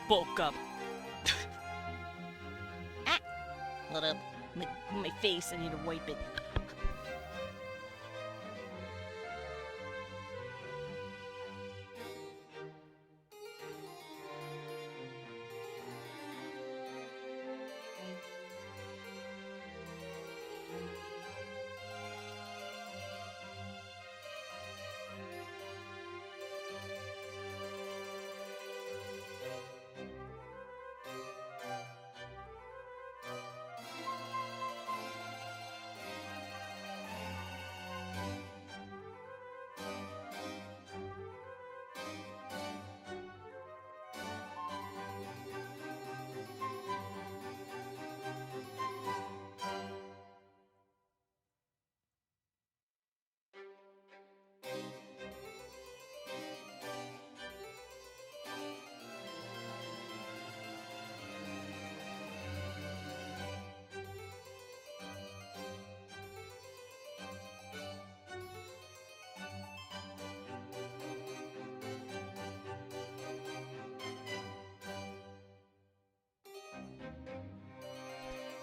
Poke up. Ah! Hold up. My face, I need to wipe it.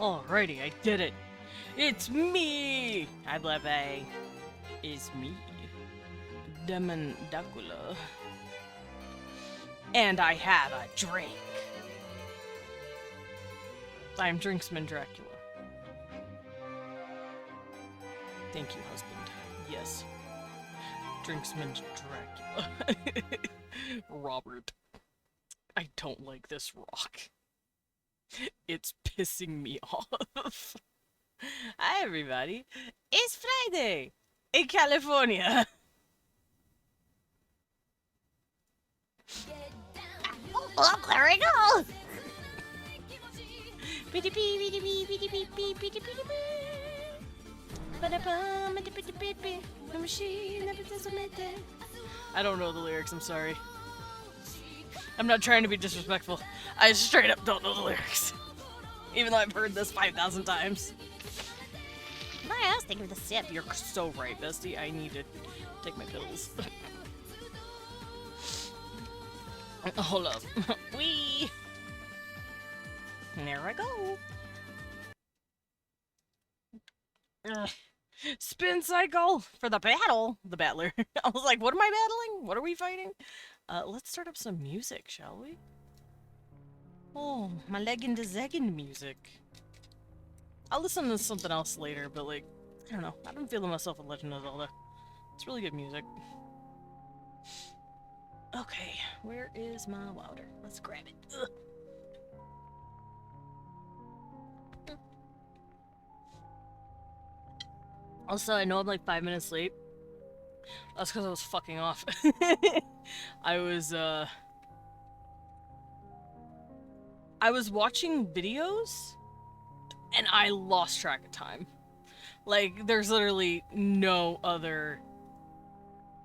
Alrighty, I did it. It's me! Hi, Blepe. It's me. Demon Dracula. And I have a drink. I'm Drinksman Dracula. Thank you, husband. Yes. Drinksman Dracula. Robert. I don't like this rock. It's pissing me off. Hi, everybody. It's Friday in California. Oh, there we go. I don't know the lyrics, I'm sorry. I'm not trying to be disrespectful. I straight up don't know the lyrics. Even though I've heard this 5,000 times. I was thinking of the sip. You're so right, bestie. I need to take my pills. Hold up. Wee! There I go. Spin cycle for the battle. The battler. I was like, what am I battling? What are we fighting? Let's start up some music, shall we? Oh, my Legend of Zeggin music. I'll listen to something else later, but like, I don't know. I've been feeling myself a Legend of Zelda. It's really good music. Okay, where is my water? Let's grab it. Ugh. Also, I know I'm like 5 minutes late. That's because I was fucking off. I was watching videos, and I lost track of time. Like, there's literally no other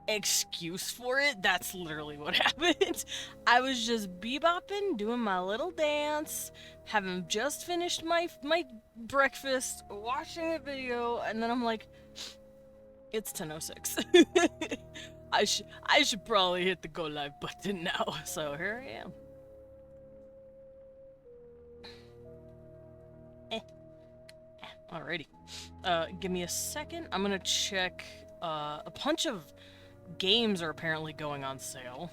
excuse for it. That's literally what happened. I was just bebopping, doing my little dance, having just finished my breakfast, watching a video, and then I'm like, it's 10:06. I should probably hit the go live button now. So here I am. Alrighty. Give me a second. I'm gonna check. A bunch of games are apparently going on sale.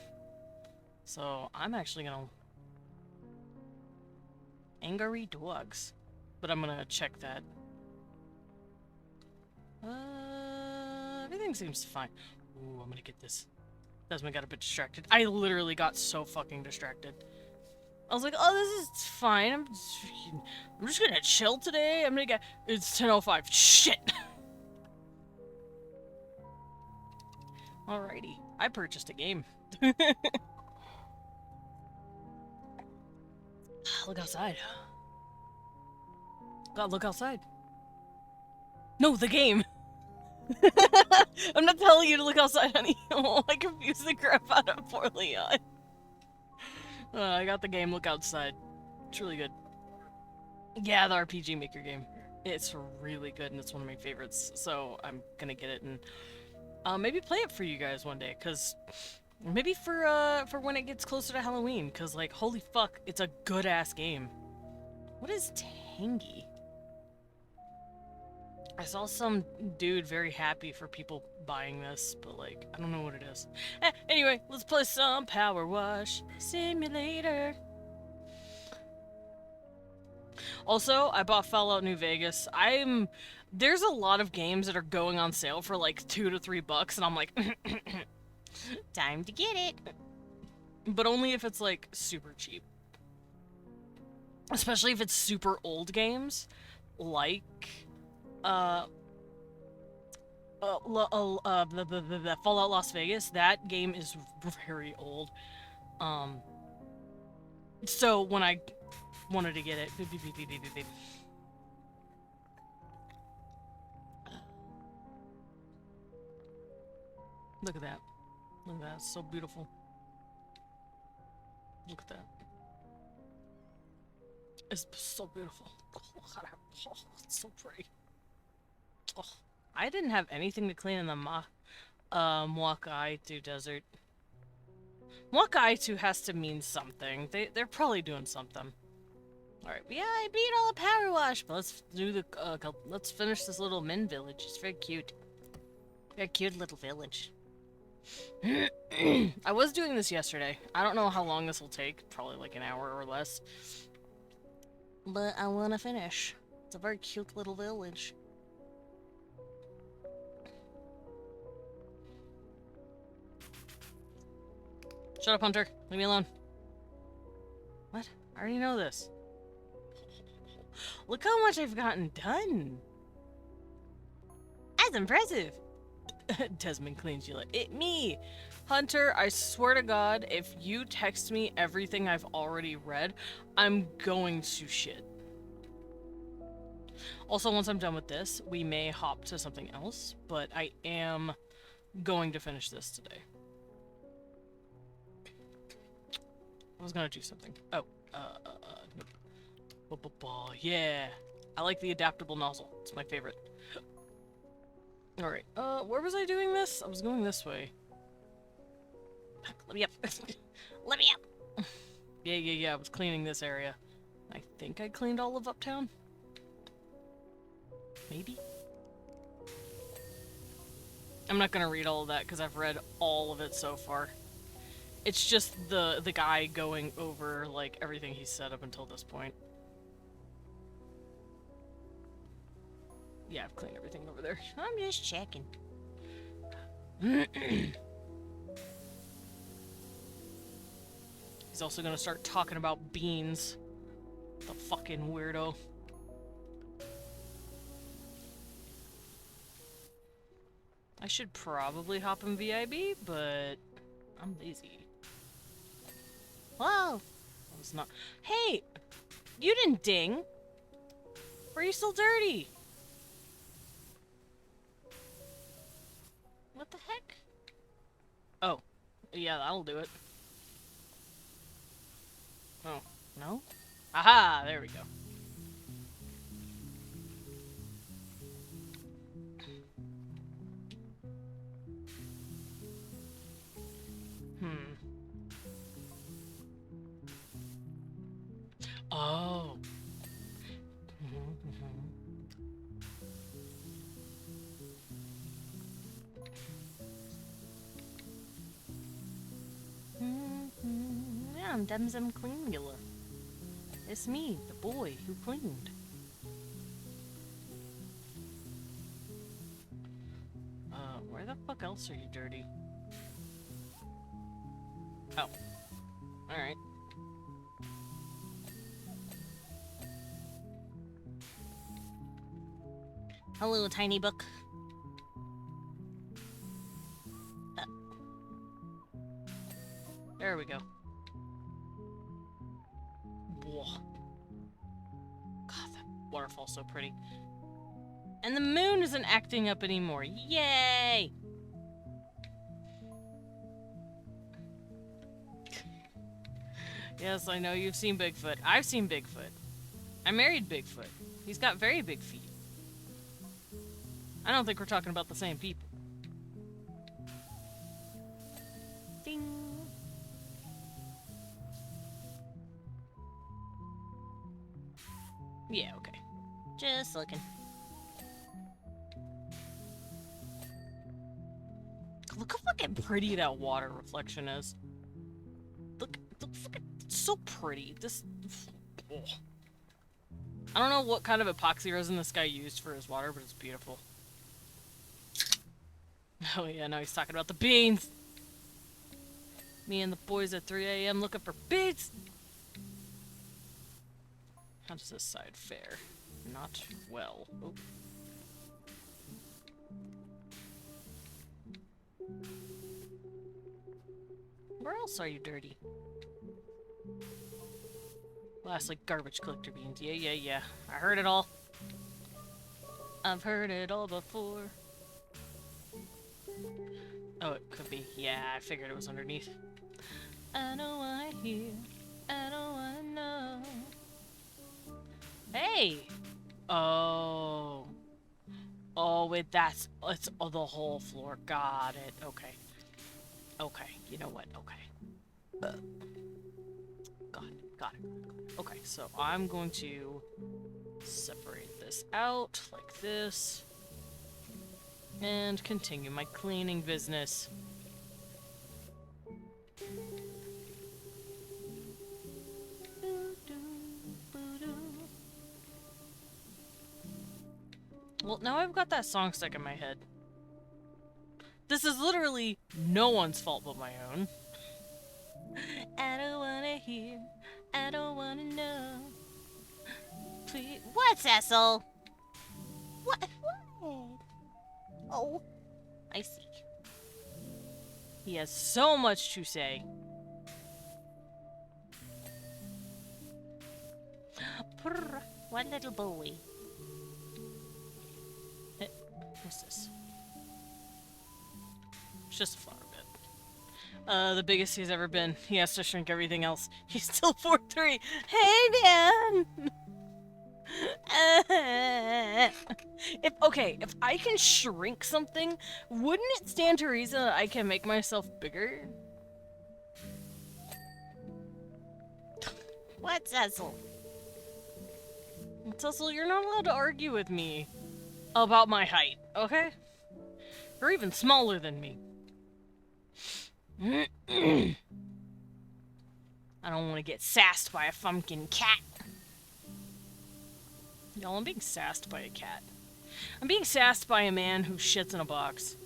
So I'm actually gonna... Angry Dogs. But I'm gonna check that. Everything seems fine. Ooh, I'm gonna get this. Desmond got a bit distracted. I literally got so fucking distracted. I was like, oh, this is fine. I'm just gonna chill today. I'm gonna get... It's 10:05. Shit! Alrighty. I purchased a game. Look outside. God, look outside. No, the game! I'm not telling you to look outside, honey. Oh, I confused the crap out of poor Leon. I got the game, look outside. It's really good. Yeah, the RPG Maker game. It's really good, and it's one of my favorites, so I'm gonna get it and maybe play it for you guys one day, because Maybe for when it gets closer to Halloween, cause like holy fuck, it's a good ass game. What is Tangy? I saw some dude very happy for people buying this, but like I don't know what it is. Anyway, let's play some Powerwash Simulator. Also, I bought Fallout New Vegas. There's a lot of games that are going on sale for like $2 to $3, and I'm like, time to get it. But only if it's like super cheap. Especially if it's super old games, like Fallout Las Vegas. That game is very old. So when I wanted to get it, look at that. Look at that. It's so beautiful. Look at that. It's so beautiful. Oh, it's so pretty. Oh, I didn't have anything to clean in the Mwakaitu desert. Mwakaitu has to mean something. They're probably doing something. Alright, yeah, I beat all the power wash, but let's do the let's finish this little Min village. It's very cute. Very cute little village. I was doing this yesterday. I don't know how long this will take. Probably like an hour or less. But I want to finish. It's a very cute little village. Shut up, Hunter. Leave me alone. What? I already know this. Look how much I've gotten done. That's impressive. Desmond cleans you like it. Me. Hunter, I swear to God, if you text me everything I've already read, I'm going to shit. Also, once I'm done with this, we may hop to something else, but I am going to finish this today. I was gonna do something. Oh, yeah. I like the adaptable nozzle. It's my favorite. Alright, where was I doing this? I was going this way. Let me up. Let me up! Yeah, I was cleaning this area. I think I cleaned all of Uptown? Maybe? I'm not gonna read all of that because I've read all of it so far. It's just the guy going over, like, everything he's said up until this point. Yeah, I've cleaned everything over there. I'm just checking. He's also gonna start talking about beans. The fucking weirdo. I should probably hop in VIB, but I'm lazy. Whoa! That was not. Hey! You didn't ding! Were you still dirty? What the heck? Oh. Yeah, that'll do it. Oh. No? Aha! There we go. Oh. Yeah, I'm Demsem Cleangula. It's me, the boy who cleaned. Where the fuck else are you dirty? Oh. Alright. Hello, tiny book. There we go. Whoa. God, that waterfall's so pretty. And the moon isn't acting up anymore. Yay! Yes, I know you've seen Bigfoot. I've seen Bigfoot. I married Bigfoot. He's got very big feet. I don't think we're talking about the same people. Ding. Yeah, okay. Just looking. Look how fucking pretty that water reflection is. Look fucking, it's so pretty. This, ugh. I don't know what kind of epoxy resin this guy used for his water, but it's beautiful. Oh yeah, now he's talking about the beans. Me and the boys at 3 a.m. looking for beans. How does this side fare? Not well. Oh. Where else are you dirty? Lastly, garbage collector beans. Yeah. I heard it all. I've heard it all before. Oh, it could be. Yeah, I figured it was underneath. I don't wanna hear. I don't wanna know. Hey! Oh. Oh, wait, that's... It's the whole floor. Got it. Okay. Okay. You know what? Okay. Got it. Okay, so I'm going to separate this out like this. And continue my cleaning business. Well, now I've got that song stuck in my head. This is literally no one's fault but my own. I don't wanna hear, I don't wanna know. Please. What, Cecil? What? Oh, I see. He has so much to say. Purr, one little boy. Hey, what's this? It's just a flower bed. The biggest he's ever been. He has to shrink everything else. He's still 4'3". Hey, Dan! If I can shrink something, wouldn't it stand to reason that I can make myself bigger? What, Cecil? Cecil, you're not allowed to argue with me about my height, okay? You're even smaller than me. I don't want to get sassed by a fucking cat. Y'all, I'm being sassed by a cat. I'm being sassed by a man who shits in a box.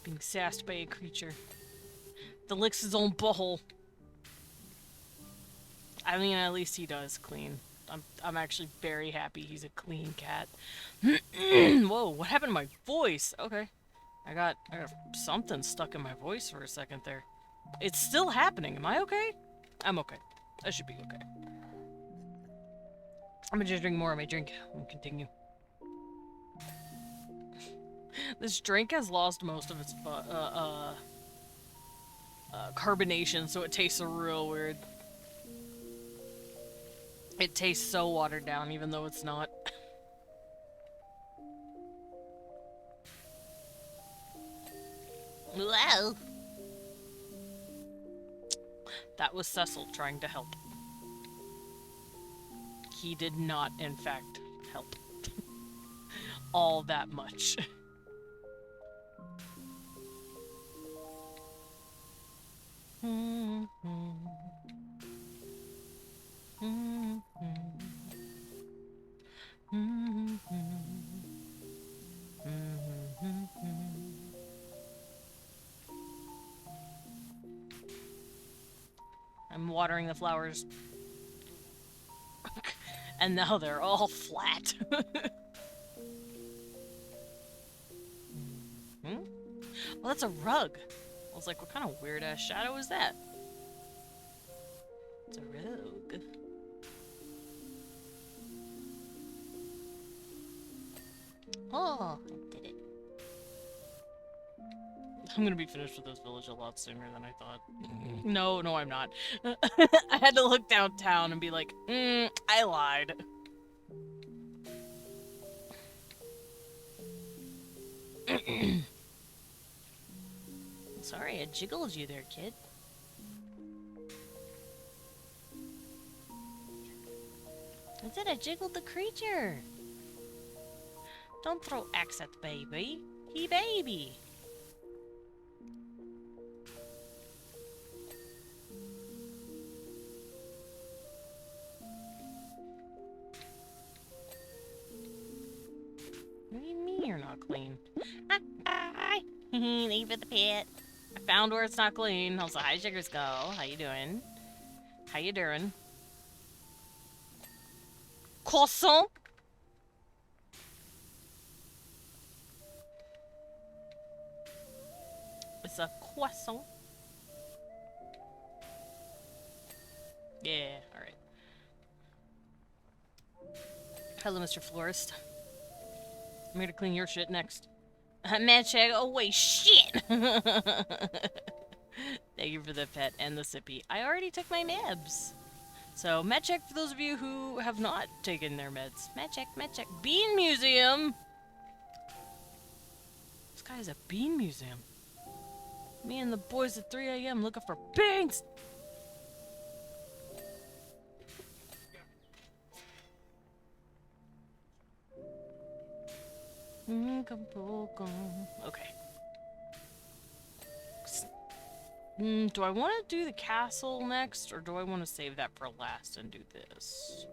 Being sassed by a creature that licks his own butthole. I mean, at least he does clean. I'm actually very happy he's a clean cat. Whoa, what happened to my voice? Okay. I got something stuck in my voice for a second there. It's still happening. Am I okay? I'm okay. I should be okay. I'm gonna just drink more of my drink and continue. This drink has lost most of its carbonation, so it tastes real weird. It tastes so watered down, even though it's not. Wow. That was Cecil trying to help. He did not, in fact, help. All that much. I'm watering the flowers. And now they're all flat. Well, that's a rug. I was like, what kind of weird-ass shadow is that? It's a rug. Oh, I did it. I'm gonna be finished with this village a lot sooner than I thought. No, no, I'm not. I had to look downtown and be like, I lied. Sorry, I jiggled you there, kid. I said I jiggled the creature. Don't throw X at the baby. He baby. What do you mean you're not clean? Hi. Thank you for the pet. I found where it's not clean. Also, hi, Sugars Go. How you doing? How you doing? Croissant? It's a croissant. Yeah, alright. Hello, Mr. Florist. I'm here to clean your shit next. Mancheg, oh wait, shit! Thank you for the pet and the sippy. I already took my meds. So, med check for those of you who have not taken their meds. Med check, med check. Bean Museum! This guy is a bean museum. Me and the boys at 3 a.m. looking for beans! Okay. Do I want to do the castle next, or do I want to save that for last and do this?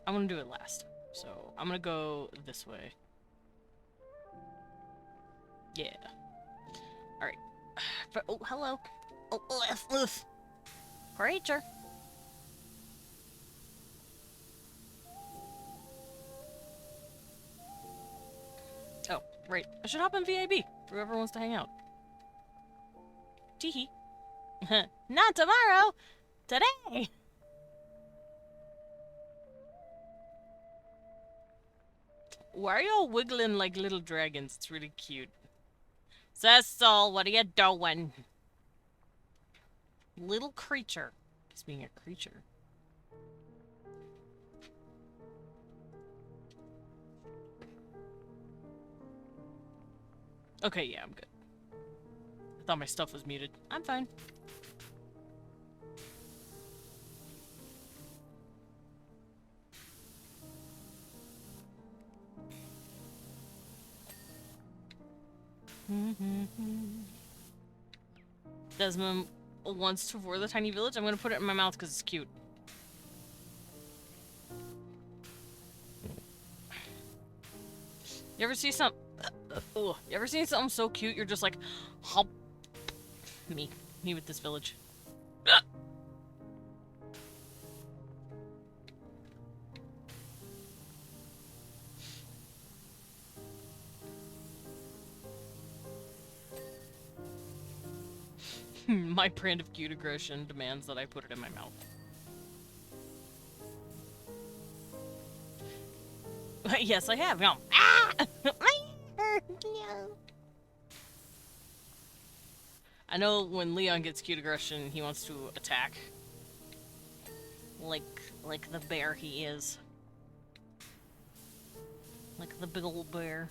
I want to do it last. So, I'm gonna go this way. Yeah. Alright. Oh, hello. Oh, oof. Creature. Oh, right. I should hop in VIB for whoever wants to hang out. Teehee. Not tomorrow! Today! Why are y'all wiggling like little dragons? It's really cute. Cecil, what are you doing? Little creature. He's being a creature. Okay, yeah, I'm good. I thought my stuff was muted. I'm fine. Desmond wants to roar the tiny village. I'm gonna put it in my mouth because it's cute. You ever see some? You ever seen something so cute? You're just like, hop. Me with this village. My brand of cute aggression demands that I put it in my mouth. Yes, I have. No. Ah! I know when Leon gets cute aggression, he wants to attack. Like the bear he is. Like the big old bear.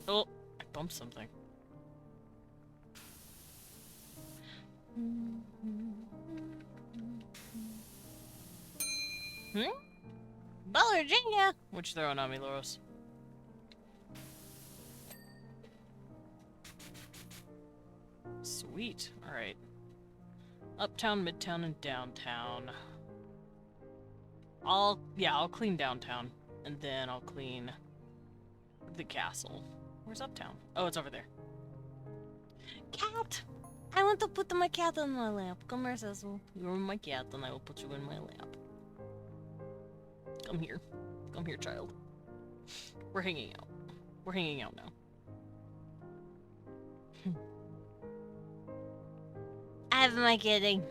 Oh, I bumped something. Virginia! What you throwing on me, Loros? Sweet. Alright. Uptown, midtown, and downtown. I'll clean downtown. And then I'll clean the castle. Where's uptown? Oh, it's over there. Cat! I want to put my cat on my lap. Come here, Cecil. You're my cat, and I will put you in my lap. Come here. Come here, child. We're hanging out. We're hanging out now. Am I kidding?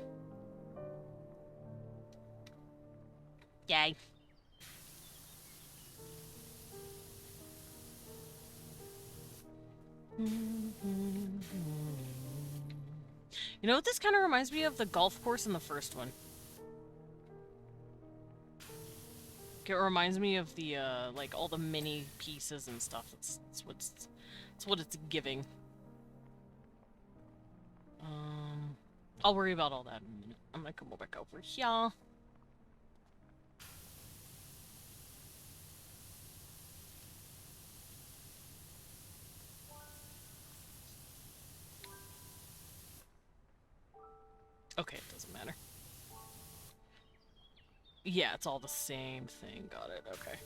Yay. You know what this kind of reminds me of? The golf course in the first one. It reminds me of the, like, all the mini pieces and stuff. It's what it's giving. I'll worry about all that in a minute. I'm gonna come back over here. Okay, it doesn't matter. Yeah, it's all the same thing. Got it, okay.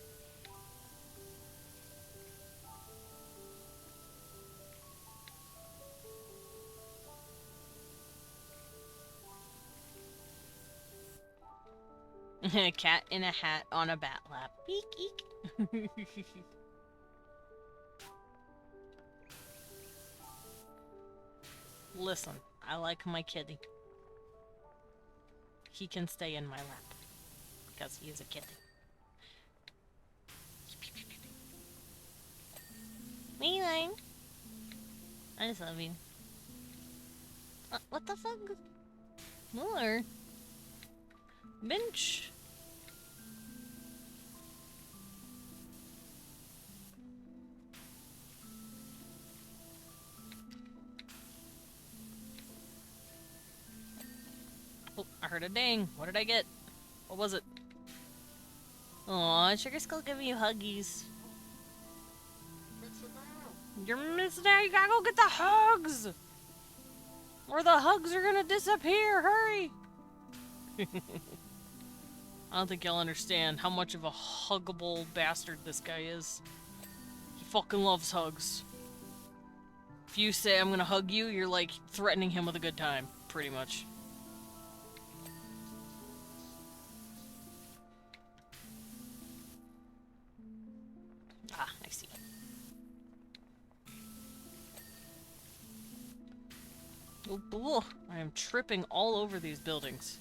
A cat in a hat on a bat lap. Eek, eek. Listen, I like my kitty. He can stay in my lap. Because he is a kitty. Meaning. I just love you. What the fuck? More. Bench. Oh, I heard a ding. What did I get? What was it? Aw, Sugar Skull giving you huggies. You're missing out. You gotta go get the hugs! Or the hugs are gonna disappear. Hurry! I don't think y'all understand how much of a huggable bastard this guy is. He fucking loves hugs. If you say I'm gonna hug you, you're like threatening him with a good time, pretty much. Ah, I see. Oh, I am tripping all over these buildings.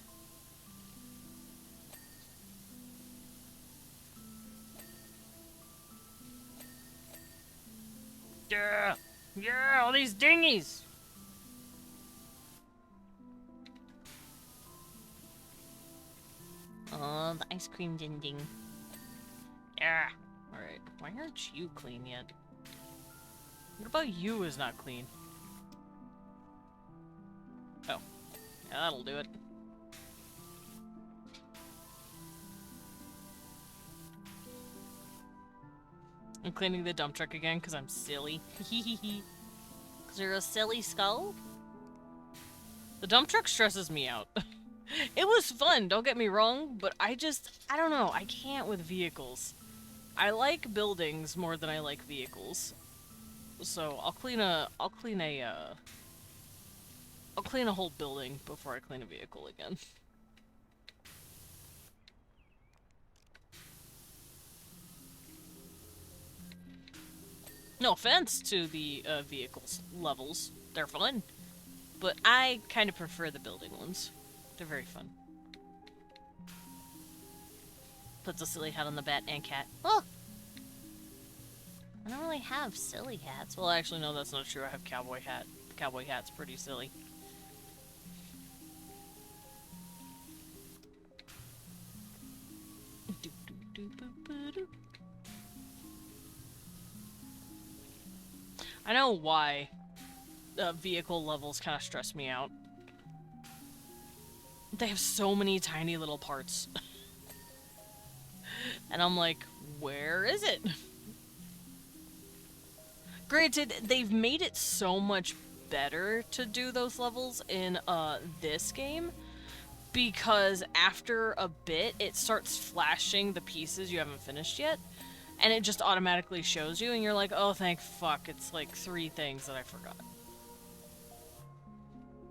Yeah! Yeah, all these dinghies! Oh, the ice cream ding. Yeah! Alright, why aren't you clean yet? What about you is not clean? Oh. Yeah, that'll do it. I'm cleaning the dump truck again because I'm silly. Because you're a silly skull? The dump truck stresses me out. It was fun, don't get me wrong, but I don't know, I can't with vehicles. I like buildings more than I like vehicles. So I'll clean a whole building before I clean a vehicle again. No offense to the vehicles levels. They're fun. But I kind of prefer the building ones. They're very fun. Puts a silly hat on the bat and cat. Oh! I don't really have silly hats. Well, actually, no, that's not true. I have cowboy hat. The cowboy hat's pretty silly. I know why vehicle levels kind of stress me out. They have so many tiny little parts. And I'm like, where is it? Granted, they've made it so much better to do those levels in this game, because after a bit, it starts flashing the pieces you haven't finished yet, and it just automatically shows you, and you're like, oh, thank fuck, it's like 3 things that I forgot.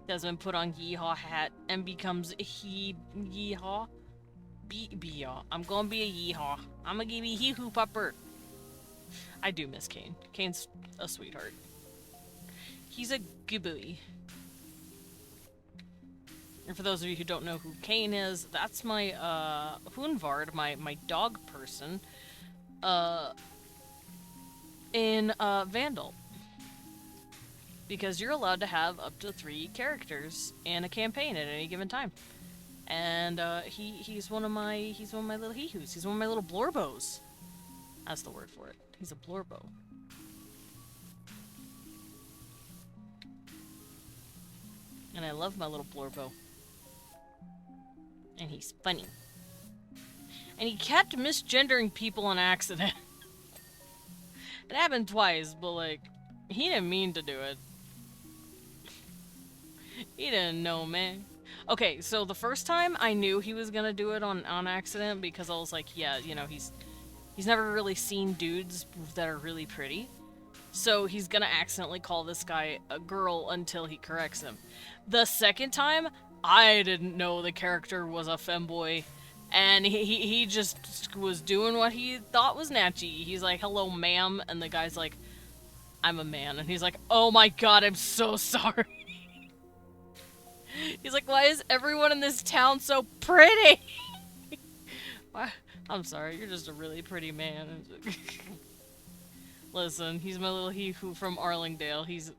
Desmond put on Yeehaw hat and becomes Yeehaw. Yeehaw. I'm gonna be a Yeehaw. I'm gonna give you Hee-Hoo Pupper. I do miss Kane. Kane's a sweetheart. He's a good boy. And for those of you who don't know who Kane is, that's my Hoonvard, my dog person, in Vandal. Because you're allowed to have up to 3 characters in a campaign at any given time. And he's one of my little hee-hoos. He's one of my little blorbos. That's the word for it. He's a blorbo. And I love my little blorbo. And he's funny. And he kept misgendering people on accident. It happened twice, but like, he didn't mean to do it. He didn't know, man. Okay, so the first time I knew he was gonna do it on accident because I was like, yeah, you know, he's never really seen dudes that are really pretty. So he's gonna accidentally call this guy a girl until he corrects him. The second time, I didn't know the character was a femboy. And he just was doing what he thought was natchy. He's like, hello, ma'am. And the guy's like, I'm a man. And he's like, oh my god, I'm so sorry. He's like, why is everyone in this town so pretty? I'm sorry, you're just a really pretty man. Listen, he's my little hee-hoo from Arlingdale. He's...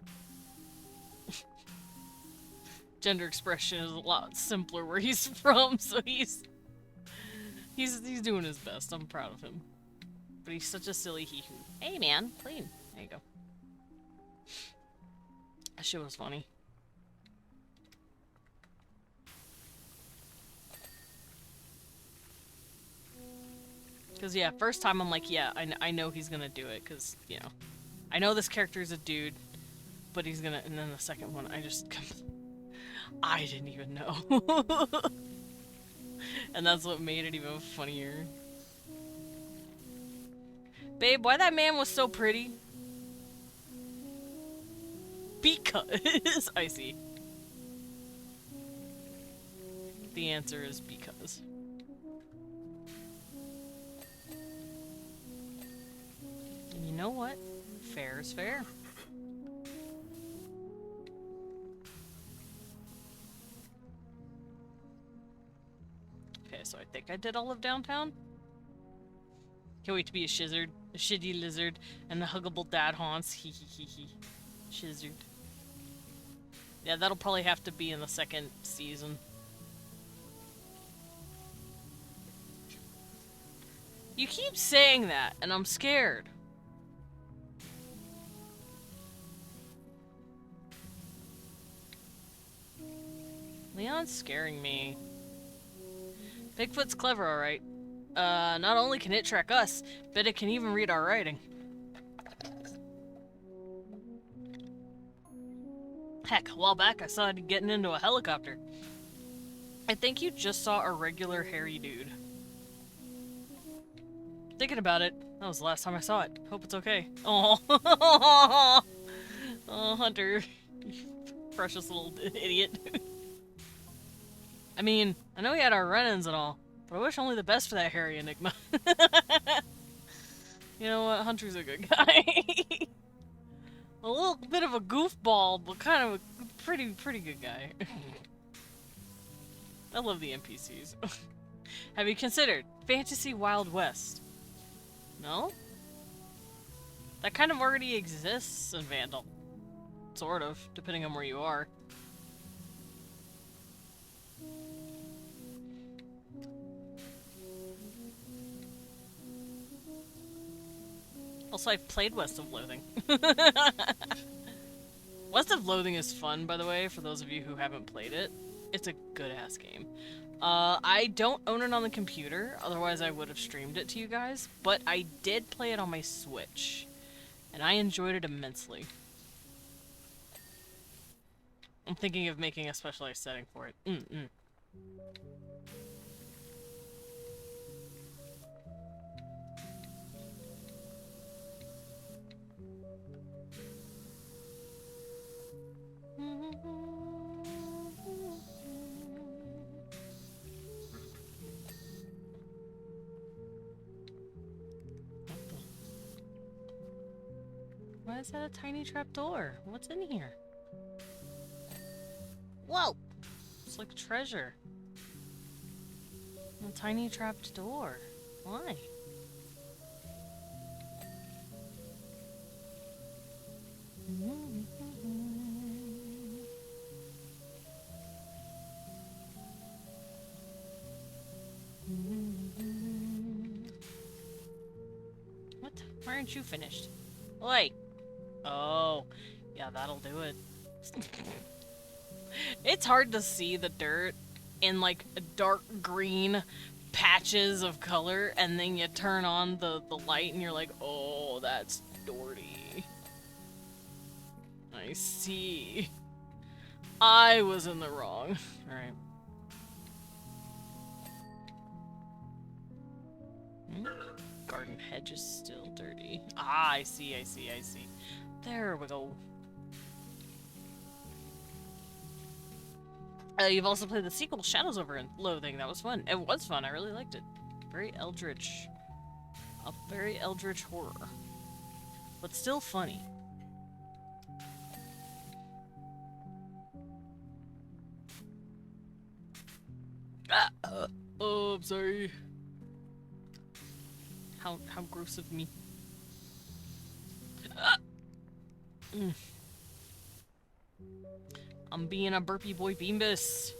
Gender expression is a lot simpler where he's from, so he's doing his best. I'm proud of him. But he's such a silly hee-hoo. Hey man, clean. There you go. That shit was funny. Because, yeah, first time I'm like, yeah, I know he's gonna do it, because, you know, I know this character is a dude, but he's gonna, and then the second one, I didn't even know. And that's what made it even funnier. Babe, why that man was so pretty? Because, I see. The answer is because. And you know what? Fair is fair. Okay, so I think I did all of downtown. Can't wait to be a shizzard, a shitty lizard, and the huggable dad haunts. Hee hee hee hee. Shizzard. Yeah, that'll probably have to be in the second season. You keep saying that, and I'm scared. Leon's scaring me. Bigfoot's clever, alright. Not only can it track us, but it can even read our writing. Heck, a while back I saw it getting into a helicopter. I think you just saw a regular hairy dude. Thinking about it, that was the last time I saw it. Hope it's okay. Oh, oh, Hunter. Precious little idiot. I mean, I know we had our run-ins and all, but I wish only the best for that hairy enigma. You know what? Hunter's a good guy. A little bit of a goofball, but kind of a pretty good guy. I love the NPCs. Have you considered Fantasy Wild West? No? That kind of already exists in Vandal. Sort of, depending on where you are. Also, I've played West of Loathing. West of Loathing is fun, by the way, for those of you who haven't played it. It's a good-ass game. I don't own it on the computer, otherwise I would have streamed it to you guys, but I did play it on my Switch, and I enjoyed it immensely. I'm thinking of making a specialized setting for it. Why is that a tiny trapdoor? What's in here? Whoa! Looks like treasure. A tiny trapped door. Why? What? Why aren't you finished? Wait. Oh. Yeah, that'll do it. It's hard to see the dirt in like dark green patches of color, and then you turn on the light and you're like, oh, that's dirty. I see. I was in the wrong. Alright. Garden hedge is still dirty. Ah, I see. There we go. You've also played the sequel, Shadows Over Loathing. That was fun. It was fun. I really liked it. Very eldritch. A very eldritch horror. But still funny. Oh, I'm sorry. How gross of me. I'm being a burpy boy beambus.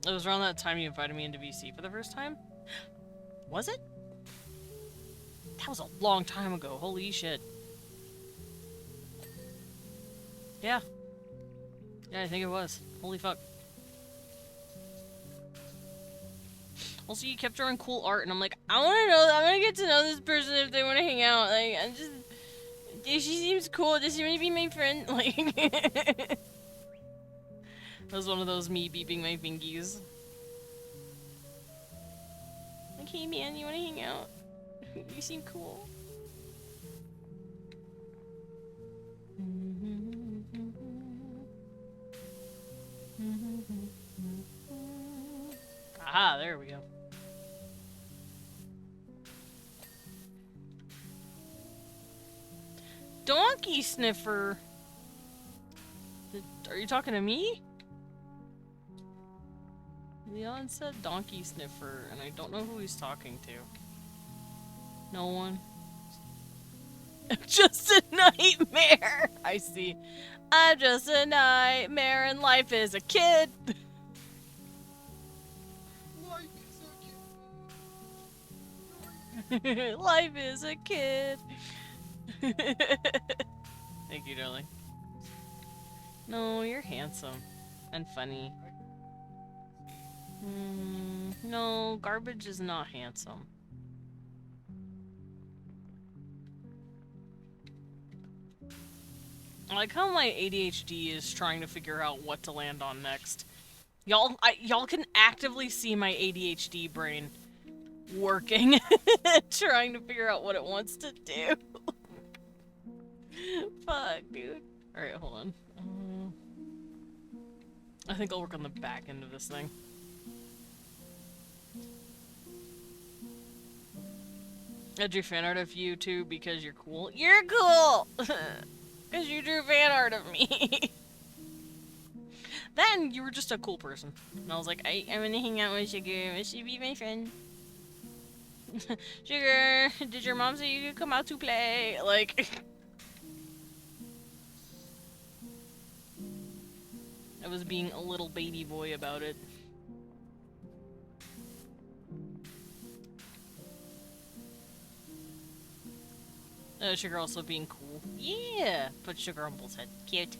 It was around that time you invited me into VC for the first time? Was it? That was a long time ago. Holy shit. Yeah. Yeah, I think it was. Holy fuck. Also, you kept drawing cool art, and I'm like, I want to get to know this person if they want to hang out. Like, if she seems cool, does she want to be my friend? Like, that was one of those me beeping my fingies. Like, hey man, you want to hang out? You seem cool. Aha, there we go. Donkey sniffer. Are you talking to me? Leon said donkey sniffer, and I don't know who he's talking to. No one. I'm just a nightmare. I see. I'm just a nightmare, and life is a kid. Life is a kid. Thank you, darling. No, you're handsome. And funny. No, garbage is not handsome. I like how my ADHD is trying to figure out what to land on next. Y'all can actively see my ADHD brain working, trying to figure out what it wants to do. Fuck, dude. Alright, hold on. I think I'll work on the back end of this thing. I drew fan art of you too because you're cool. You're cool! Because you drew fan art of me. Then you were just a cool person. And I was like, I'm gonna hang out with Sugar. Will she be my friend? Sugar, did your mom say you could come out to play? Like... I was being a little baby boy about it. Sugar also being cool. Yeah! Put sugar on Bull's head. Cute.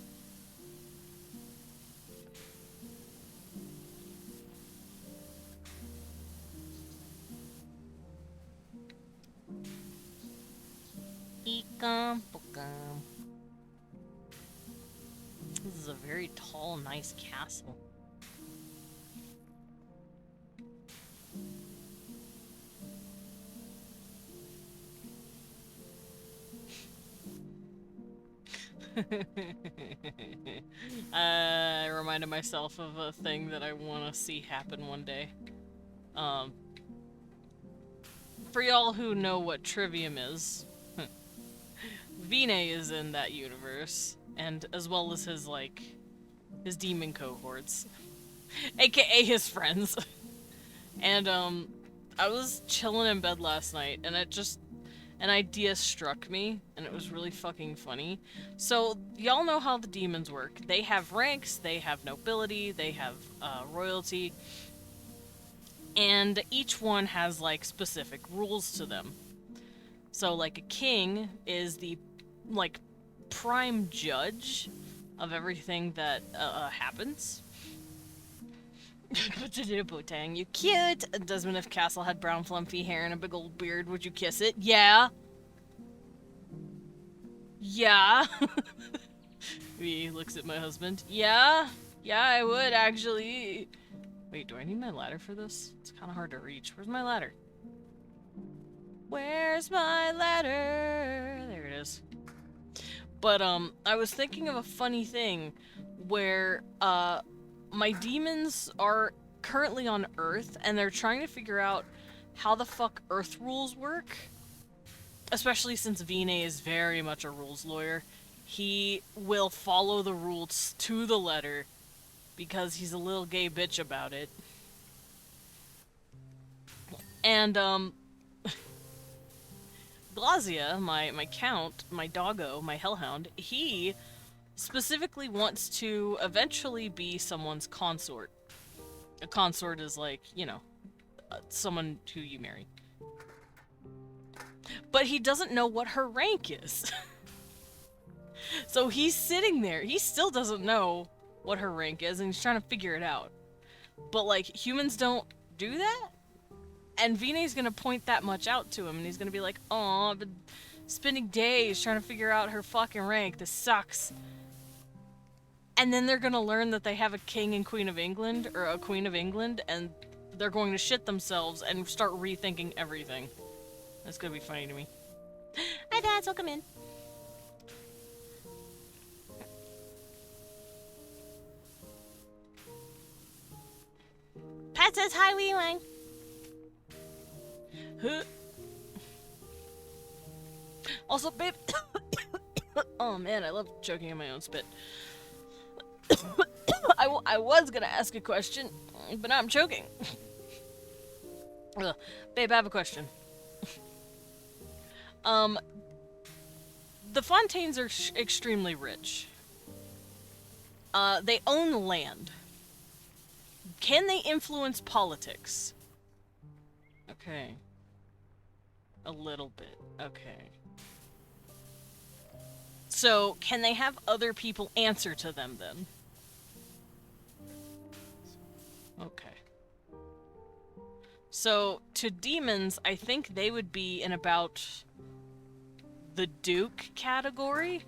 This is a very tall, nice castle. I reminded myself of a thing that I want to see happen one day. For y'all who know what Trivium is, Vinay is in that universe, and as well as his, like, his demon cohorts, aka his friends. And, I was chilling in bed last night, and an idea struck me, and it was really fucking funny. So, y'all know how the demons work. They have ranks, they have nobility, they have, royalty, and each one has, like, specific rules to them. So, like, a king is the, like, prime judge of everything that happens. Botang, you cute! Desmond, if Castle had brown fluffy hair and a big old beard, would you kiss it? Yeah. Yeah. He looks at my husband. Yeah. Yeah, I would, actually. Wait, do I need my ladder for this? It's kind of hard to reach. Where's my ladder? Where's my ladder? There it is. But, I was thinking of a funny thing where, my demons are currently on Earth, and they're trying to figure out how the fuck Earth rules work. Especially since Vinay is very much a rules lawyer. He will follow the rules to the letter because he's a little gay bitch about it. And, Glazia, my count, my doggo, my hellhound, he specifically wants to eventually be someone's consort. A consort is like, you know, someone who you marry. But he doesn't know what her rank is. So he's sitting there, he still doesn't know what her rank is, and he's trying to figure it out. But, like, humans don't do that? And Vinay's gonna point that much out to him, and he's gonna be like, "Aw, I've been spending days trying to figure out her fucking rank, this sucks." And then they're gonna learn that they have a king and queen of England, or a queen of England, and they're going to shit themselves and start rethinking everything. That's gonna be funny to me. Hi, Dad, welcome in. Pat says hi, Wee Wang. Huh. Also, babe. Oh man, I love choking in my own spit. I was gonna ask a question, but now I'm choking. Babe, I have a question. The Fontaines are extremely rich. They own land. Can they influence politics? Okay. A little bit. Okay. So, can they have other people answer to them then? Okay. So, to demons, I think they would be in about the Duke category.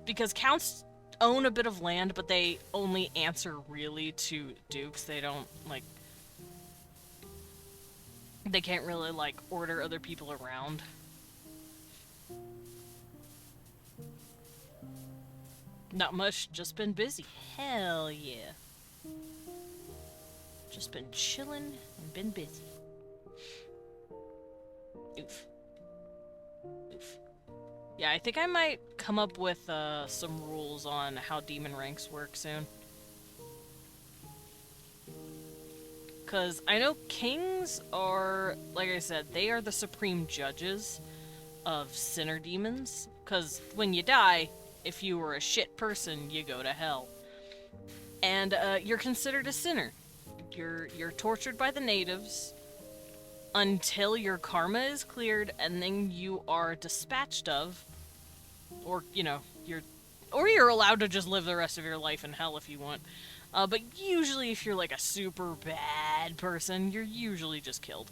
Because counts own a bit of land, but they only answer really to dukes. They don't, like... They can't really, like, order other people around. Not much, just been busy. Hell yeah. Just been chilling and been busy. Oof. Oof. Yeah, I think I might come up with some rules on how demon ranks work soon. Because I know kings are, like I said, they are the supreme judges of sinner demons. Because when you die, if you were a shit person, you go to hell. And you're considered a sinner. You're tortured by the natives until your karma is cleared, and then you are dispatched of, or, you know, you're allowed to just live the rest of your life in hell if you want. But usually if you're like a super bad person, you're usually just killed.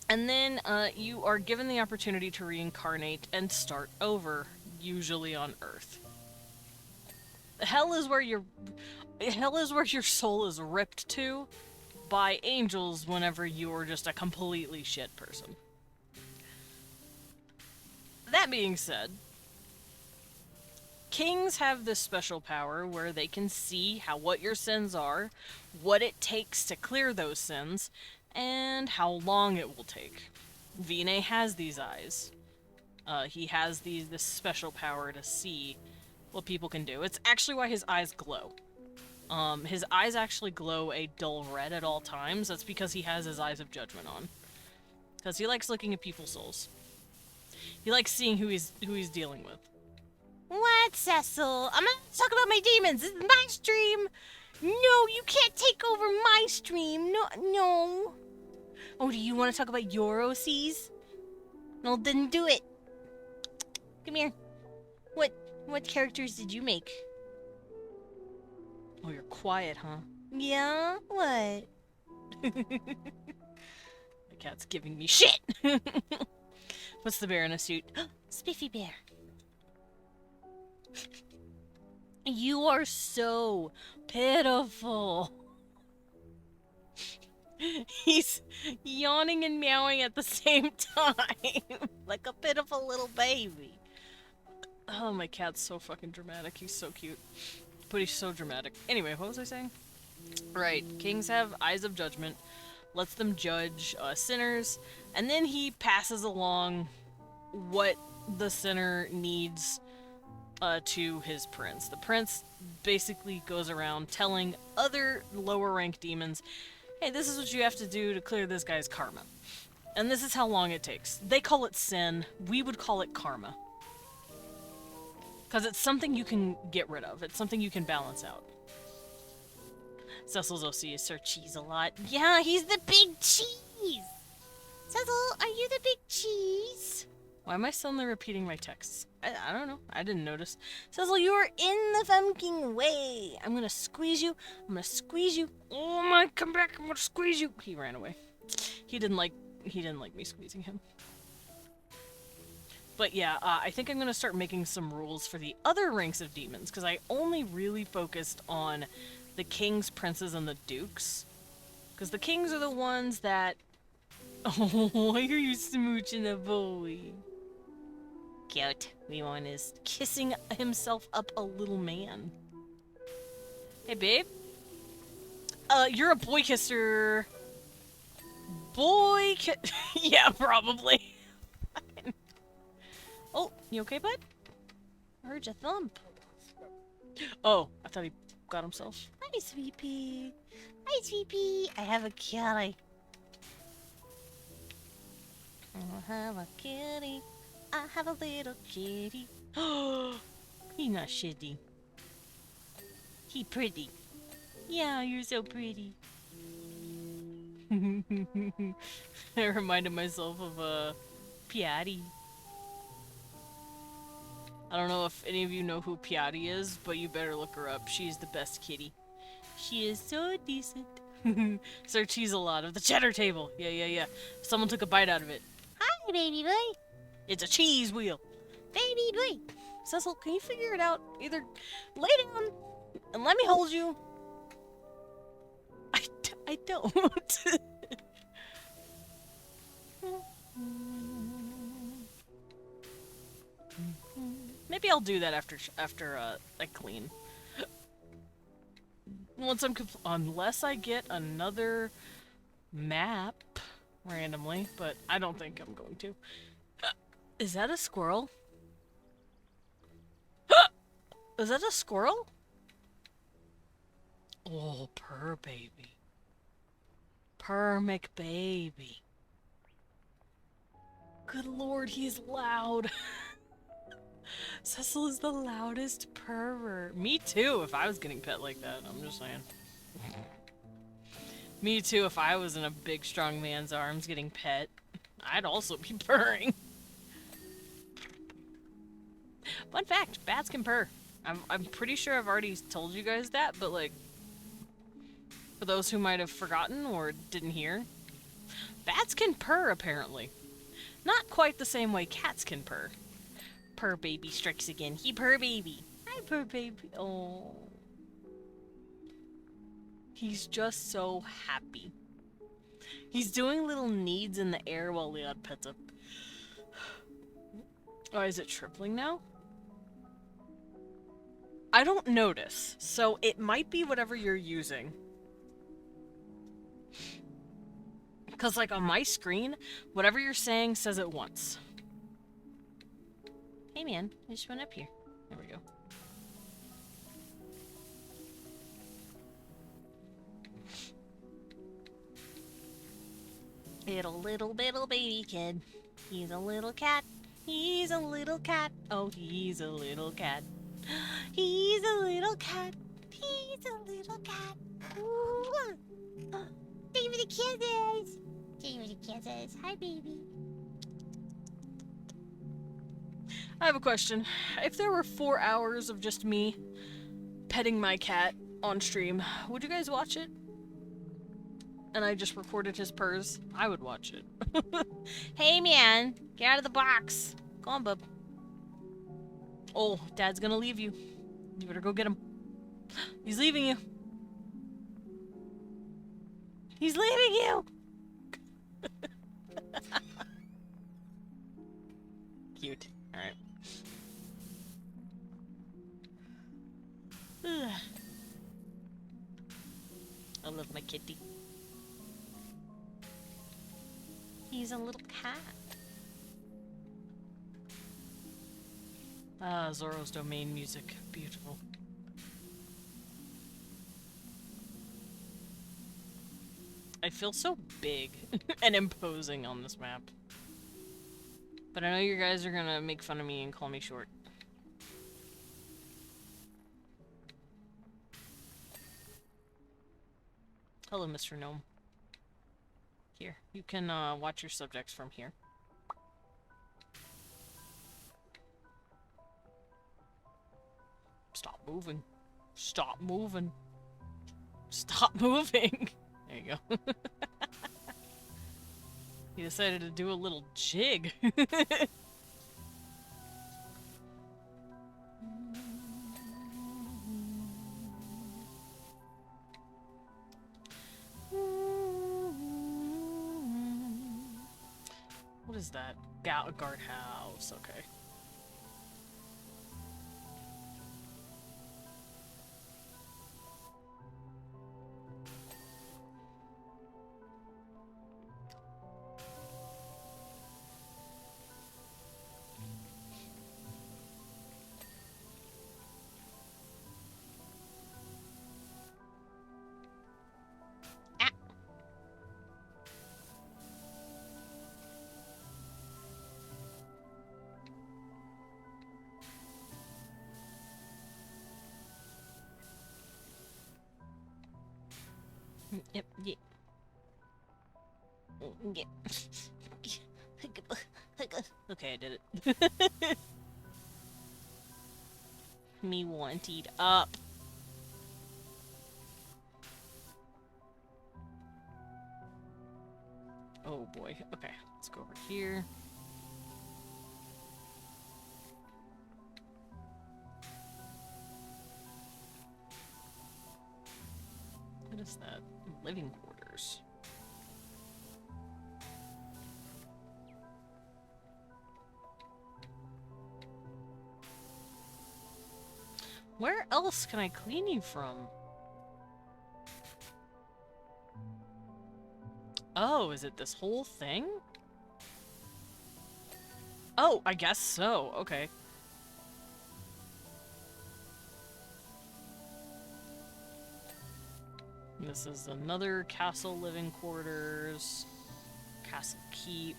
And then you are given the opportunity to reincarnate and start over, usually on Earth. Hell is where your soul is ripped to by angels whenever you're just a completely shit person. That being said, kings have this special power where they can see what your sins are, what it takes to clear those sins, and how long it will take. Vine has these eyes. He has this special power to see what people can do. It's actually why his eyes glow. His eyes actually glow a dull red at all times. That's because he has his eyes of judgment on. Because he likes looking at people's souls. He likes seeing who he's dealing with. What, Cecil? I'm gonna talk about my demons. This is my stream. No, you can't take over my stream. No. Oh, do you want to talk about your OCs? No, then do it. Come here. What characters did you make? Oh, you're quiet, huh? Yeah? What? The cat's giving me shit! What's the bear in a suit? Spiffy bear. You are so pitiful. He's yawning and meowing at the same time. Like a pitiful little baby. Oh, my cat's so fucking dramatic. He's so cute. But he's so dramatic. Anyway, what was I saying? Right, kings have eyes of judgment. Lets them judge sinners. And then he passes along what the sinner needs to his prince. The prince basically goes around telling other lower ranked demons, hey, this is what you have to do to clear this guy's karma. And this is how long it takes. They call it sin. We would call it karma. Because it's something you can get rid of. It's something you can balance out. Cecil's OC is Sir Cheese-a-Lot. Yeah, he's the big cheese! Cecil, are you the big cheese? Why am I suddenly repeating my texts? I don't know. I didn't notice. Cecil, you are in the fucking way. I'm gonna squeeze you. I'm gonna squeeze you. Oh my, come back. I'm gonna squeeze you. He ran away. He didn't like me squeezing him. But yeah, I think I'm gonna start making some rules for the other ranks of demons, because I only really focused on the kings, princes, and the dukes. Because the kings are the ones that... Oh, why are you smooching a boy? Cute. Weewon is kissing himself up a little man. Hey, babe. You're a boy kisser. Boy ki- Yeah, probably. Oh, you okay, bud? I heard your thump. Oh, I thought he got himself. Hi, Sweepy. Hi, Sweepy. I have a kitty. I have a kitty. I have a little kitty. Oh, he not shitty. He pretty. Yeah, you're so pretty. I reminded myself of Piatti. I don't know if any of you know who Piatti is, but you better look her up. She's the best kitty. She is so decent. Sir Cheese-a-Lot of the cheddar table. Yeah. Someone took a bite out of it. Hi, baby boy. It's a cheese wheel. Baby boy. Cecil, can you figure it out? Either lay down and let me hold you. I don't. Maybe I'll do that after I clean. Once I'm unless I get another map randomly, but I don't think I'm going to. Is that a squirrel? Is that a squirrel? Oh, purr baby. Purr McBaby. Good lord, he's loud. Cecil is the loudest purrer. Me too, if I was getting pet like that. I'm just saying. Me too, if I was in a big, strong man's arms getting pet. I'd also be purring. Fun fact, bats can purr. I'm pretty sure I've already told you guys that, but like, for those who might have forgotten or didn't hear, bats can purr apparently. Not quite the same way cats can purr. Purr baby strikes again. He purr baby. Hi purr baby. Oh. He's just so happy. He's doing little needs in the air while Leon pets him. Oh, is it tripling now? I don't notice, so it might be whatever you're using. Because, like, on my screen, whatever you're saying says it once. Hey, man. I just went up here. There we go. Little baby kid. He's a little cat. He's a little cat. Oh, he's a little cat. He's a little cat. He's a little cat. Ooh. David the Kansas. David the Kansas. Hi, baby. I have a question. If there were 4 hours of just me petting my cat on stream, would you guys watch it? And I just recorded his purrs, I would watch it. Hey, man. Get out of the box. Go on, bub. Oh, Dad's gonna leave you. You better go get him. He's leaving you. He's leaving you! Cute. Alright. I love my kitty. He's a little cat. Ah, Zoro's domain music. Beautiful. I feel so big and imposing on this map. But I know you guys are gonna make fun of me and call me short. Hello, Mr. Gnome. Here, you can watch your subjects from here. Stop moving. Stop moving. Stop moving. There you go. He decided to do a little jig. What is that? Guardhouse. Okay. Yep, yeah. Okay, I did it. Me wanted up. Oh boy. Okay, let's go over here. What is that? Living quarters. Where else can I clean you from? Oh, is it this whole thing? Oh, I guess so. Okay. This is another castle living quarters. Castle keep.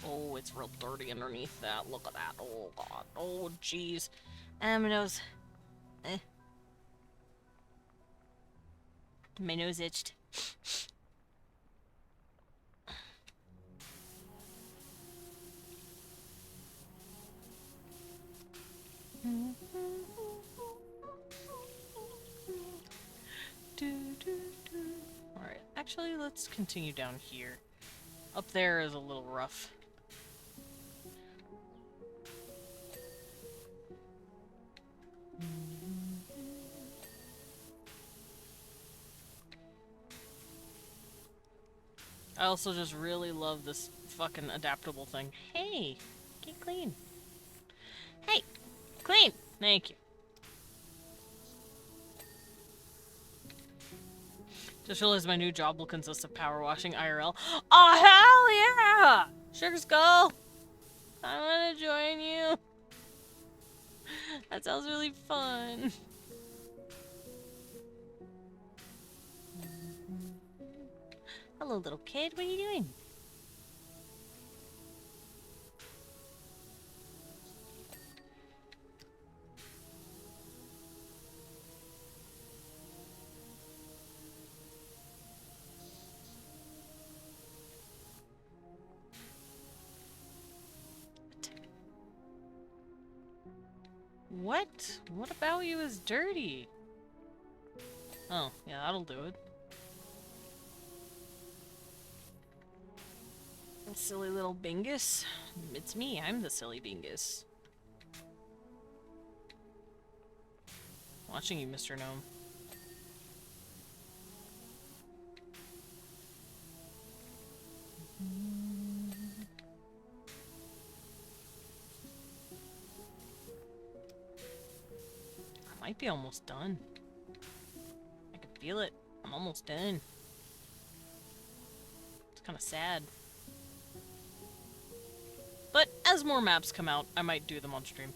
Oh, it's real dirty underneath that. Look at that. Oh, God. Oh, jeez. My nose. My nose itched. Alright, actually, let's continue down here. Up there is a little rough. I also just really love this fucking adaptable thing. Hey, get clean. Hey, clean. Thank you. Just realized my new job will consist of power washing IRL. Oh, hell yeah! Sugar Skull! I want to join you. That sounds really fun. Hello, little kid. What are you doing? What? What about you is dirty? Oh, yeah, that'll do it. Silly little Bingus. It's me, I'm the silly Bingus. Watching you, Mr. Gnome. I might be almost done. I can feel it. I'm almost done. It's kind of sad. But as more maps come out, I might do them on stream.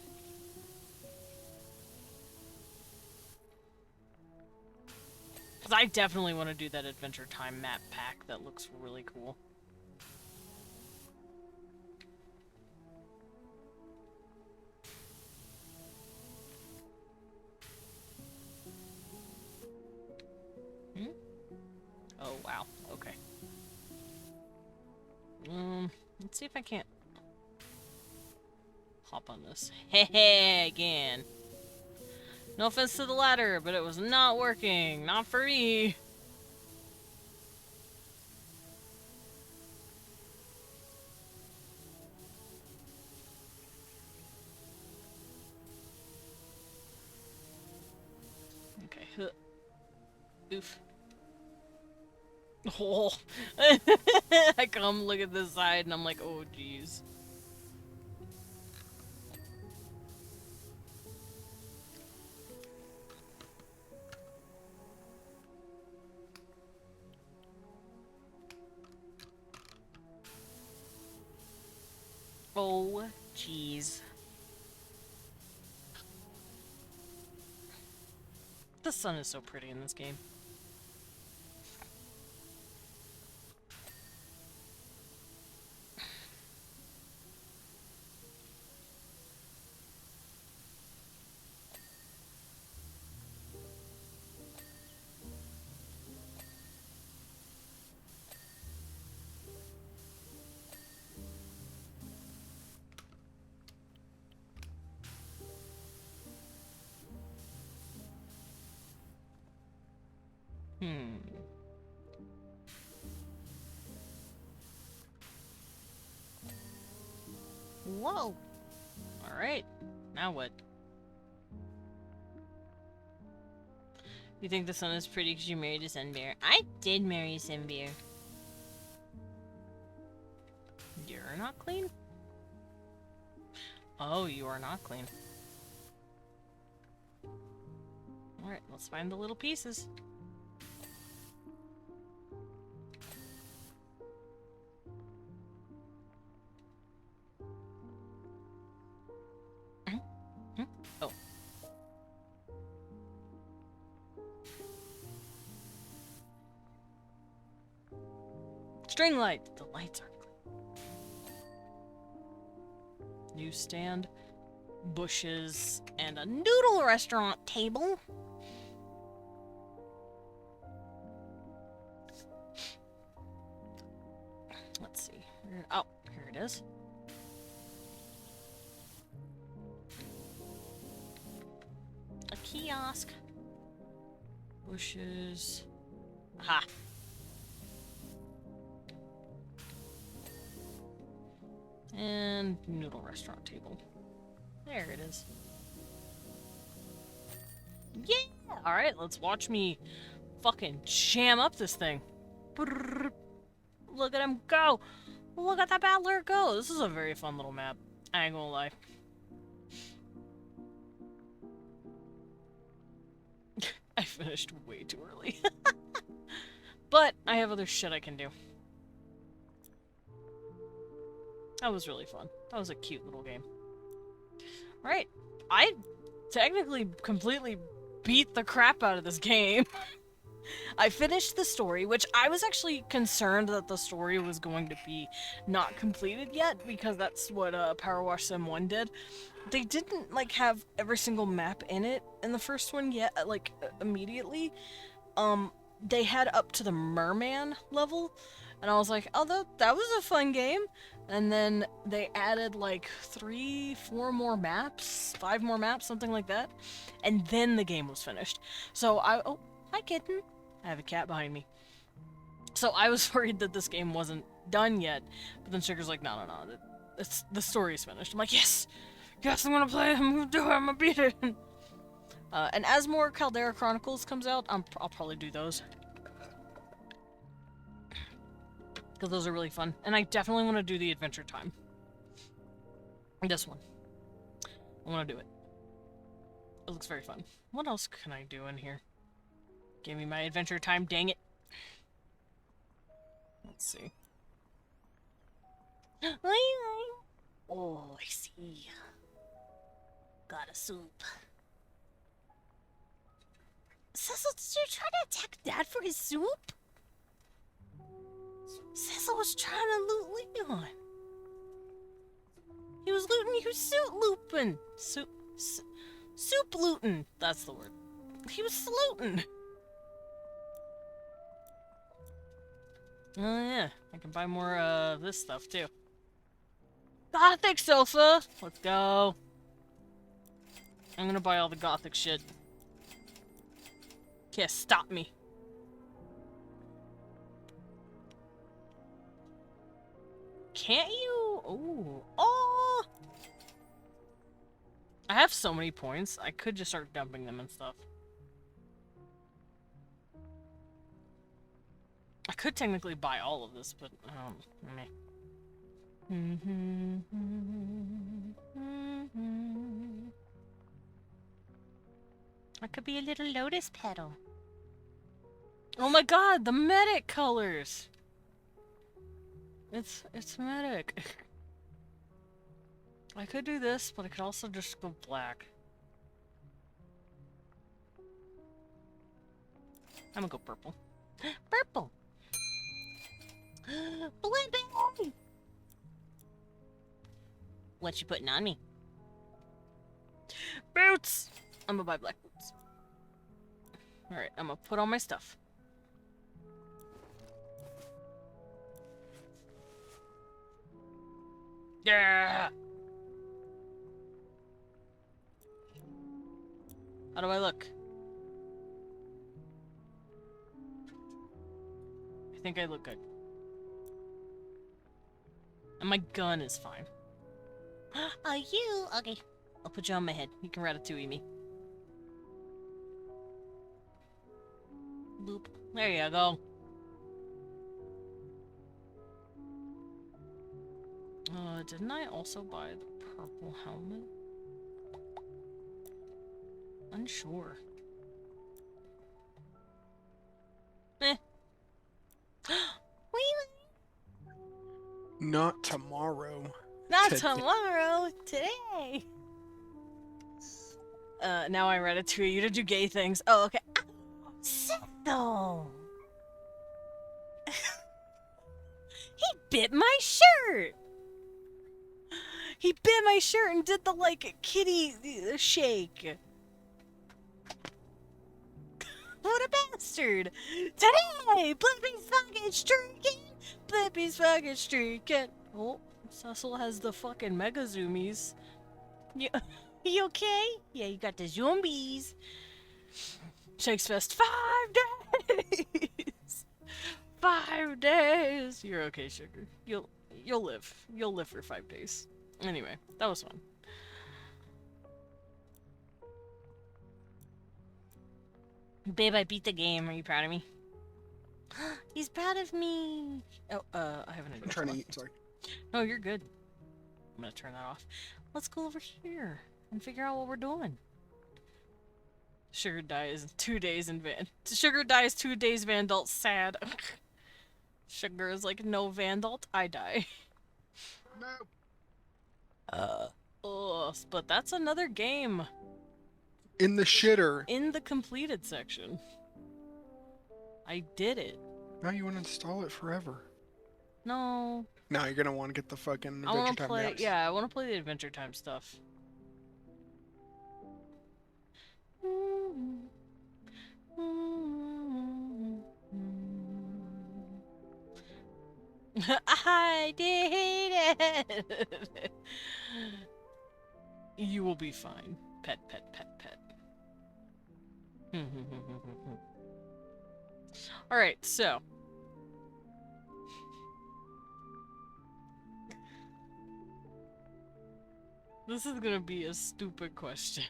Because I definitely want to do that Adventure Time map pack. That looks really cool. Hmm? Oh, wow. Okay. Let's see if I can't hop on this. Hey, again. No offense to the ladder, but it was not working. Not for me. Okay. Huh. Oof. Oh. I come look at this side and I'm like, oh jeez. Oh jeez. The sun is so pretty in this game. Whoa. Alright. Now what? You think the sun is pretty because you married a sun bear? I did marry a sun bear. You're not clean? Oh, you are not clean. Alright, let's find the little pieces. Oh. String light! The lights are clean. Newsstand, bushes, and a noodle restaurant table. Let's see. Oh, here it is. A kiosk. Bushes. Aha. And noodle restaurant table. There it is. Yeah! Alright, let's watch me fucking jam up this thing. Brrr. Look at him go! Look at that battler go! This is a very fun little map. I ain't gonna lie. I finished way too early. But I have other shit I can do. That was really fun. That was a cute little game. Right. I technically completely beat the crap out of this game. I finished the story, which I was actually concerned that the story was going to be not completed yet, because that's what Powerwash Sim 1 did. They didn't, like, have every single map in it in the first one yet, like, immediately. They had up to the merman level, and I was like, oh, that was a fun game. And then they added, like, 3, 4 more maps, 5 more maps, something like that. And then the game was finished. So oh, hi kitten. I have a cat behind me. So I was worried that this game wasn't done yet, but then Sugar's like, no, the story's finished. I'm like, yes, I'm gonna play it, I'm gonna do it, I'm gonna beat it. And as more Caldera Chronicles comes out, I'll probably do those. Because those are really fun. And I definitely want to do the Adventure Time. This one. I want to do it. It looks very fun. What else can I do in here? Give me my Adventure Time, dang it. Let's see. Oh, I see. Got a soup. Cecil, did you try to attack Dad for his soup? Cecil was trying to loot Leon. He was looting, he was suit looping. Soup looting. That's the word. He was looting. Oh yeah, I can buy more of this stuff too. Gothic sofa! Let's go. I'm gonna buy all the gothic shit. Can't stop me. Can't you? Ooh. Oh! I have so many points. I could just start dumping them and stuff. I could technically buy all of this, but meh. I could be a little lotus petal. Oh my god, the medic colors! It's medic. I could do this, but I could also just go black. I'm gonna go purple. Purple! Blueberry! What you putting on me? Boots! I'm gonna buy black boots. Alright, I'm gonna put on my stuff. Yeah! How do I look? I think I look good. And my gun is fine. Are you? Okay. I'll put you on my head. You can ratatouille me. Boop. There you go. Didn't I also buy the purple helmet? Unsure. Eh. Not tomorrow. Not tomorrow. Today. Now I ratatouille you to do gay things. Oh, okay. Settle. He bit my shirt. He bit my shirt and did the, like, kitty shake. What a bastard! Today, Blippi's fucking streaking! Blippi's fucking streaking! Oh, Cecil has the fucking mega zoomies. You okay? Yeah, you got the zombies. Shakes Fest 5 days! 5 days! You're okay, Sugar. You'll live. You'll live for 5 days. Anyway, that was fun. Babe, I beat the game. Are you proud of me? He's proud of me. Oh, I have an idea. I'm trying to eat, sorry. No, you're good. I'm gonna turn that off. Let's go over here and figure out what we're doing. Sugar dies 2 days in Van. Sugar dies 2 days Vandalt. Sad. Sugar is like, no Vandalt, I die. No. Ugh, but that's another game In the shitter. in the completed section. I did it. Now you want to install it forever. No. Now you're gonna want to get the fucking I Adventure want to Time play. maps. Yeah, I want to play the Adventure Time stuff. I did it. You will be fine. Pet, pet, pet, pet. Alright, so. This is gonna be a stupid question.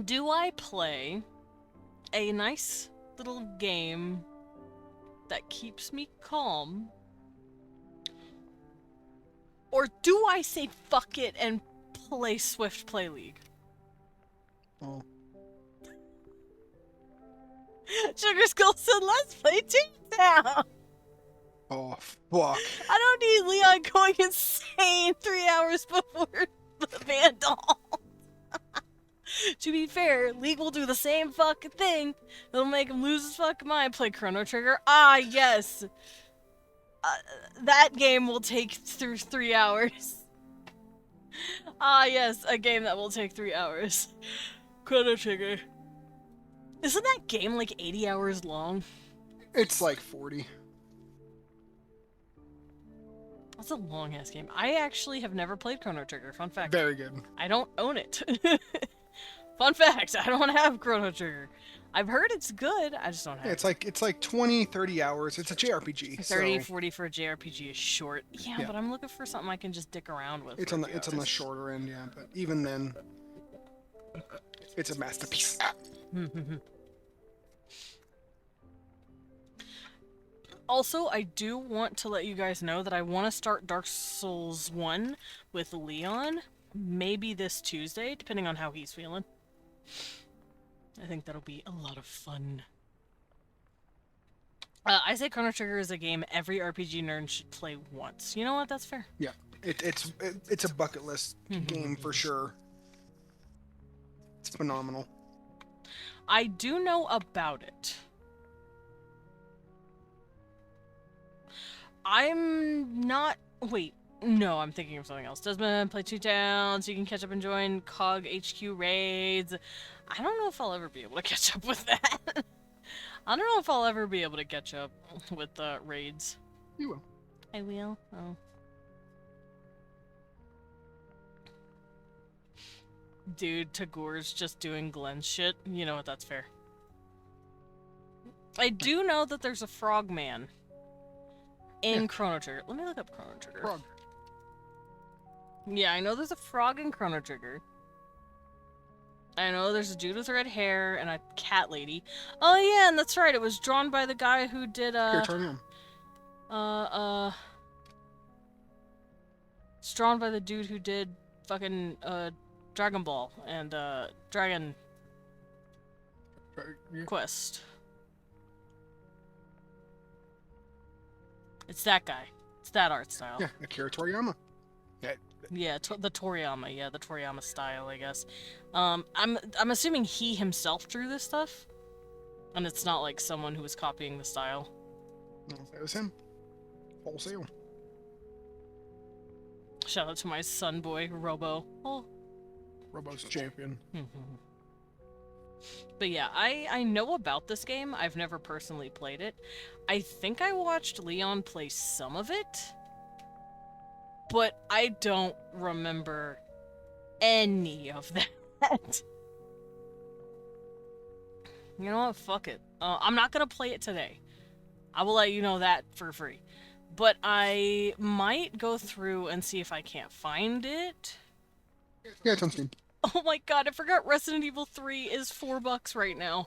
Do I play a nice little game that keeps me calm? Or do I say fuck it and play Swift Play League? Oh. Sugar Skull said, let's play Toontown! Oh, fuck. I don't need Leon going insane 3 hours before the Vandal. To be fair, League will do the same fucking thing. It'll make him lose his fucking mind. Play Chrono Trigger. Ah, yes. That game will take through 3 hours. Ah, yes, a game that will take 3 hours. Chrono Trigger. Isn't that game like 80 hours long? It's like 40. That's a long ass game. I actually have never played Chrono Trigger. Fun fact. Very good. I don't own it. Fun fact, I don't have Chrono Trigger. I've heard it's good, I just don't have Yeah, it's like 20, 30 hours. It's a JRPG. 30, so 40 for a JRPG is short. Yeah, but I'm looking for something I can just dick around with. it's on the shorter end, yeah. But even then, it's a masterpiece. Also, I do want to let you guys know that I want to start Dark Souls 1 with Leon. Maybe this Tuesday, depending on how he's feeling. I think that'll be a lot of fun. I say Chrono Trigger is a game every RPG nerd should play once. You know what? That's fair. Yeah, it's a bucket list game for sure. It's phenomenal. I do know about it. I'm not... Wait. No, I'm thinking of something else. Desmond, play 2 towns, you can catch up and join COG HQ raids. I don't know if I'll ever be able to catch up with that. I don't know if I'll ever be able to catch up with raids. You will. I will? Oh. Dude, Tagor's just doing Glenn shit. You know what, that's fair. I do know that there's a frogman in Chrono Trigger. Let me look up Chrono Trigger. Frog. Yeah, I know there's a frog in Chrono Trigger. I know there's a dude with red hair and a cat lady. Oh yeah, and that's right, it was drawn by the guy who did, Here, turn him. It's drawn by the dude who did fucking, Dragon Ball and, Dragon Quest. It's that guy. It's that art style. Yeah, Akira Toriyama. Yeah, the Toriyama. Yeah, the Toriyama style, I guess. I'm assuming he himself drew this stuff, and it's not like someone who was copying the style. No, that was him. Wholesale. Shout out to my son boy, Robo. Oh. Robo's champion. But yeah, I know about this game. I've never personally played it. I think I watched Leon play some of it, but I don't remember any of that. You know what? Fuck it. I'm not gonna play it today. I will let you know that for free. But I might go through and see if I can't find it. Yeah, it's on Steam. Oh my god, I forgot Resident Evil 3 is $4 right now.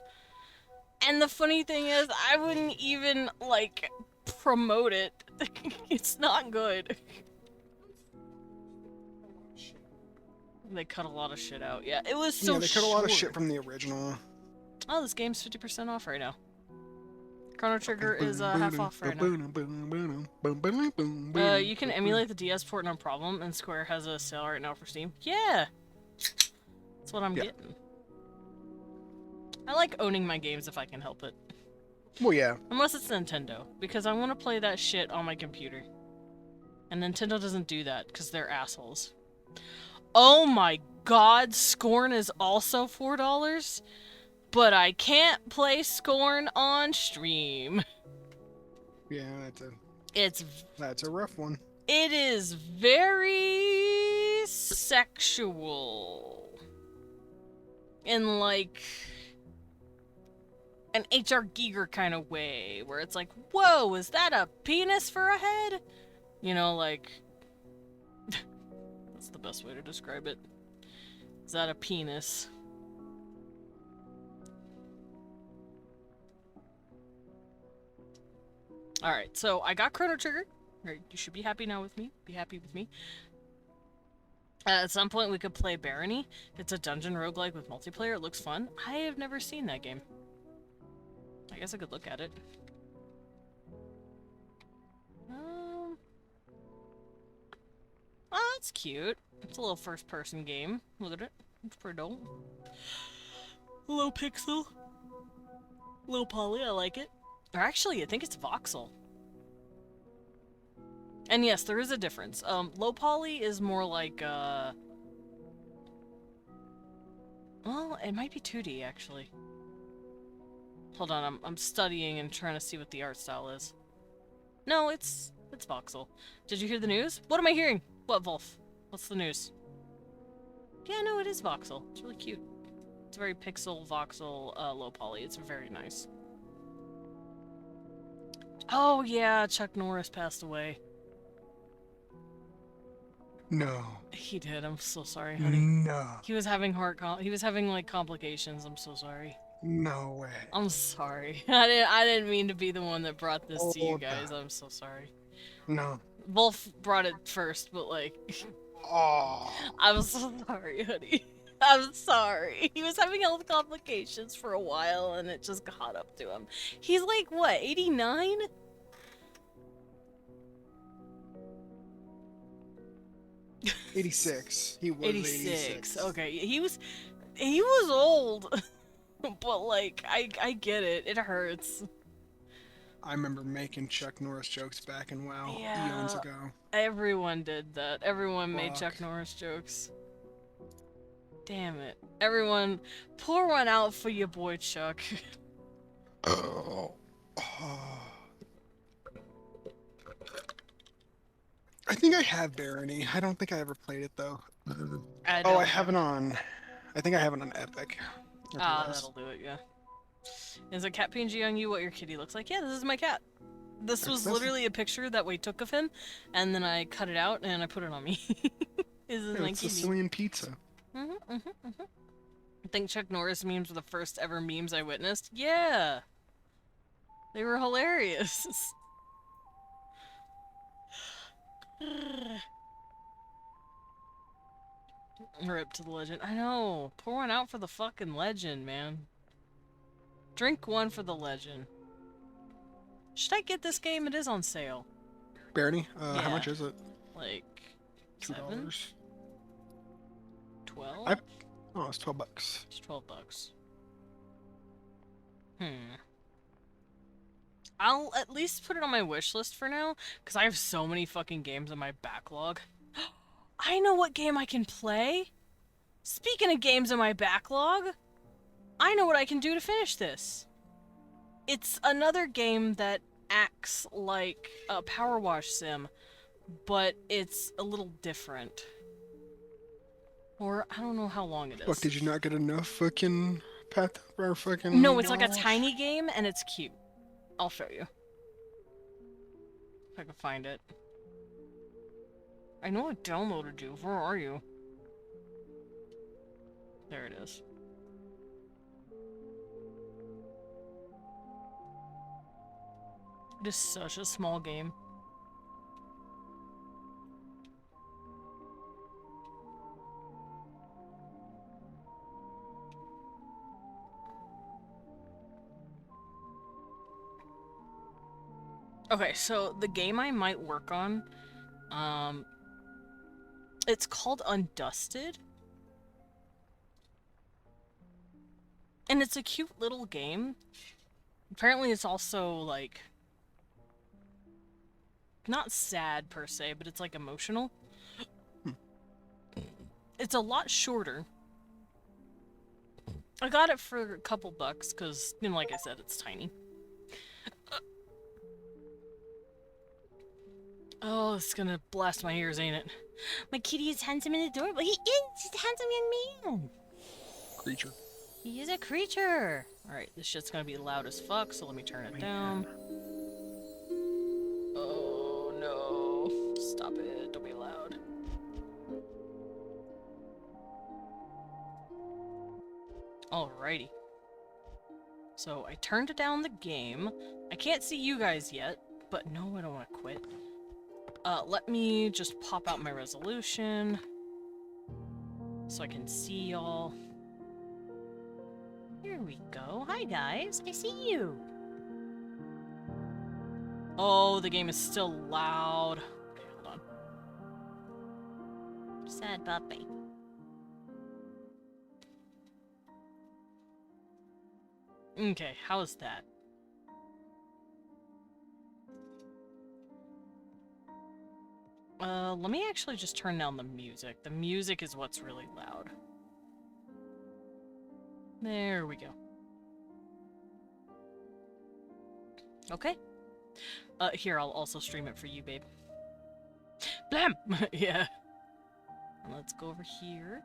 And the funny thing is, I wouldn't even, like, promote it. It's not good. They cut a lot of shit out. Yeah, it was Yeah, so they cut a lot of shit short. from the original. Oh, this game's 50% off right now. Chrono Trigger is half off right now. You can emulate the DS port no problem, and Square has a sale right now for Steam. Yeah! That's what I'm getting. I like owning my games if I can help it. Well, yeah. Unless it's Nintendo, because I want to play that shit on my computer. And Nintendo doesn't do that, because they're assholes. Oh my god, Scorn is also $4? But I can't play Scorn on stream. Yeah, that's a rough one. It is very sexual. In like an H.R. Giger kind of way, where it's like, whoa, is that a penis for a head? You know, like, that's the best way to describe it. Is that a penis? Alright, so I got Chrono Trigger. You should be happy now with me. Be happy with me. At some point we could play Barony. It's a dungeon roguelike with multiplayer. It looks fun. I have never seen that game. I guess I could look at it. Oh, that's cute. It's a little first-person game. Look at it. It's pretty dope. Low pixel. Low poly, I like it. Or actually, I think it's voxel. And yes, there is a difference. Low poly is more like, well, it might be 2D, actually. Hold on, I'm studying and trying to see what the art style is. No, it's voxel. Did you hear the news? What am I hearing? What, Wolf? What's the news? Yeah, no, it is voxel. It's really cute. It's very pixel, voxel, low poly. It's very nice. Oh, yeah, Chuck Norris passed away. No. He did. I'm so sorry, honey. No. He was having he was having like complications. I'm so sorry. No way. I'm sorry. I didn't mean to be the one that brought this to you guys. I'm so sorry. No. Wolf brought it first, but like Oh. I'm so sorry, honey. I'm sorry. He was having health complications for a while and it just caught up to him. He's like what, 89? '86. He was 86. Okay, he was old. But like I get it. It hurts. I remember making Chuck Norris jokes back in WoW eons ago. Everyone did that. Everyone made Chuck Norris jokes. Damn it. Everyone, pour one out for your boy Chuck. Oh. I think I have Barony. I don't think I ever played it though. I have it on. I think I have it on Epic. That'll do it, yeah. Is a cat PNG on you what your kitty looks like? Yeah, this is my cat. This was literally a picture that we took of him, and then I cut it out and I put it on me. This is my it's kitty. Sicilian pizza. I think Chuck Norris memes were the first ever memes I witnessed. Yeah! They were hilarious. Rip to the legend. I know. Pour one out for the fucking legend, man. Drink one for the legend. Should I get this game? It is on sale. Barony? Yeah. How much is it? Like $2. 12? Oh, it's $12. It's $12. I'll at least put it on my wish list for now, because I have so many fucking games in my backlog. I know what game I can play! Speaking of games in my backlog, I know what I can do to finish this. It's another game that acts like a Powerwash Sim, but it's a little different. Or, I don't know how long it is. What, did you not get enough fucking path or fucking... No, it's like a tiny game, and it's cute. I'll show you. If I can find it. I know I downloaded you. Where are you? There it is. It is such a small game. Okay, so the game I might work on, it's called Undusted. And it's a cute little game. Apparently it's also, like, not sad per se, but it's, like, emotional. Hmm. It's a lot shorter. I got it for a couple bucks, because, you know, like I said, it's tiny. Oh, it's gonna blast my ears, ain't it? My kitty is handsome and adorable. He is! He's a handsome young man! Creature. He is a creature! Alright, this shit's gonna be loud as fuck, so let me turn it down. Oh no. Stop it. Don't be loud. Alrighty. So I turned down the game. I can't see you guys yet, but no, I don't want to quit. Let me just pop out my resolution so I can see y'all. Here we go. Hi guys, I see you. Oh, the game is still loud. Okay, hold on. Sad puppy. Okay, how is that? Let me actually just turn down the music. The music is what's really loud. There we go. Okay. Here, I'll also stream it for you, babe. Blam! Yeah. And let's go over here.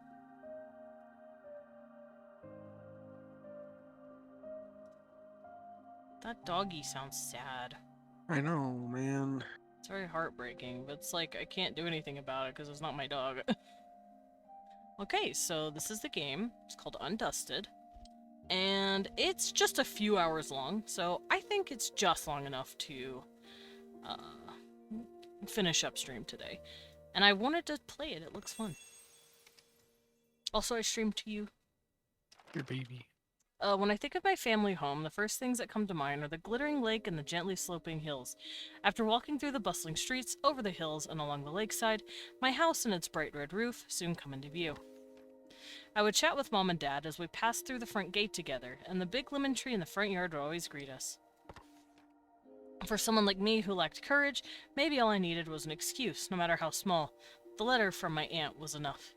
That doggy sounds sad. I know, man. It's very heartbreaking, but it's like I can't do anything about it because it's not my dog. Okay, so this is the game. It's called Undusted. And it's just a few hours long, so I think it's just long enough to finish up stream today. And I wanted to play it. It looks fun. Also, I streamed to you. Your baby. When I think of my family home, the first things that come to mind are the glittering lake and the gently sloping hills. After walking through the bustling streets, over the hills, and along the lakeside, my house and its bright red roof soon come into view. I would chat with Mom and Dad as we passed through the front gate together, and the big lemon tree in the front yard would always greet us. For someone like me who lacked courage, maybe all I needed was an excuse, no matter how small. The letter from my aunt was enough.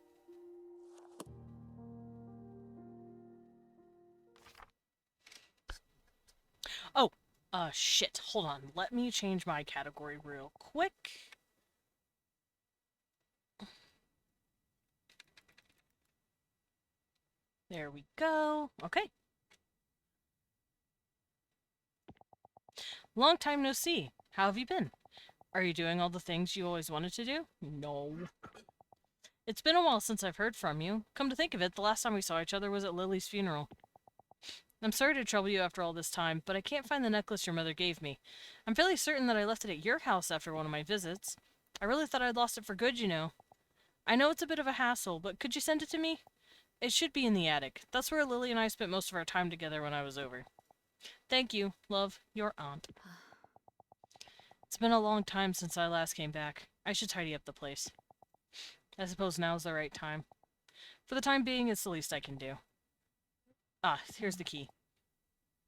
Oh, shit. Hold on. Let me change my category real quick. There we go. Okay. Long time no see. How have you been? Are you doing all the things you always wanted to do? No. It's been a while since I've heard from you. Come to think of it, the last time we saw each other was at Lily's funeral. I'm sorry to trouble you after all this time, but I can't find the necklace your mother gave me. I'm fairly certain that I left it at your house after one of my visits. I really thought I'd lost it for good, you know. I know it's a bit of a hassle, but could you send it to me? It should be in the attic. That's where Lily and I spent most of our time together when I was over. Thank you, love, your aunt. It's been a long time since I last came back. I should tidy up the place. I suppose now's the right time. For the time being, it's the least I can do. Ah, here's the key.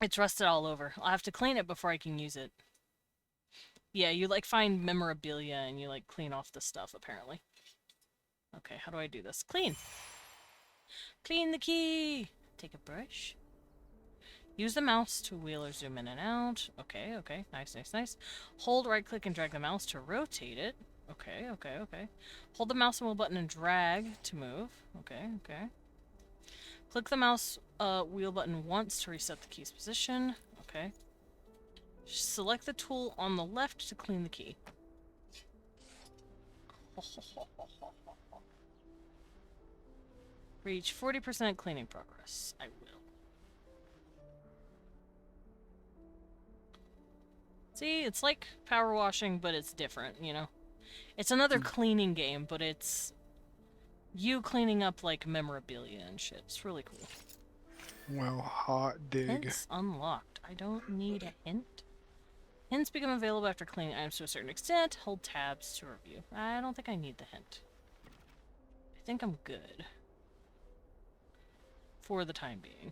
It's rusted all over. I'll have to clean it before I can use it. Yeah, you, like, find memorabilia and you, like, clean off the stuff, apparently. Okay, how do I do this? Clean! Clean the key! Take a brush. Use the mouse to wheel or zoom in and out. Okay, okay. Nice, nice, nice. Hold right-click and drag the mouse to rotate it. Okay, okay, okay. Hold the mouse and wheel button and drag to move. Okay, okay. Click the mouse wheel button once to reset the key's position. Okay. Select the tool on the left to clean the key. Reach 40% cleaning progress. I will. See, it's like power washing, but it's different, you know? It's another cleaning game, but it's you cleaning up, like, memorabilia and shit. It's really cool. Well, hot dig. Hints unlocked. I don't need a hint. Hints become available after cleaning items to a certain extent. Hold tabs to review. I don't think I need the hint. I think I'm good. For the time being.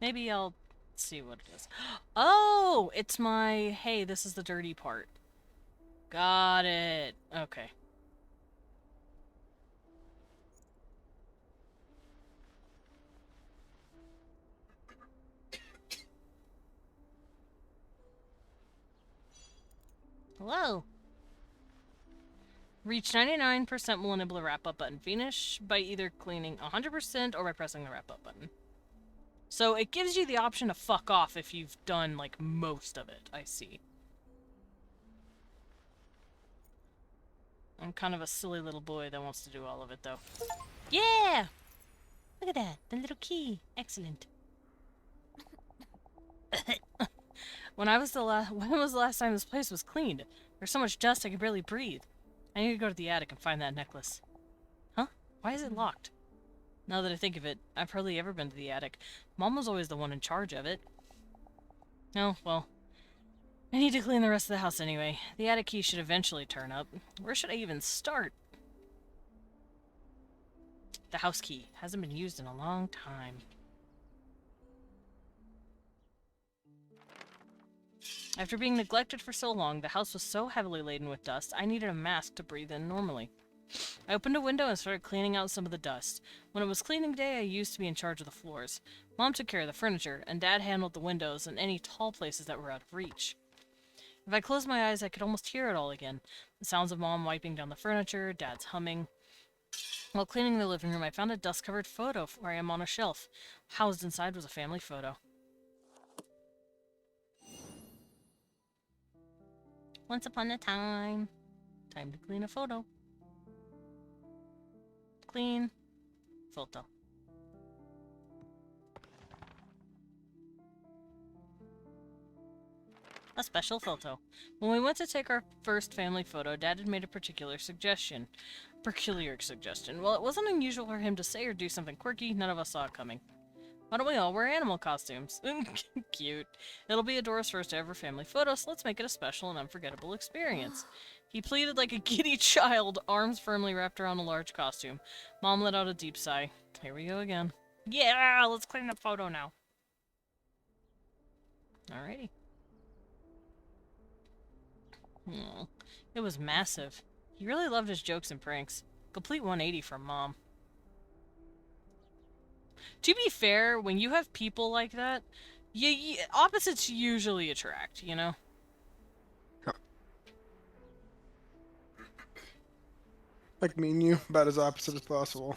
Maybe I'll see what it is. Oh! It's my, hey, this is the dirty part. Got it. Okay. Hello. Reach 99% will enable the wrap-up button. Finish by either cleaning 100% or by pressing the wrap-up button. So it gives you the option to fuck off if you've done, like, most of it. I see. I'm kind of a silly little boy that wants to do all of it, though. Yeah! Look at that. The little key. Excellent. When was the last time this place was cleaned? There's so much dust I can barely breathe. I need to go to the attic and find that necklace. Huh? Why is it locked? Now that I think of it, I've hardly ever been to the attic. Mom was always the one in charge of it. Oh, well. I need to clean the rest of the house anyway. The attic key should eventually turn up. Where should I even start? The house key. Hasn't been used in a long time. After being neglected for so long, the house was so heavily laden with dust, I needed a mask to breathe in normally. I opened a window and started cleaning out some of the dust. When it was cleaning day, I used to be in charge of the floors. Mom took care of the furniture, and Dad handled the windows and any tall places that were out of reach. If I closed my eyes, I could almost hear it all again. The sounds of Mom wiping down the furniture, Dad's humming. While cleaning the living room, I found a dust-covered photo where I am on a shelf. Housed inside was a family photo. Once upon a time. Time to clean a photo. Clean. Photo. A special photo. When we went to take our first family photo, Dad had made a peculiar suggestion. Well, it wasn't unusual for him to say or do something quirky. None of us saw it coming. Why don't we all wear animal costumes? Cute. It'll be Adora's first ever family photo, so let's make it a special and unforgettable experience. He pleaded like a giddy child, arms firmly wrapped around a large costume. Mom let out a deep sigh. Here we go again. Yeah, let's clean the photo now. Alrighty. Oh, it was massive. He really loved his jokes and pranks. Complete 180 from Mom. To be fair, when you have people like that, opposites usually attract, you know? Like me and you, about as opposite as possible.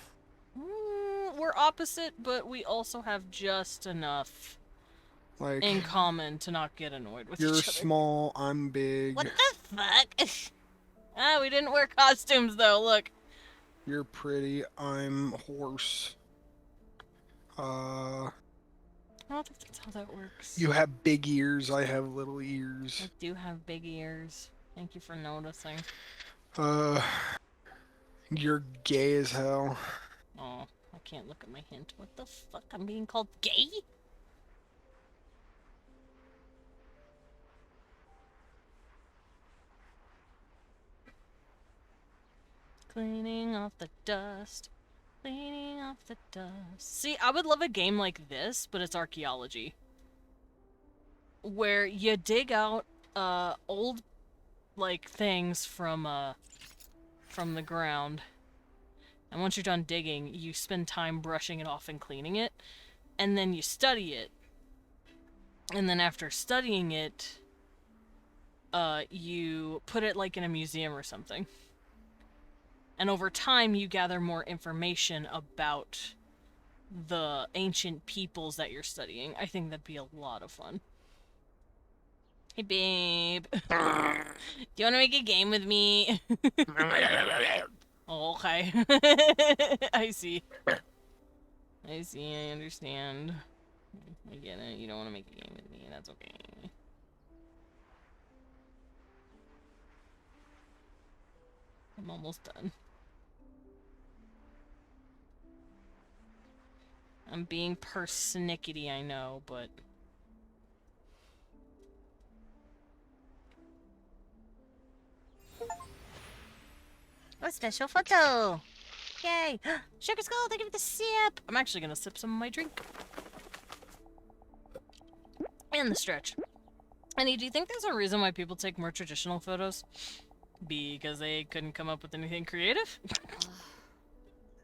We're opposite, but we also have just enough like in common to not get annoyed with each other. You're small, I'm big. What the fuck? Ah, we didn't wear costumes though, look. You're pretty, I'm horse. I don't think that's how that works. You have big ears, I have little ears. I do have big ears. Thank you for noticing. You're gay as hell. Oh, I can't look at my hint. What the fuck? I'm being called gay? Cleaning off the dust. Cleaning off the dust. See, I would love a game like this, but it's archaeology. Where you dig out, old, like, things from the ground. And once you're done digging, you spend time brushing it off and cleaning it. And then you study it. And then after studying it, you put it, like, in a museum or something. And over time, you gather more information about the ancient peoples that you're studying. I think that'd be a lot of fun. Hey, babe. Do you want to make a game with me? Oh, okay. I see. I see, I understand. I get it. You don't want to make a game with me. That's okay. I'm almost done. I'm being persnickety, I know, but... A special photo! Yay! Sugar Skull, thank you for the sip! I'm actually gonna sip some of my drink. And the stretch. Annie, do you think there's a reason why people take more traditional photos? Because they couldn't come up with anything creative?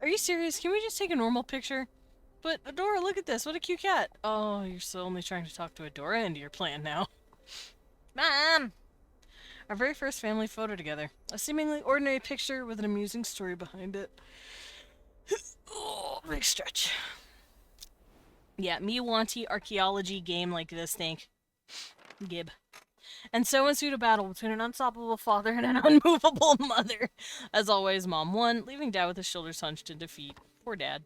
Are you serious? Can we just take a normal picture? But, Adora, look at this. What a cute cat. Oh, you're still only trying to talk to Adora into your plan now. Mom! Our very first family photo together. A seemingly ordinary picture with an amusing story behind it. Oh, big stretch. Yeah, me wanty archaeology game like this, think. Gib. And so ensued a battle between an unstoppable father and an unmovable mother. As always, Mom won, leaving Dad with his shoulders hunched in defeat. Poor Dad.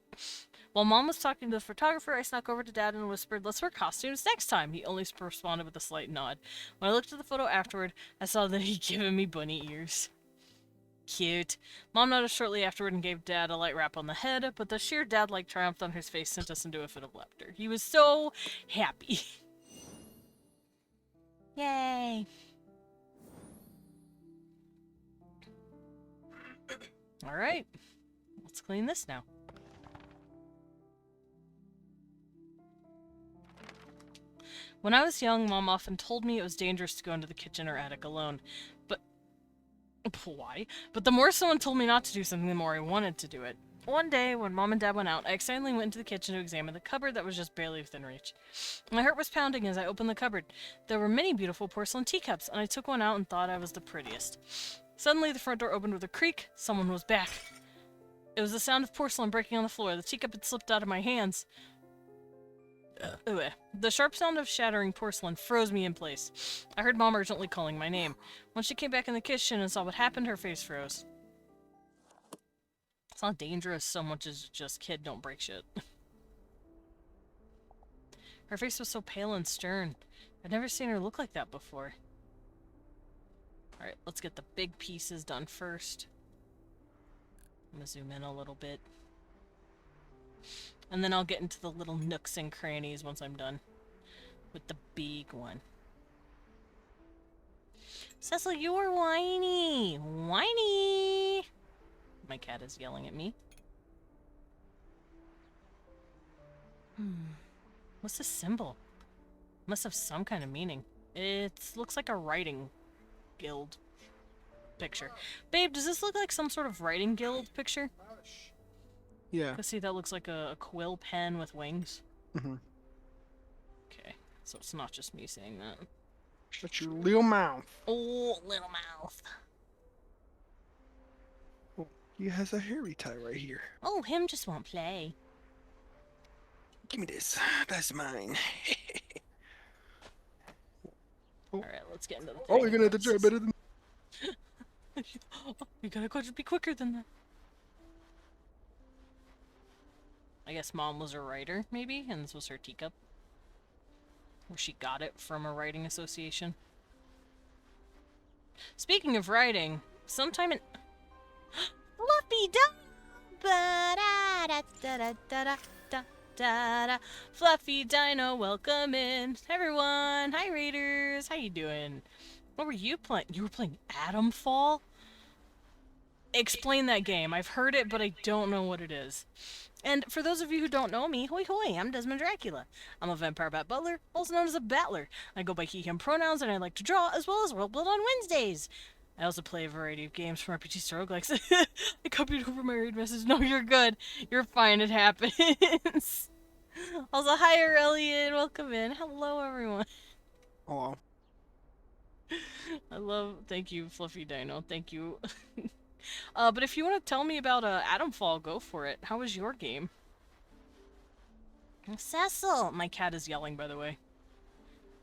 While Mom was talking to the photographer, I snuck over to Dad and whispered, "Let's wear costumes next time." He only responded with a slight nod. When I looked at the photo afterward, I saw that he'd given me bunny ears. Cute. Mom noticed shortly afterward and gave Dad a light rap on the head, but the sheer dad-like triumph on his face sent us into a fit of laughter. He was so happy. Yay! Alright. Let's clean this now. When I was young, Mom often told me it was dangerous to go into the kitchen or attic alone. But... why? But the more someone told me not to do something, the more I wanted to do it. One day, when Mom and Dad went out, I accidentally went into the kitchen to examine the cupboard that was just barely within reach. My heart was pounding as I opened the cupboard. There were many beautiful porcelain teacups, and I took one out and thought I was the prettiest. Suddenly, the front door opened with a creak. Someone was back. It was the sound of porcelain breaking on the floor. The teacup had slipped out of my hands. The sharp sound of shattering porcelain froze me in place. I heard Mom urgently calling my name. When she came back in the kitchen and saw what happened, her face froze. It's not dangerous so much as just, kid, don't break shit. Her face was so pale and stern. I'd never seen her look like that before. Alright, let's get the big pieces done first. I'm gonna zoom in a little bit. And then I'll get into the little nooks and crannies once I'm done with the big one. Cecil, you are whiny! Whiny! My cat is yelling at me. What's this symbol? Must have some kind of meaning. It looks like a writing guild picture. Babe, does this look like some sort of writing guild picture? Yeah. Let's see, that looks like a quill pen with wings. Mm-hmm. Okay, so it's not just me saying that. Shut your little mouth. Oh, little mouth. Oh, he has a hairy tie right here. Oh, him just won't play. Give me this. That's mine. Oh. Alright, let's get into the Oh, you're gonna have to try better than... You gotta be quicker than that. I guess Mom was a writer, maybe, and this was her teacup. Or she got it from a writing association. Speaking of writing, sometime in... Fluffy da Fluffy Dino, welcome in. Hey everyone! Hi Raiders! How you doing? What were you playing? You were playing Atom Fall? Explain that game. I've heard it, but I don't know what it is. And for those of you who don't know me, hoi hoi, I'm Desmond Dracula. I'm a vampire bat butler, also known as a battler. I go by he, him pronouns, and I like to draw, as well as world build on Wednesdays. I also play a variety of games from RPGs to roguelikes. I copied over my read message. No, you're good. You're fine, it happens. Also, hi Aurelian, welcome in. Hello, everyone. Hello. Thank you, Fluffy Dino, thank you. But if you want to tell me about Atom Fall, go for it. How was your game? Cecil! My cat is yelling, by the way.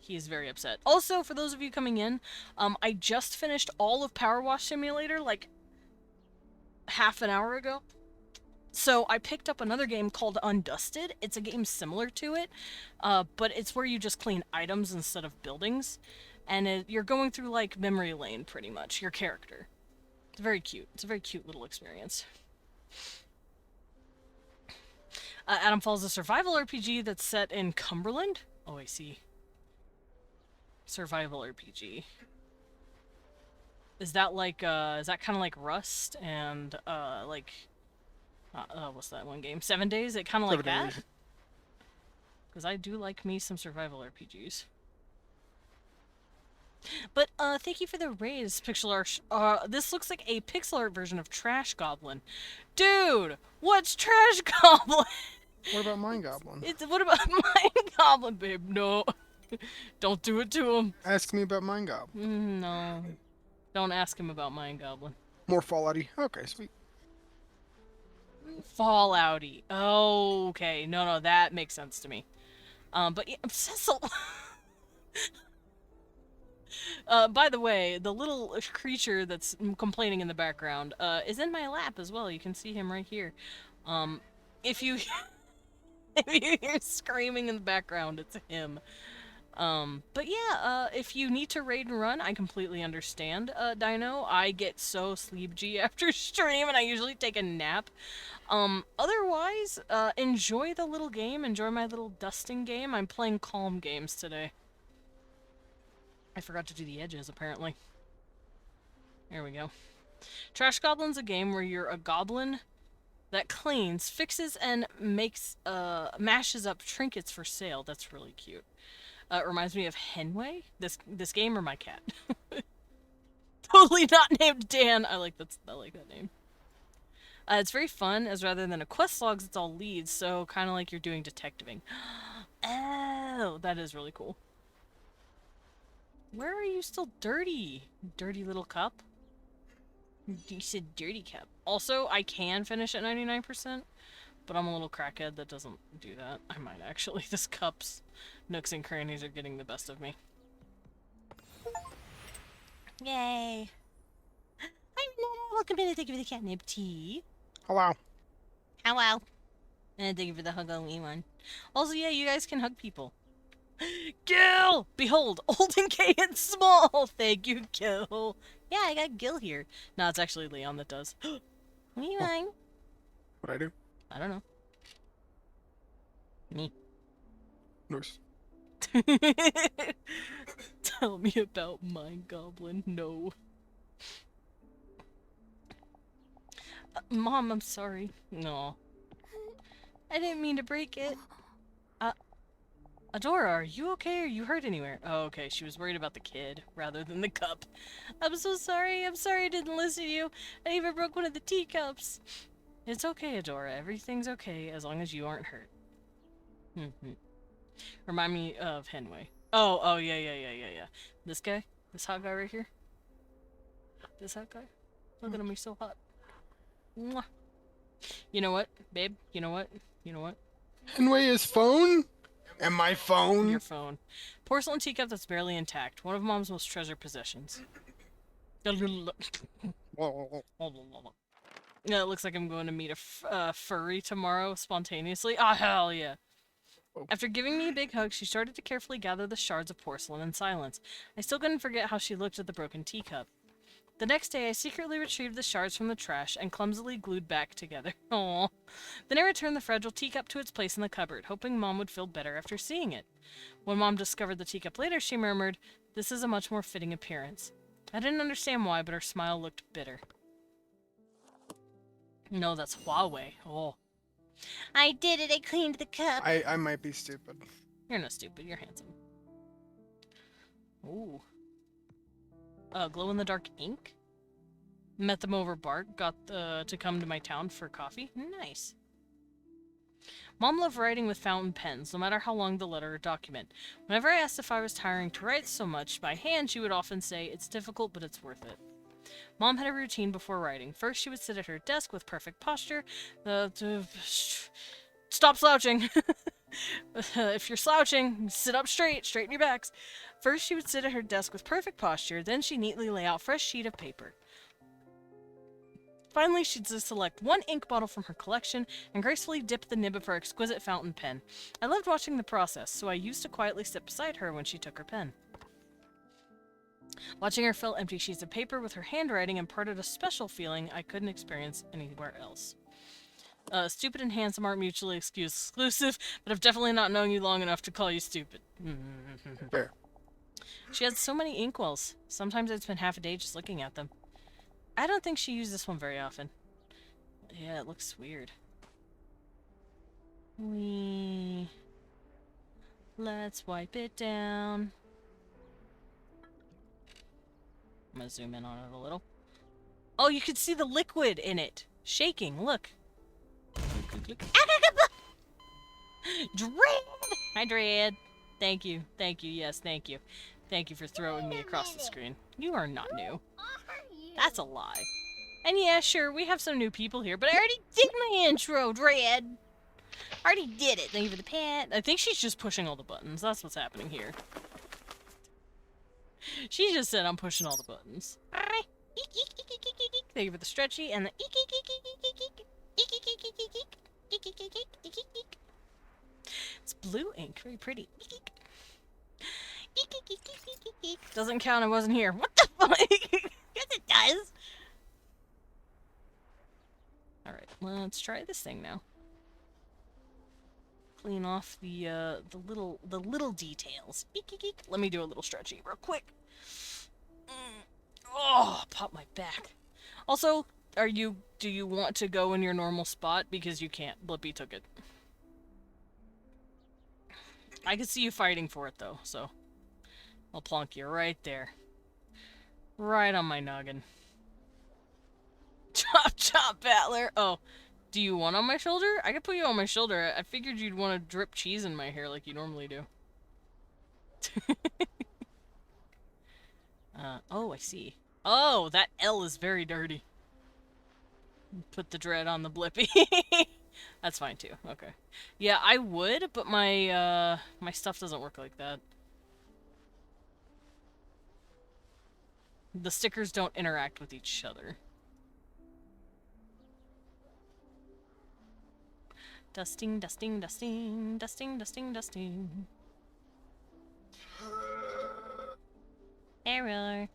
He is very upset. Also, for those of you coming in, I just finished all of Powerwash Simulator, like, half an hour ago. So I picked up another game called UNDUSTED. It's a game similar to it, but it's where you just clean items instead of buildings. And you're going through, like, memory lane, pretty much, your character. It's very cute. It's a very cute little experience. Adam Falls, a survival RPG that's set in Cumberland. Oh, I see. Survival RPG. Is that like, is that kind of like Rust and, like, what's that one game? 7 Days? It kind of like that? Because I do like me some survival RPGs. But, thank you for the raise, pixel art. This looks like a pixel art version of Trash Goblin. Dude! What's Trash Goblin? What about Mind Goblin? What about Mind Goblin, babe? No. Don't do it to him. Ask me about Mind Goblin. No. Don't ask him about Mind Goblin. More Fallouty. Okay, sweet. Fallouty. Oh, okay. No, that makes sense to me. But yeah, Cecil. By the way, the little creature that's complaining in the background, is in my lap as well. You can see him right here. If you if you hear screaming in the background, it's him. But yeah, if you need to raid and run, I completely understand, Dino. I get so sleepy after stream, and I usually take a nap. Otherwise, enjoy the little game. Enjoy my little dusting game. I'm playing calm games today. I forgot to do the edges, apparently. There we go. Trash Goblin's a game where you're a goblin that cleans, fixes, and mashes up trinkets for sale. That's really cute. It reminds me of Henway. This game or my cat. Totally not named Dan. I like that name. It's very fun, as rather than a quest logs, it's all leads, so kind of like you're doing detectiving. Oh, that is really cool. Where are you still dirty? Dirty little cup? You said dirty cup. Also, I can finish at 99%, but I'm a little crackhead that doesn't do that. I might actually. This cup's nooks and crannies are getting the best of me. Yay! Hi, Renata. Welcome in. Thank you for the catnip tea. Hello. Hello. And thank you for the hug on me one. Also, yeah, you guys can hug people. Gil! Behold, old and gay and small! Thank you, Gil. Yeah, I got Gil here. No, it's actually Leon that does. Me mine. What'd I do? I don't know. Me. Nice. Tell me about Mind Goblin. No. Mom, I'm sorry. No. I didn't mean to break it. Adora, are you okay? Are you hurt anywhere? Oh, okay. She was worried about the kid rather than the cup. I'm so sorry. I'm sorry I didn't listen to you. I even broke one of the teacups. It's okay, Adora. Everything's okay as long as you aren't hurt. Remind me of Henway. Oh, yeah. This guy? This hot guy right here? This hot guy? Look at him, he's so hot. Mwah. You know what, babe? You know what? Henway is phone? And my phone? Your phone. Porcelain teacup that's barely intact. One of Mom's most treasured possessions. Yeah, it looks like I'm going to meet a furry tomorrow spontaneously. Ah, hell yeah. After giving me a big hug, she started to carefully gather the shards of porcelain in silence. I still couldn't forget how she looked at the broken teacup. The next day, I secretly retrieved the shards from the trash and clumsily glued back together. Aww. Then I returned the fragile teacup to its place in the cupboard, hoping Mom would feel better after seeing it. When Mom discovered the teacup later, she murmured, "This is a much more fitting appearance." I didn't understand why, but her smile looked bitter. No, that's Huawei. Oh. I did it! I cleaned the cup! I might be stupid. You're not stupid, you're handsome. Ooh. Glow-in-the-dark ink? Met them over Bart, got to come to my town for coffee. Nice. Mom loved writing with fountain pens, no matter how long the letter or document. Whenever I asked if I was tiring to write so much by hand, she would often say, "It's difficult, but it's worth it." Mom had a routine before writing. First, she would sit at her desk with perfect posture. Stop slouching! If you're slouching, sit up straight, straighten your backs. First, she would sit at her desk with perfect posture, then she'd neatly lay out a fresh sheet of paper. Finally, she'd select one ink bottle from her collection and gracefully dip the nib of her exquisite fountain pen. I loved watching the process, so I used to quietly sit beside her when she took her pen. Watching her fill empty sheets of paper with her handwriting imparted a special feeling I couldn't experience anywhere else. Stupid and handsome aren't mutually exclusive, but I've definitely not known you long enough to call you stupid. Fair. She has so many inkwells. Sometimes I'd spend half a day just looking at them. I don't think she used this one very often. Yeah, it looks weird. Let's wipe it down. I'm gonna zoom in on it a little. Oh, you can see the liquid in it. Shaking, look. Dread! Hi, Dread. Thank you, yes, thank you. Thank you for throwing me across the screen. You are not new. That's a lie. And yeah, sure, we have some new people here, but I already did my intro, Dread! I already did it. Thank you for the pet. I think she's just pushing all the buttons. That's what's happening here. She just said I'm pushing all the buttons. Thank you for the stretchy and the it's blue ink, very pretty. Doesn't count, I wasn't here. What the fuck? Yes, it does. Alright, let's try this thing now. Clean off the little details. Let me do a little stretchy real quick. Oh, pop my back. Also, do you want to go in your normal spot? Because you can't. Blippi took it. I could see you fighting for it, though, so I'll plonk you right there. Right on my noggin. Chop, chop, Battler! Oh, do you want on my shoulder? I could put you on my shoulder. I figured you'd want to drip cheese in my hair like you normally do. Oh, I see. Oh, that L is very dirty. Put the dread on the Blippi. That's fine too. Okay. Yeah, I would, but my my stuff doesn't work like that. The stickers don't interact with each other. Dusting, dusting, dusting, dusting, dusting, dusting. Error.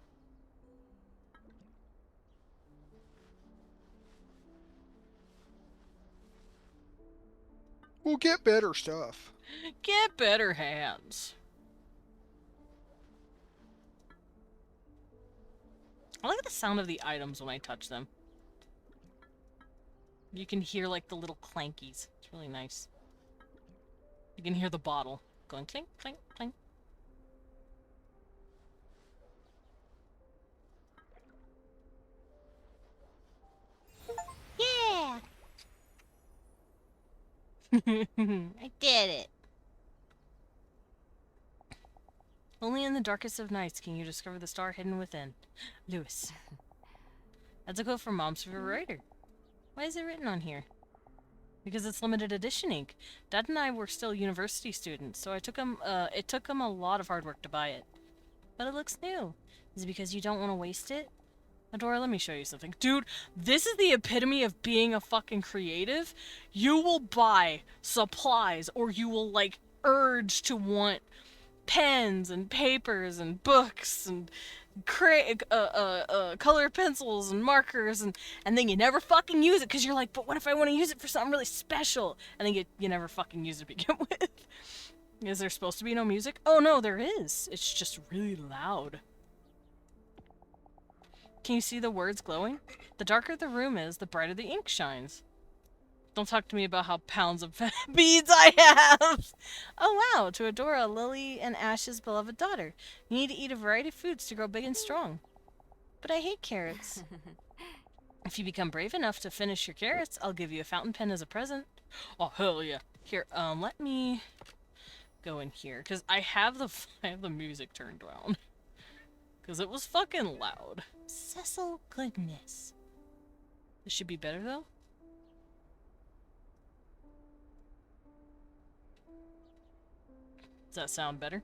We'll get better stuff. Get better hands. I like the sound of the items when I touch them. You can hear, like, the little clankies. It's really nice. You can hear the bottle going clink, clink, clink. Yeah! I did it! Only in the darkest of nights can you discover the star hidden within. Lewis. That's a quote from Mom's favorite writer. Why is it written on here? Because it's limited edition ink. Dad and I were still university students, so it took him a lot of hard work to buy it. But it looks new. Is it because you don't want to waste it? Adora, let me show you something. Dude, this is the epitome of being a fucking creative. You will buy supplies, or you will, like, urge to want pens and papers and books and color pencils and markers, and then you never fucking use it because you're like, but what if I want to use it for something really special? And then you never fucking use it to begin with. Is there supposed to be no music? Oh no, there is. It's just really loud. Can you see the words glowing? The darker the room is, the brighter the ink shines. Don't talk to me about how pounds of beads I have! Oh wow, to Adora, Lily and Ash's beloved daughter. You need to eat a variety of foods to grow big and strong. But I hate carrots. If you become brave enough to finish your carrots, I'll give you a fountain pen as a present. Oh, hell yeah. Here, let me go in here, because I have the music turned down. Because it was fucking loud. Cecil goodness. This should be better, though? Does that sound better?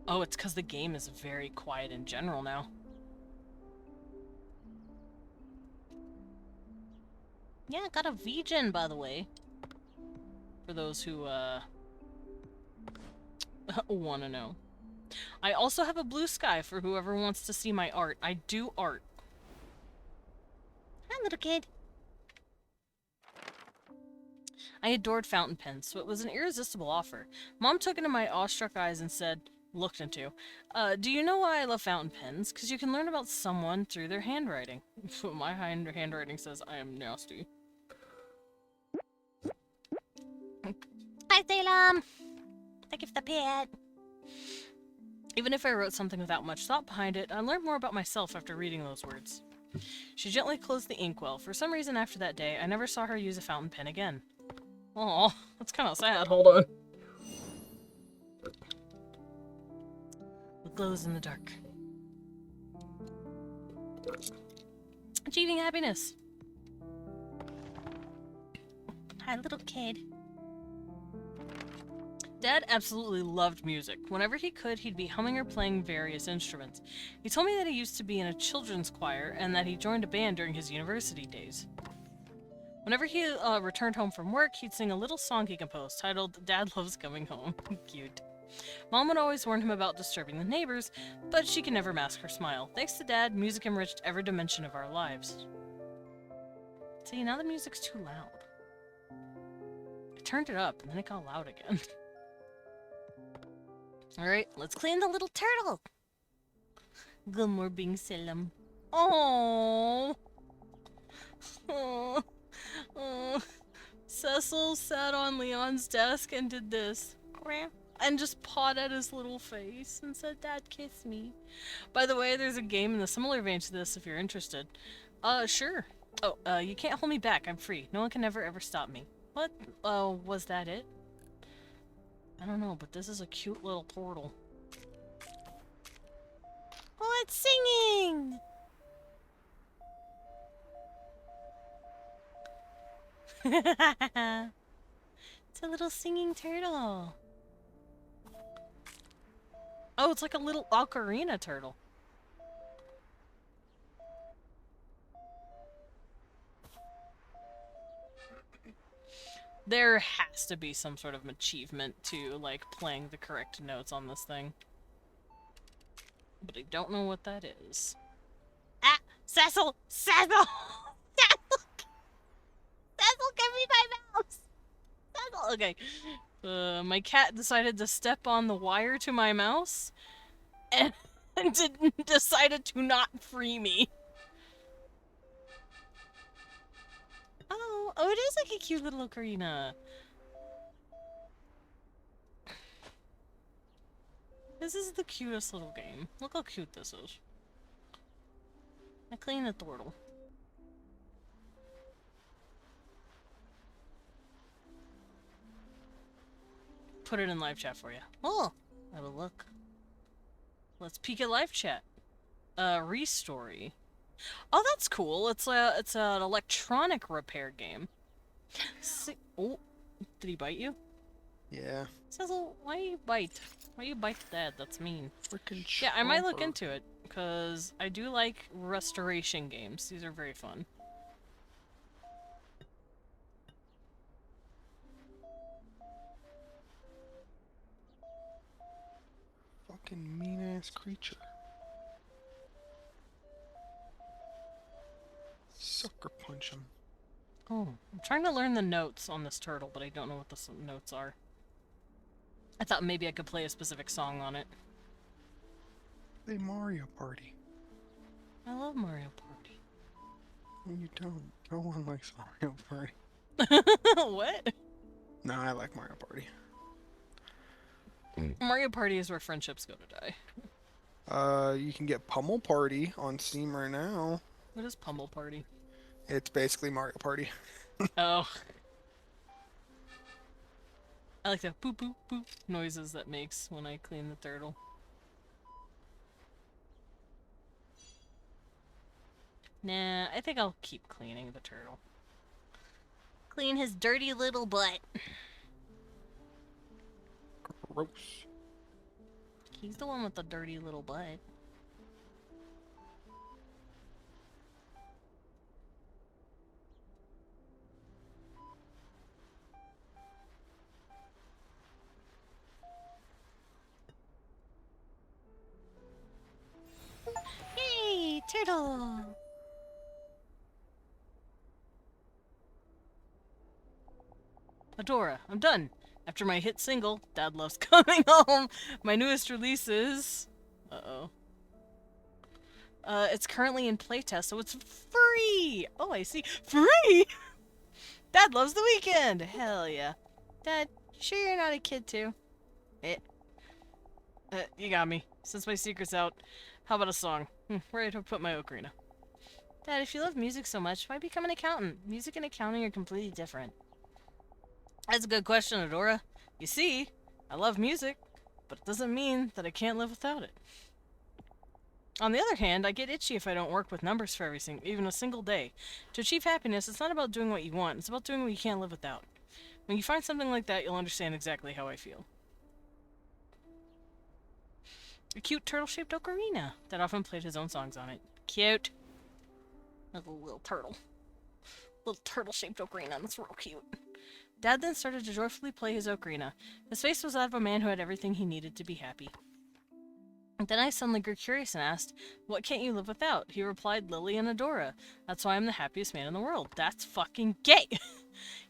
Oh, it's because the game is very quiet in general now. Yeah, I got a V-Gen, by the way. For those who, want to know. I also have a blue sky for whoever wants to see my art. I do art. Hi, little kid. I adored fountain pens, so it was an irresistible offer. Mom took into my awestruck eyes and said, looked into, do you know why I love fountain pens? Because you can learn about someone through their handwriting. My handwriting says I am nasty. Hi, Salem. Thank you for the pet. Even if I wrote something without much thought behind it, I learned more about myself after reading those words. She gently closed the inkwell. For some reason after that day, I never saw her use a fountain pen again. Aw, that's kind of sad. Hold on. It glows in the dark. Achieving happiness. Hi, little kid. Dad absolutely loved music. Whenever he could, he'd be humming or playing various instruments. He told me that he used to be in a children's choir and that he joined a band during his university days. Whenever he returned home from work, he'd sing a little song he composed titled Dad Loves Coming Home. Cute. Mom would always warn him about disturbing the neighbors, but she could never mask her smile. Thanks to Dad, music enriched every dimension of our lives. See, now the music's too loud. I turned it up, and then it got loud again. Alright, let's clean the little turtle. Good morning, Salem. Oh. Cecil sat on Leon's desk and did this. And just pawed at his little face and said, Dad, kiss me. By the way, there's a game in a similar vein to this if you're interested. Sure. Oh, you can't hold me back. I'm free. No one can ever stop me. What? Was that it? I don't know, but this is a cute little turtle. Oh, it's singing! It's a little singing turtle. Oh, it's like a little ocarina turtle. There has to be some sort of achievement to, like, playing the correct notes on this thing. But I don't know what that is. Ah! Cecil! Cecil! Cecil! Cecil, give me my mouse! Cecil! Okay. My cat decided to step on the wire to my mouse and decided to not free me. Oh, it is like a cute little ocarina. This is the cutest little game. Look how cute this is. I clean the turtle. Put it in live chat for you. Oh, I will look. Let's peek at live chat. Restory. Oh, that's cool. It's an electronic repair game. Oh, did he bite you? Yeah. Cecil, why you bite? Why you bite Dad? That's mean. Freaking Yeah, I might look into it because I do like restoration games. These are very fun. Fucking mean-ass creature. Sucker punch him. Oh, I'm trying to learn the notes on this turtle, but I don't know what the notes are. I thought maybe I could play a specific song on it. Play Mario Party. I love Mario Party. No, you don't. No one likes Mario Party. What? No, I like Mario Party. Mario Party is where friendships go to die. You can get Pummel Party on Steam right now. What is Pummel Party? It's basically Mario Party. Oh. I like the boop boop boop noises that makes when I clean the turtle. Nah, I think I'll keep cleaning the turtle. Clean his dirty little butt. Gross. He's the one with the dirty little butt. Yay, turtle! Adora, I'm done. After my hit single, Dad Loves Coming Home, my newest release is... Uh-oh. It's currently in playtest, so it's free! Oh, I see. Free?! Dad loves the weekend! Hell yeah. Dad, you sure you're not a kid too? You got me. Since my secret's out, how about a song? Where do I put my ocarina? Dad, if you love music so much, why become an accountant? Music and accounting are completely different. That's a good question, Adora. You see, I love music, but it doesn't mean that I can't live without it. On the other hand, I get itchy if I don't work with numbers for even a single day. To achieve happiness, it's not about doing what you want, it's about doing what you can't live without. When you find something like that, you'll understand exactly how I feel. A cute turtle-shaped ocarina that often played his own songs on it. Cute. Like a little turtle. Little turtle-shaped ocarina, that's real cute. Dad then started to joyfully play his ocarina. His face was that of a man who had everything he needed to be happy. And then I suddenly grew curious and asked, what can't you live without? He replied, Lily and Adora. That's why I'm the happiest man in the world. That's fucking gay!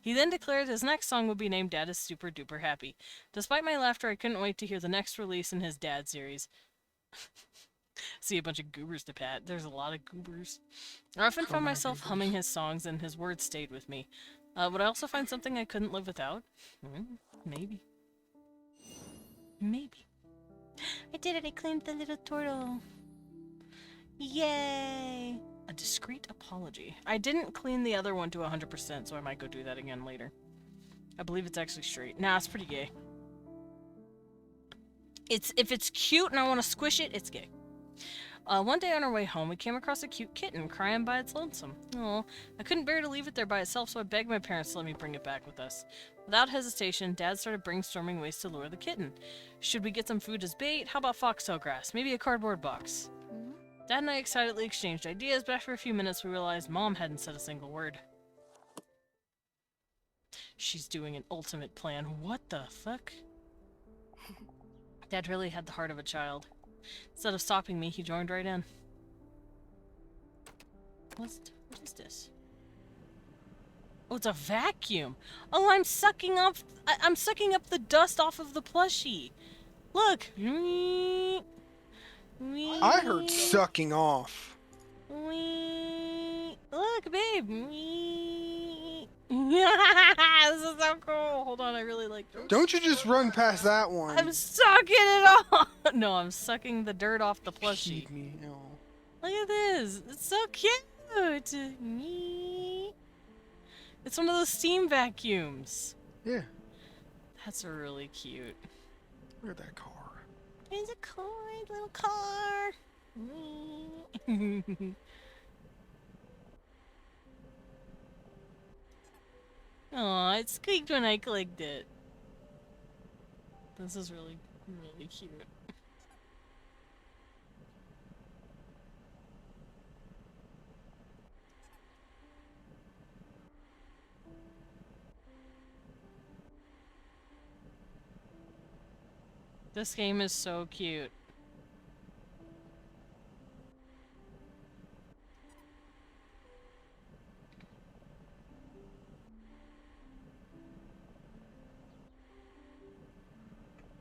He then declared his next song would be named Dad is Super Duper Happy. Despite my laughter, I couldn't wait to hear the next release in his Dad series. See a bunch of goobers to pat. There's a lot of goobers. I often found myself humming his songs and his words stayed with me. Would I also find something I couldn't live without? Maybe. Maybe. I did it! I cleaned the little turtle! Yay! A discreet apology. I didn't clean the other one to 100%, so I might go do that again later. I believe it's actually straight. Nah, it's pretty gay. If it's cute and I want to squish it, it's gay. One day on our way home, we came across a cute kitten crying by its lonesome. Oh, I couldn't bear to leave it there by itself, so I begged my parents to let me bring it back with us. Without hesitation, Dad started brainstorming ways to lure the kitten. Should we get some food as bait? How about foxtail grass? Maybe a cardboard box? Dad and I excitedly exchanged ideas, but after a few minutes we realized Mom hadn't said a single word. She's doing an ultimate plan. What the fuck? Dad really had the heart of a child. Instead of stopping me, he joined right in. What is this? Oh, it's a vacuum! Oh, I'm sucking up the dust off of the plushie! Look! I heard sucking off. Look, babe! This is so cool! Hold on, I really like this. Don't you just run past that one. I'm sucking it off! No, I'm sucking the dirt off the plushie. Keep me, no. Look at this! It's so cute! It's one of those steam vacuums. Yeah. That's really cute. Look at that car. It's a cool little car. Aw, it squeaked when I clicked it. This is really, really cute. This game is so cute.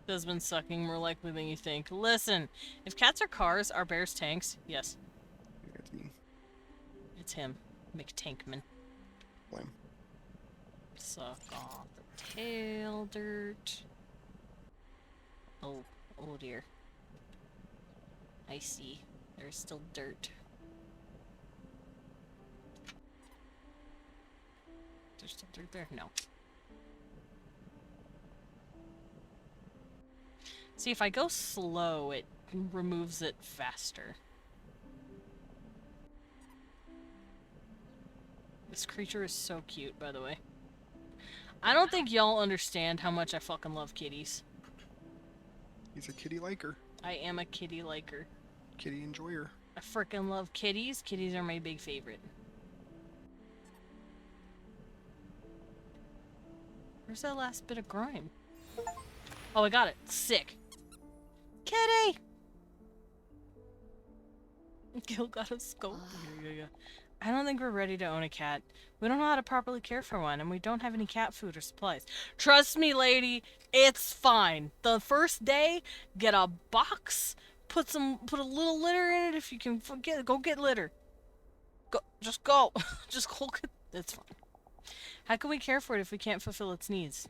Has been sucking more likely than you think. Listen, if cats are cars, are bears tanks? Yes. That's me. It's him, McTankman. Blame. Suck off the tail dirt. Oh dear. I see. There's still dirt. There's still dirt there? No. See, if I go slow, it removes it faster. This creature is so cute, by the way. I don't think y'all understand how much I fucking love kitties. He's a kitty liker. I am a kitty liker. Kitty enjoyer. I frickin' love kitties. Kitties are my big favorite. Where's that last bit of grime? Oh, I got it. Sick. Kitty! Gil got a scope. Yeah. I don't think we're ready to own a cat. We don't know how to properly care for one, and we don't have any cat food or supplies. Trust me, lady, it's fine. The first day, get a box, put a little litter in it if you can go get litter. Just go. Just go get, it's fine. How can we care for it if we can't fulfill its needs?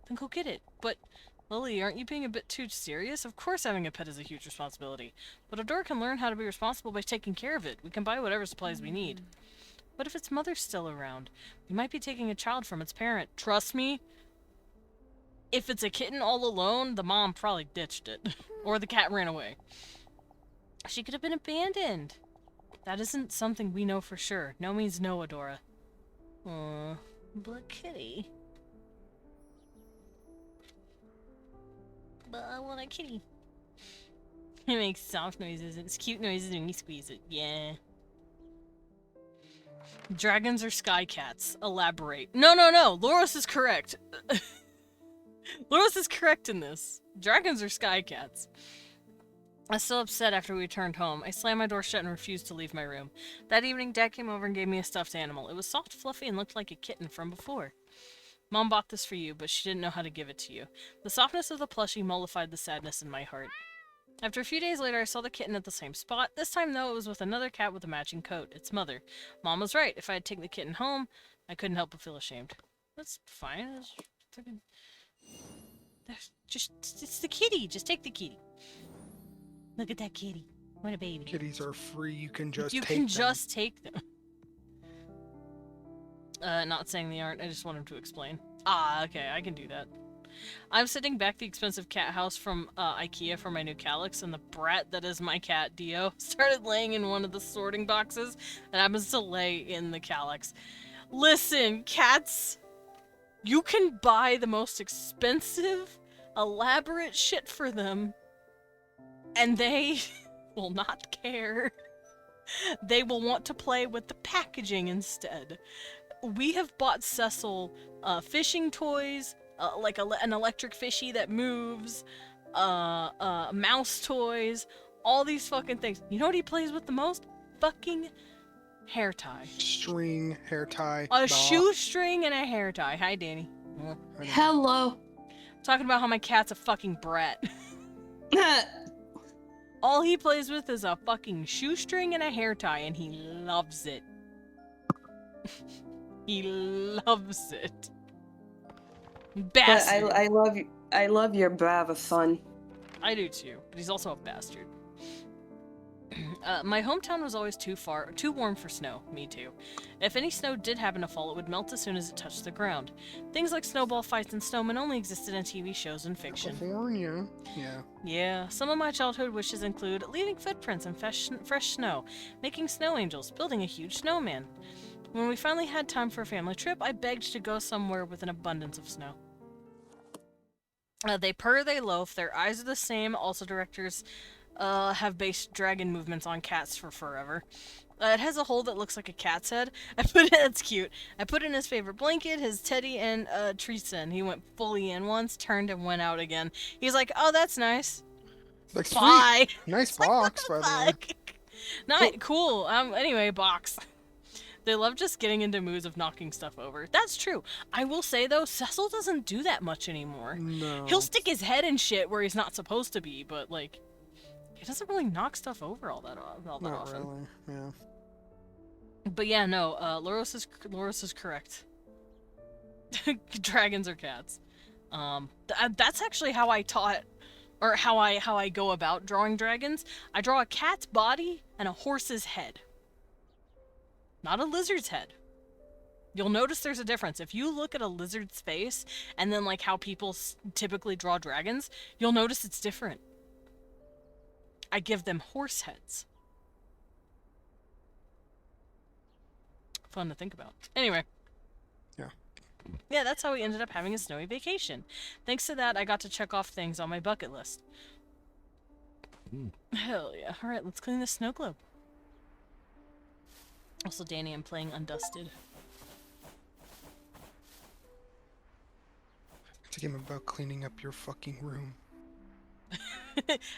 Then go get it. But, Lily, aren't you being a bit too serious? Of course having a pet is a huge responsibility. But a dog can learn how to be responsible by taking care of it. We can buy whatever supplies we need. What if its mother's still around? We might be taking a child from its parent. Trust me, if it's a kitten all alone, the mom probably ditched it. Or the cat ran away. She could have been abandoned. That isn't something we know for sure. No means no, Adora. Aww, but kitty. But I want a kitty. It makes soft noises. It's cute noises when you squeeze it. Yeah. Dragons are sky cats. Elaborate. No. Loros is correct. Loros is correct in this. Dragons are sky cats. I was so upset after we returned home. I slammed my door shut and refused to leave my room. That evening, Dad came over and gave me a stuffed animal. It was soft, fluffy, and looked like a kitten from before. Mom bought this for you, but she didn't know how to give it to you. The softness of the plushie mollified the sadness in my heart. After a few days later, I saw the kitten at the same spot. This time, though, it was with another cat with a matching coat, its mother. Mom was right. If I had taken the kitten home, I couldn't help but feel ashamed. That's fine. It's the kitty. Just take the kitty. Look at that kitty. What a baby. Kitties are free. You can just take them. Not saying they aren't. I just want him to explain. Ah, okay. I can do that. I'm sitting back the expensive cat house from IKEA for my new calyx, and the brat that is my cat, Dio, started laying in one of the sorting boxes that happens to lay in the calyx. Listen, cats, you can buy the most expensive, elaborate shit for them, and they will not care. They will want to play with the packaging instead. We have bought Cecil fishing toys, like an electric fishy that moves, mouse toys, all these fucking things. You know what he plays with the most? Fucking hair tie. String, hair tie. A shoestring and a hair tie. Hi, Danny. Hello. Talking about how my cat's a fucking brat. All he plays with is a fucking shoestring and a hair tie, and he loves it. He loves it. Bastard. But I love your brava son. I do too, but he's also a bastard. My hometown was always too warm for snow. Me too. If any snow did happen to fall, it would melt as soon as it touched the ground. Things like snowball fights and snowmen only existed in TV shows and fiction. California. Yeah. Yeah. Some of my childhood wishes include leaving footprints in fresh snow, making snow angels, building a huge snowman. When we finally had time for a family trip, I begged to go somewhere with an abundance of snow. They purr, they loaf, their eyes are the same. Also, directors have based dragon movements on cats for forever. It has a hole that looks like a cat's head. That's cute. I put in his favorite blanket, his teddy, and Teresa, and he went fully in once, turned, and went out again. He's like, oh, that's nice. Like, bye. Sweet. Nice box, by the way. Not cool. Anyway, box. They love just getting into moods of knocking stuff over. That's true. I will say, though, Cecil doesn't do that much anymore. No. He'll stick his head in shit where he's not supposed to be, but, like, he doesn't really knock stuff over all that often. Not really, yeah. But yeah, no, Loros is correct. Dragons are cats. That's actually how I taught, or how I go about drawing dragons. I draw a cat's body and a horse's head. Not a lizard's head. You'll notice there's a difference. If you look at a lizard's face, and then like how people typically draw dragons, you'll notice it's different. I give them horse heads. Fun to think about. Anyway. Yeah, that's how we ended up having a snowy vacation. Thanks to that, I got to check off things on my bucket list. Hell yeah. Alright, let's clean the snow globe. Also, Danny, I'm playing Undusted. It's a game about cleaning up your fucking room.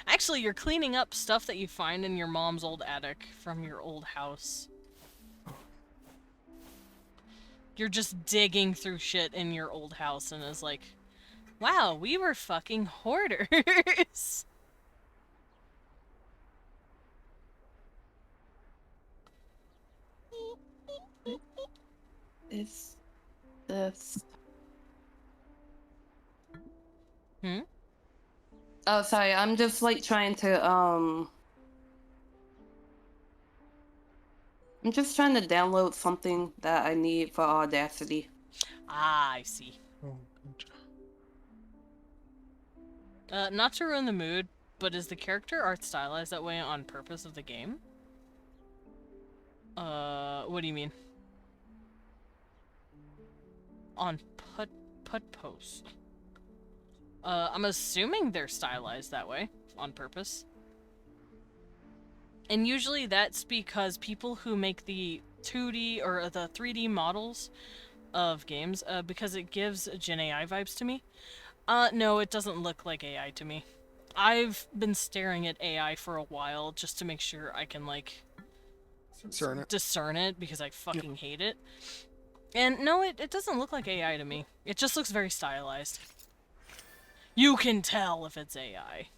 Actually, you're cleaning up stuff that you find in your mom's old attic from your old house. You're just digging through shit in your old house and is like, wow, we were fucking hoarders. Is this? Hmm? Oh, sorry. I'm just like trying to I'm just trying to download something that I need for Audacity. Ah, I see. Oh, Not to ruin the mood, but is the character art stylized that way on purpose of the game? What do you mean? On put post. I'm assuming they're stylized that way on purpose. And usually that's because people who make the 2D or the 3D models of games, because it gives Gen AI vibes to me. No, it doesn't look like AI to me. I've been staring at AI for a while just to make sure I can, like, discern it because I fucking hate it. And no, it doesn't look like AI to me. It just looks very stylized. You can tell if it's AI.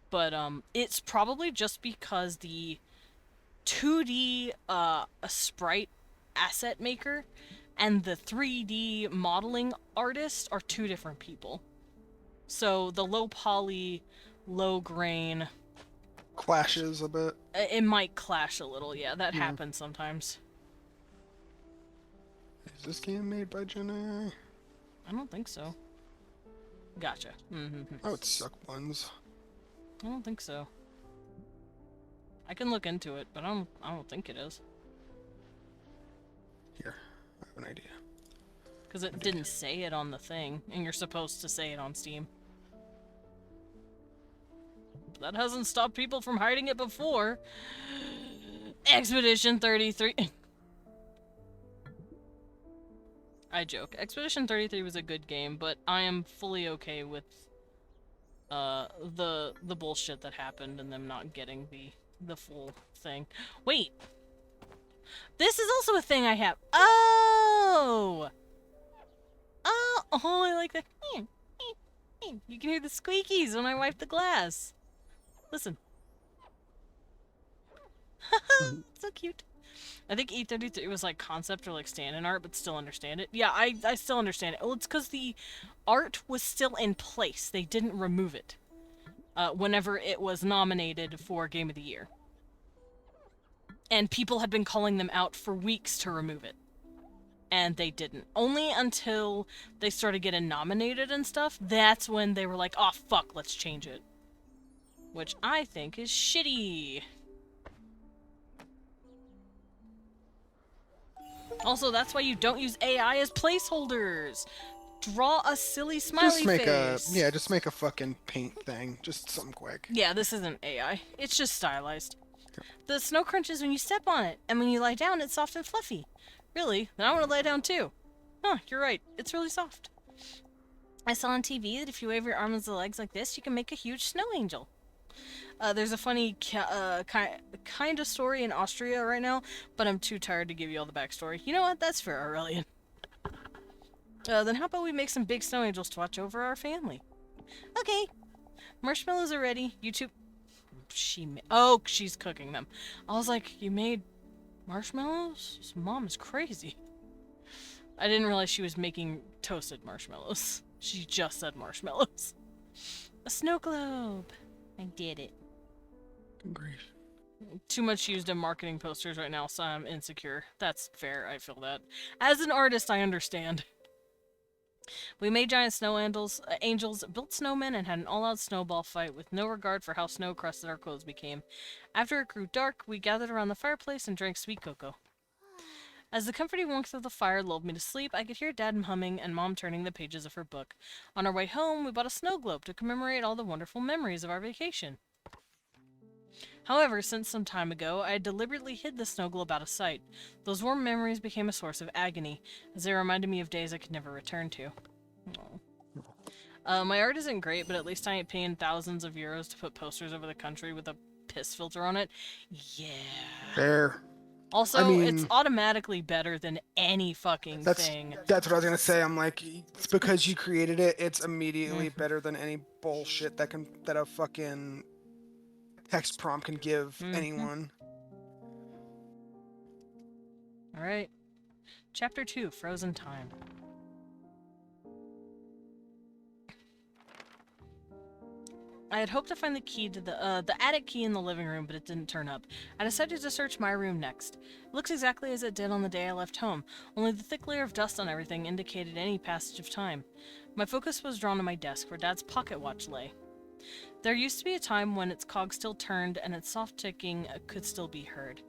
But, it's probably just because the 2D, sprite asset maker and the 3D modeling artist are two different people. So the low poly, low grain... clashes a bit. It might clash a little, yeah. That happens sometimes. Is this game made by Gen AI? I don't think so. Gotcha. Oh, it's Suck Ones. I don't think so. I can look into it, but I don't think it is. Here, I have an idea. Because it didn't say it on the thing, and you're supposed to say it on Steam. That hasn't stopped people from hiding it before. Expedition 33. I joke. Expedition 33 was a good game, but I am fully okay with the bullshit that happened and them not getting the full thing. Wait. This is also a thing I have. Oh! Oh, I like that. You can hear the squeakies when I wipe the glass. Listen. So cute. I think E33 was like concept or like stand-in art, but still understand it. Yeah, I still understand it. Well, it's because the art was still in place. They didn't remove it whenever it was nominated for Game of the Year. And people had been calling them out for weeks to remove it. And they didn't. Only until they started getting nominated and stuff, that's when they were like, oh fuck, let's change it. Which I think is shitty. Also, that's why you don't use AI as placeholders. Draw a silly smiley face. Just make a fucking paint thing. Just something quick. Yeah, this isn't AI. It's just stylized. The snow crunches when you step on it, and when you lie down, it's soft and fluffy. Really? Then I want to lie down too. Huh, you're right. It's really soft. I saw on TV that if you wave your arms and legs like this, you can make a huge snow angel. There's a funny kind of story in Austria right now, but I'm too tired to give you all the backstory. You know what? That's fair, Aurelian. Then how about we make some big snow angels to watch over our family? Okay. Marshmallows are ready. YouTube... Oh, she's cooking them. I was like, you made marshmallows? This mom is crazy. I didn't realize she was making toasted marshmallows. She just said marshmallows. A snow globe. I did it. Great. Too much used in marketing posters right now, so I'm insecure. That's fair, I feel that. As an artist, I understand. We made giant snow angels, built snowmen, and had an all-out snowball fight with no regard for how snow-crusted our clothes became. After it grew dark, we gathered around the fireplace and drank sweet cocoa. As the comforting warmth of the fire lulled me to sleep, I could hear Dad humming and Mom turning the pages of her book. On our way home, we bought a snow globe to commemorate all the wonderful memories of our vacation. However, since some time ago, I had deliberately hid the snow globe out of sight. Those warm memories became a source of agony, as they reminded me of days I could never return to. My art isn't great, but at least I ain't paying thousands of euros to put posters over the country with a piss filter on it. Yeah. Fair. Also, I mean, it's automatically better than any fucking thing. That's what I was gonna say. I'm like, it's because you created it. It's immediately better than any bullshit that a fucking text prompt can give anyone. All right. Chapter 2, Frozen Time. I had hoped to find the key to the attic key in the living room, but it didn't turn up. I decided to search my room next. It looks exactly as it did on the day I left home, only the thick layer of dust on everything indicated any passage of time. My focus was drawn to my desk, where Dad's pocket watch lay. There used to be a time when its cog still turned and its soft ticking could still be heard.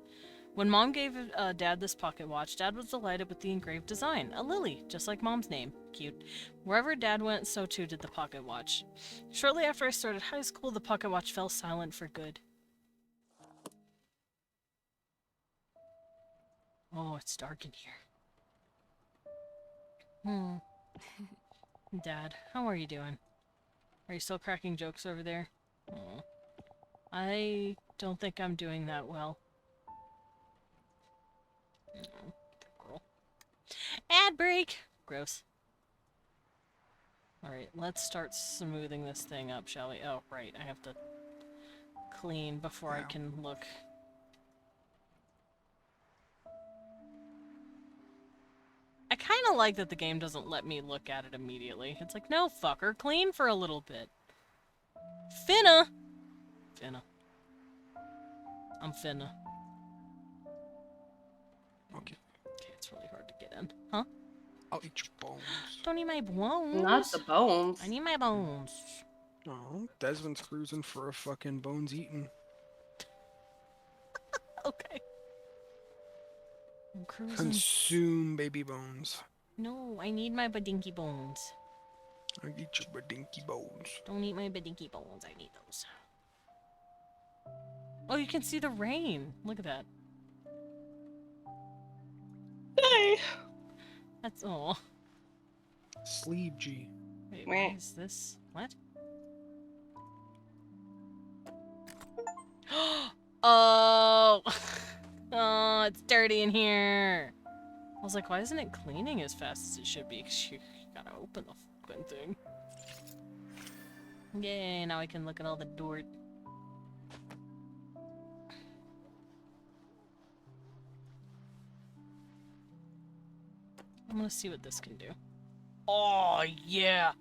When Mom gave Dad this pocket watch, Dad was delighted with the engraved design. A lily, just like Mom's name. Cute. Wherever Dad went, so too did the pocket watch. Shortly after I started high school, the pocket watch fell silent for good. Oh, it's dark in here. Dad, how are you doing? Are you still cracking jokes over there? Oh. I don't think I'm doing that well. Girl. Ad break! Gross. Alright, let's start smoothing this thing up, shall we? Oh, right, I have to clean before I can look. I kinda like that the game doesn't let me look at it immediately. It's like, no, fucker, clean for a little bit. Finna! Finna. I'm finna. Okay. Okay, it's really hard to get in. Huh? I'll eat your bones. Don't eat my bones. Not the bones. I need my bones. Oh, Desmond's cruising for a fucking bones eating. Okay. I'm cruising. Consume baby bones. No, I need my badinky bones. I eat your badinky bones. Don't eat my badinky bones. I need those. Oh, you can see the rain. Look at that. Hey. That's all. Sleeve G. Wait, what is this? What? Oh! Oh, it's dirty in here. I was like, why isn't it cleaning as fast as it should be? 'Cause you gotta open the fucking thing. Yay, now I can look at all the dirt. I'm gonna see what this can do. Oh, yeah!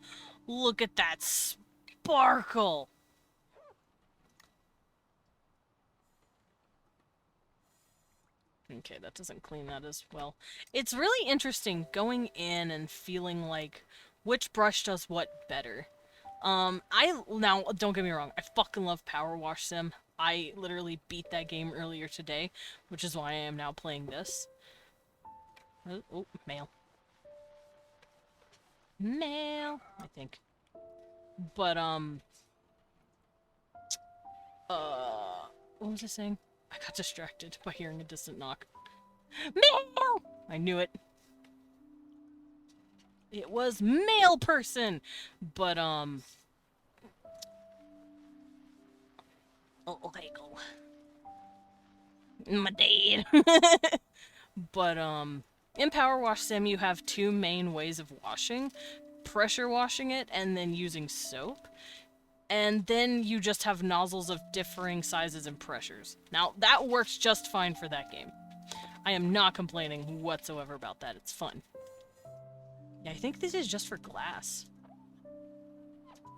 Look at that sparkle! Okay, that doesn't clean that as well. It's really interesting going in and feeling like which brush does what better. Now, don't get me wrong, I fucking love Powerwash Sim. I literally beat that game earlier today, which is why I am now playing this. Oh, mail. Mail, I think. But, what was I saying? I got distracted by hearing a distant knock. Mail! I knew it. It was mail person! But, oh, okay, go. My dad. But, in Powerwash Sim, you have two main ways of washing. Pressure washing it, and then using soap. And then you just have nozzles of differing sizes and pressures. Now, that works just fine for that game. I am not complaining whatsoever about that. It's fun. Yeah, I think this is just for glass.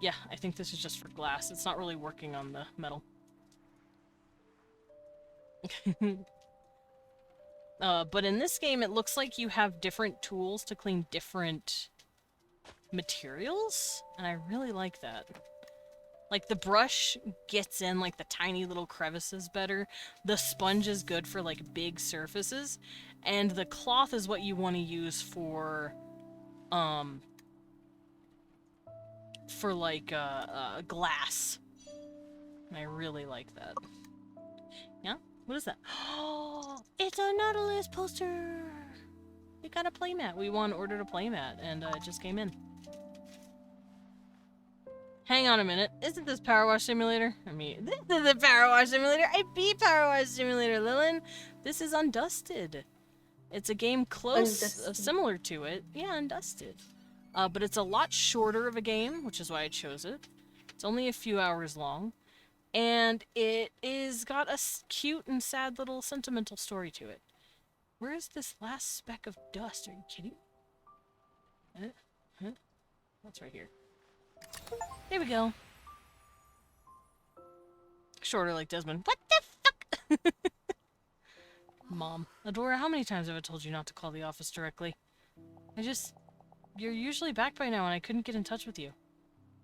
Yeah, I think this is just for glass. It's not really working on the metal. But in this game, it looks like you have different tools to clean different materials, and I really like that. Like, the brush gets in, like, the tiny little crevices better. The sponge is good for, like, big surfaces. And the cloth is what you want to use for, glass. And I really like that. Yeah? What is that? Oh, it's a Nautilus poster! We got a playmat. We ordered a playmat, and it just came in. Hang on a minute. Isn't this Powerwash Simulator? I mean, this is the Powerwash Simulator. I beat Powerwash Simulator, Lilin. This is Undusted. It's a game close, Undusted. similar to it. Yeah, Undusted. But it's a lot shorter of a game, which is why I chose it. It's only a few hours long. And it is got a cute and sad little sentimental story to it. Where is this last speck of dust? Are you kidding? Huh? That's right here. There we go. Shorter like Desmond. What the fuck? Mom. Adora, how many times have I told you not to call the office directly? You're usually back by now and I couldn't get in touch with you.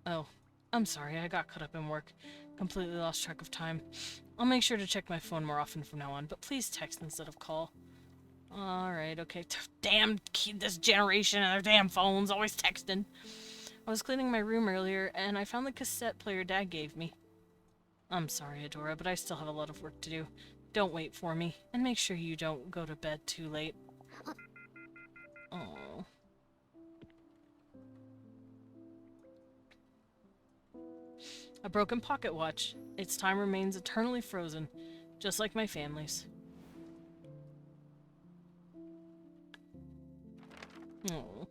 Oh, I'm sorry, I got caught up in work. Completely lost track of time. I'll make sure to check my phone more often from now on, but please text instead of call. Alright, okay. Damn this generation and their damn phones, always texting. I was cleaning my room earlier and I found the cassette player Dad gave me. I'm sorry, Adora, but I still have a lot of work to do. Don't wait for me, and make sure you don't go to bed too late. Oh. A broken pocket watch. Its time remains eternally frozen, just like my family's. Oh.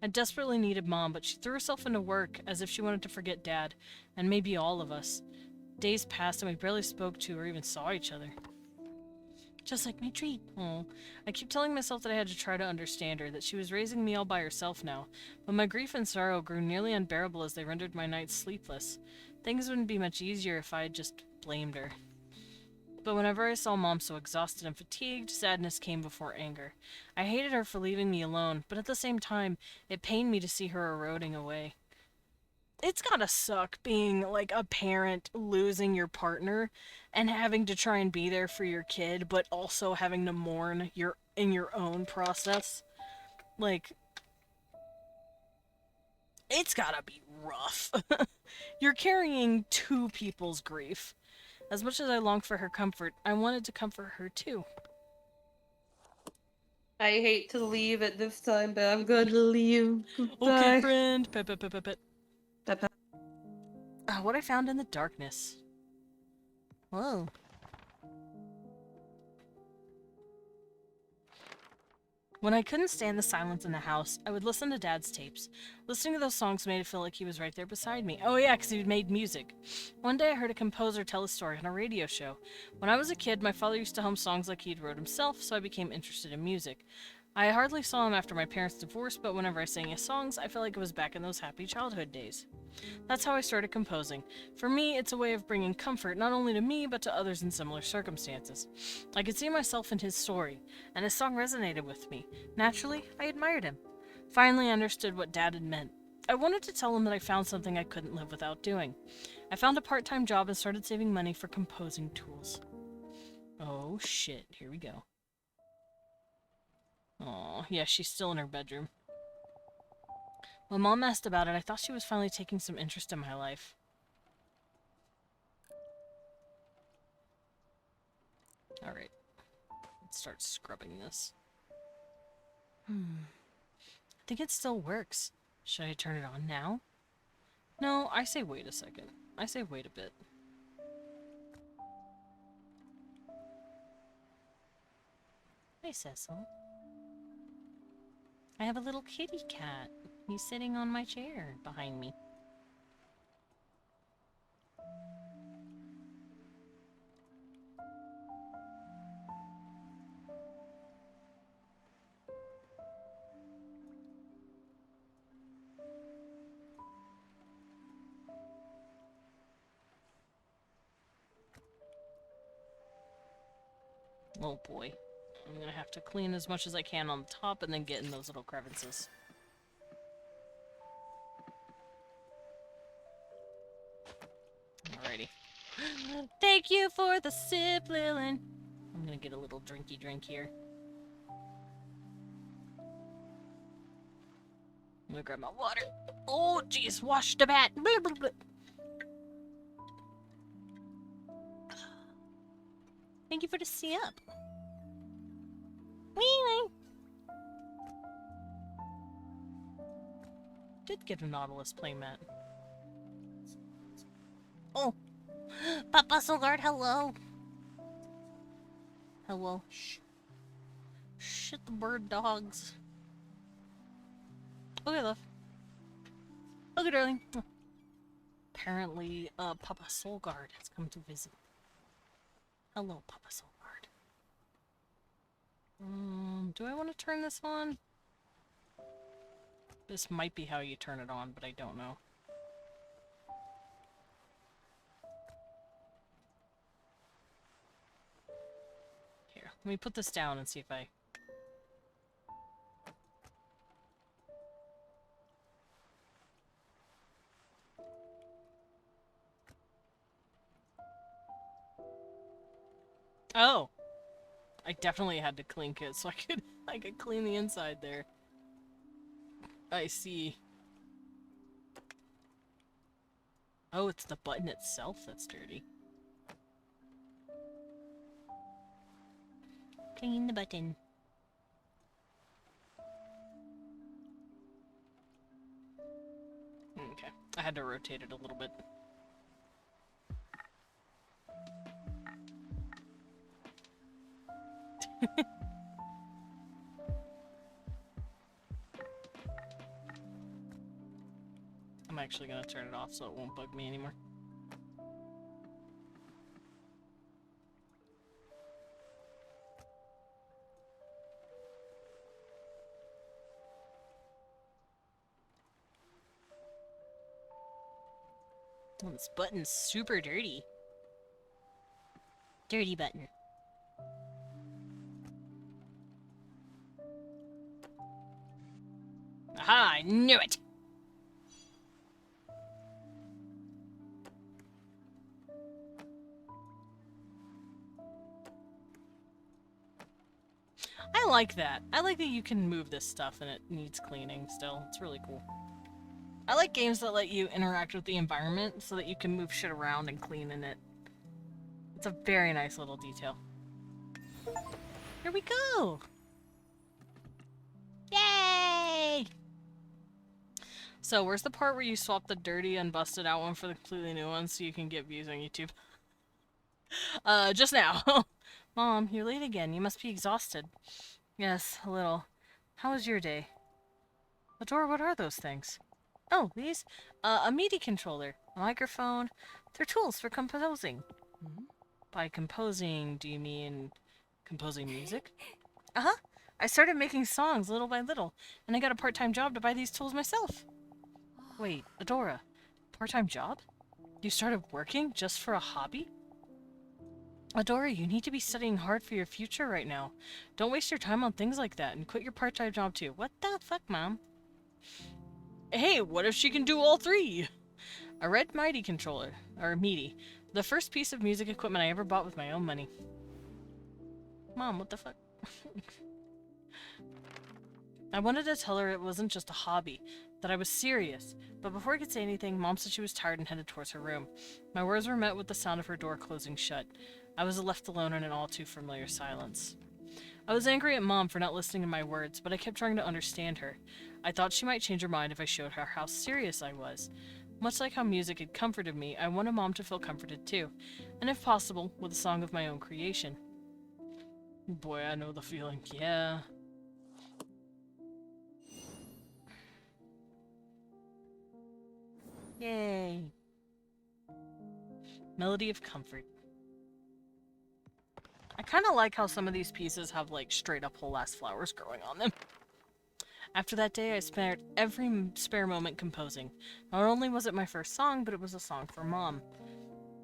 I desperately needed Mom, but she threw herself into work as if she wanted to forget Dad, and maybe all of us. Days passed and we barely spoke to or even saw each other. Just like my treat. Oh, I keep telling myself that I had to try to understand her, that she was raising me all by herself now, but my grief and sorrow grew nearly unbearable as they rendered my nights sleepless. Things wouldn't be much easier if I had just blamed her. But whenever I saw Mom so exhausted and fatigued, sadness came before anger. I hated her for leaving me alone, but at the same time, it pained me to see her eroding away. It's gotta suck being, like, a parent losing your partner and having to try and be there for your kid, but also having to mourn in your own process. Like, it's gotta be rough. You're carrying two people's grief. As much as I longed for her comfort, I wanted to comfort her too. I hate to leave at this time, but I'm going to leave. Goodbye. Okay, friend. Pet, pet, pet, pet, pet. Bye-bye. What I found in the darkness. Whoa. When I couldn't stand the silence in the house, I would listen to Dad's tapes. Listening to those songs made it feel like he was right there beside me. Oh yeah, because he made music. One day I heard a composer tell a story on a radio show. When I was a kid, my father used to hum songs like he'd wrote himself, so I became interested in music. I hardly saw him after my parents' divorce, but whenever I sang his songs, I felt like it was back in those happy childhood days. That's how I started composing. For me, it's a way of bringing comfort not only to me, but to others in similar circumstances. I could see myself in his story, and his song resonated with me. Naturally, I admired him. Finally, I understood what Dad had meant. I wanted to tell him that I found something I couldn't live without doing. I found a part-time job and started saving money for composing tools. Oh shit, here we go. Aw, yeah, she's still in her bedroom. When Mom asked about it, I thought she was finally taking some interest in my life. Alright. Let's start scrubbing this. I think it still works. Should I turn it on now? No, I say wait a second. I say wait a bit. Hey, Cecil. I have a little kitty cat. He's sitting on my chair behind me. Oh boy. I'm gonna have to clean as much as I can on the top and then get in those little crevices. Alrighty. Thank you for the sip, Lilin. I'm gonna get a little drinky drink here. I'm gonna grab my water. Oh, jeez, wash the bat. Blah, blah, blah. Thank you for the sip. Wee wee. Did get a Nautilus playmat. Papa Sogard, hello. Hello. Shh. Shit the bird dogs. Okay, love. Okay, darling. Apparently, Papa Solgard has come to visit. Hello, Papa Solgard. Do I want to turn this on? This might be how you turn it on, but I don't know. Here, let me put this down and see if I... Oh! I definitely had to clink it so I could clean the inside there. I see. Oh, it's the button itself that's dirty. Clean the button. Okay, I had to rotate it a little bit. I'm actually gonna turn it off so it won't bug me anymore. Oh, this button's super dirty. Dirty button. Aha, I knew it! I like that. I like that you can move this stuff and it needs cleaning still. It's really cool. I like games that let you interact with the environment so that you can move shit around and clean in it. It's a very nice little detail. Here we go! Yay! So, where's the part where you swap the dirty and busted out one for the completely new one so you can get views on YouTube? Just now. Mom, you're late again. You must be exhausted. Yes, a little. How was your day? Adora, what are those things? Oh, these? A MIDI controller, a microphone. They're tools for composing. By composing, do you mean composing music? Uh-huh. I started making songs little by little, and I got a part-time job to buy these tools myself. Wait, Adora, part-time job? You started working just for a hobby? Adora, you need to be studying hard for your future right now. Don't waste your time on things like that, and quit your part-time job too. What the fuck, Mom? Hey, what if she can do all three? A red MIDI controller, or MIDI. The first piece of music equipment I ever bought with my own money. Mom, what the fuck? I wanted to tell her it wasn't just a hobby, that I was serious. But before I could say anything, Mom said she was tired and headed towards her room. My words were met with the sound of her door closing shut. I was left alone in an all too familiar silence. I was angry at Mom for not listening to my words, but I kept trying to understand her. I thought she might change her mind if I showed her how serious I was. Much like how music had comforted me, I wanted Mom to feel comforted too, and if possible, with a song of my own creation. Boy, I know the feeling, yeah. Yay. Melody of Comfort. I kind of like how some of these pieces have like straight up whole ass flowers growing on them. After that day, I spent every spare moment composing. Not only was it my first song, but it was a song for Mom.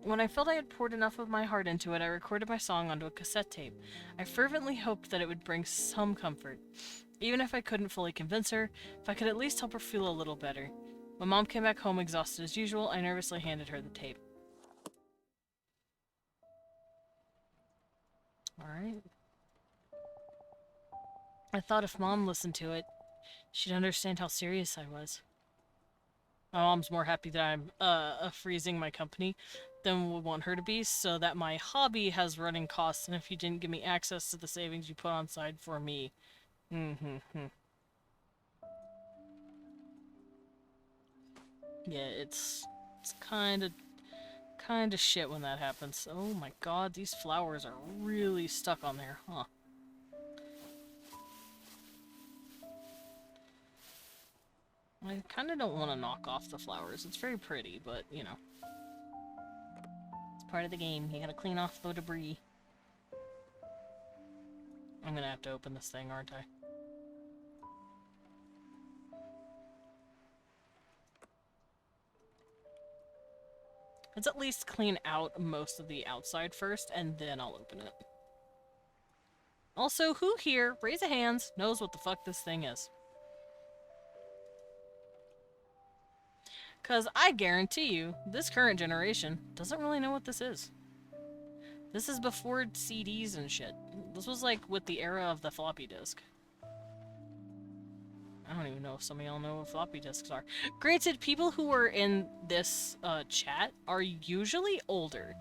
When I felt I had poured enough of my heart into it, I recorded my song onto a cassette tape. I fervently hoped that it would bring some comfort. Even if I couldn't fully convince her, if I could at least help her feel a little better. When Mom came back home exhausted as usual, I nervously handed her the tape. Alright. I thought if Mom listened to it, she'd understand how serious I was. My mom's more happy that I'm freezing my company than would want her to be, so that my hobby has running costs, and if you didn't give me access to the savings you put on side for me. Yeah, it's kind of kind of shit when that happens. Oh my god, these flowers are really stuck on there, huh? I kind of don't want to knock off the flowers. It's very pretty, but, you know. It's part of the game. You gotta clean off the debris. I'm gonna have to open this thing, aren't I? Let's at least clean out most of the outside first, and then I'll open it. Also, who here, raise a hands, knows what the fuck this thing is? Because I guarantee you, this current generation doesn't really know what this is. This is before CDs and shit. This was like with the era of the floppy disk. I don't even know if some of y'all know what floppy disks are. Granted, people who are in this chat are usually older.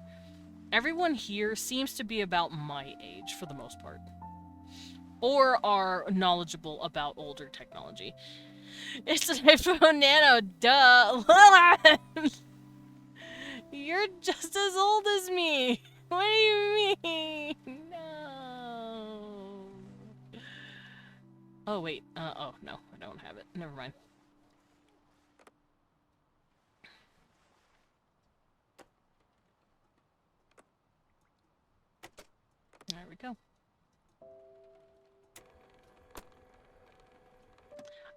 Everyone here seems to be about my age for the most part. Or are knowledgeable about older technology. It's an iPhone Nano, duh! You're just as old as me! What do you mean? No. Oh, wait. Oh, no. I don't have it. Never mind. There we go.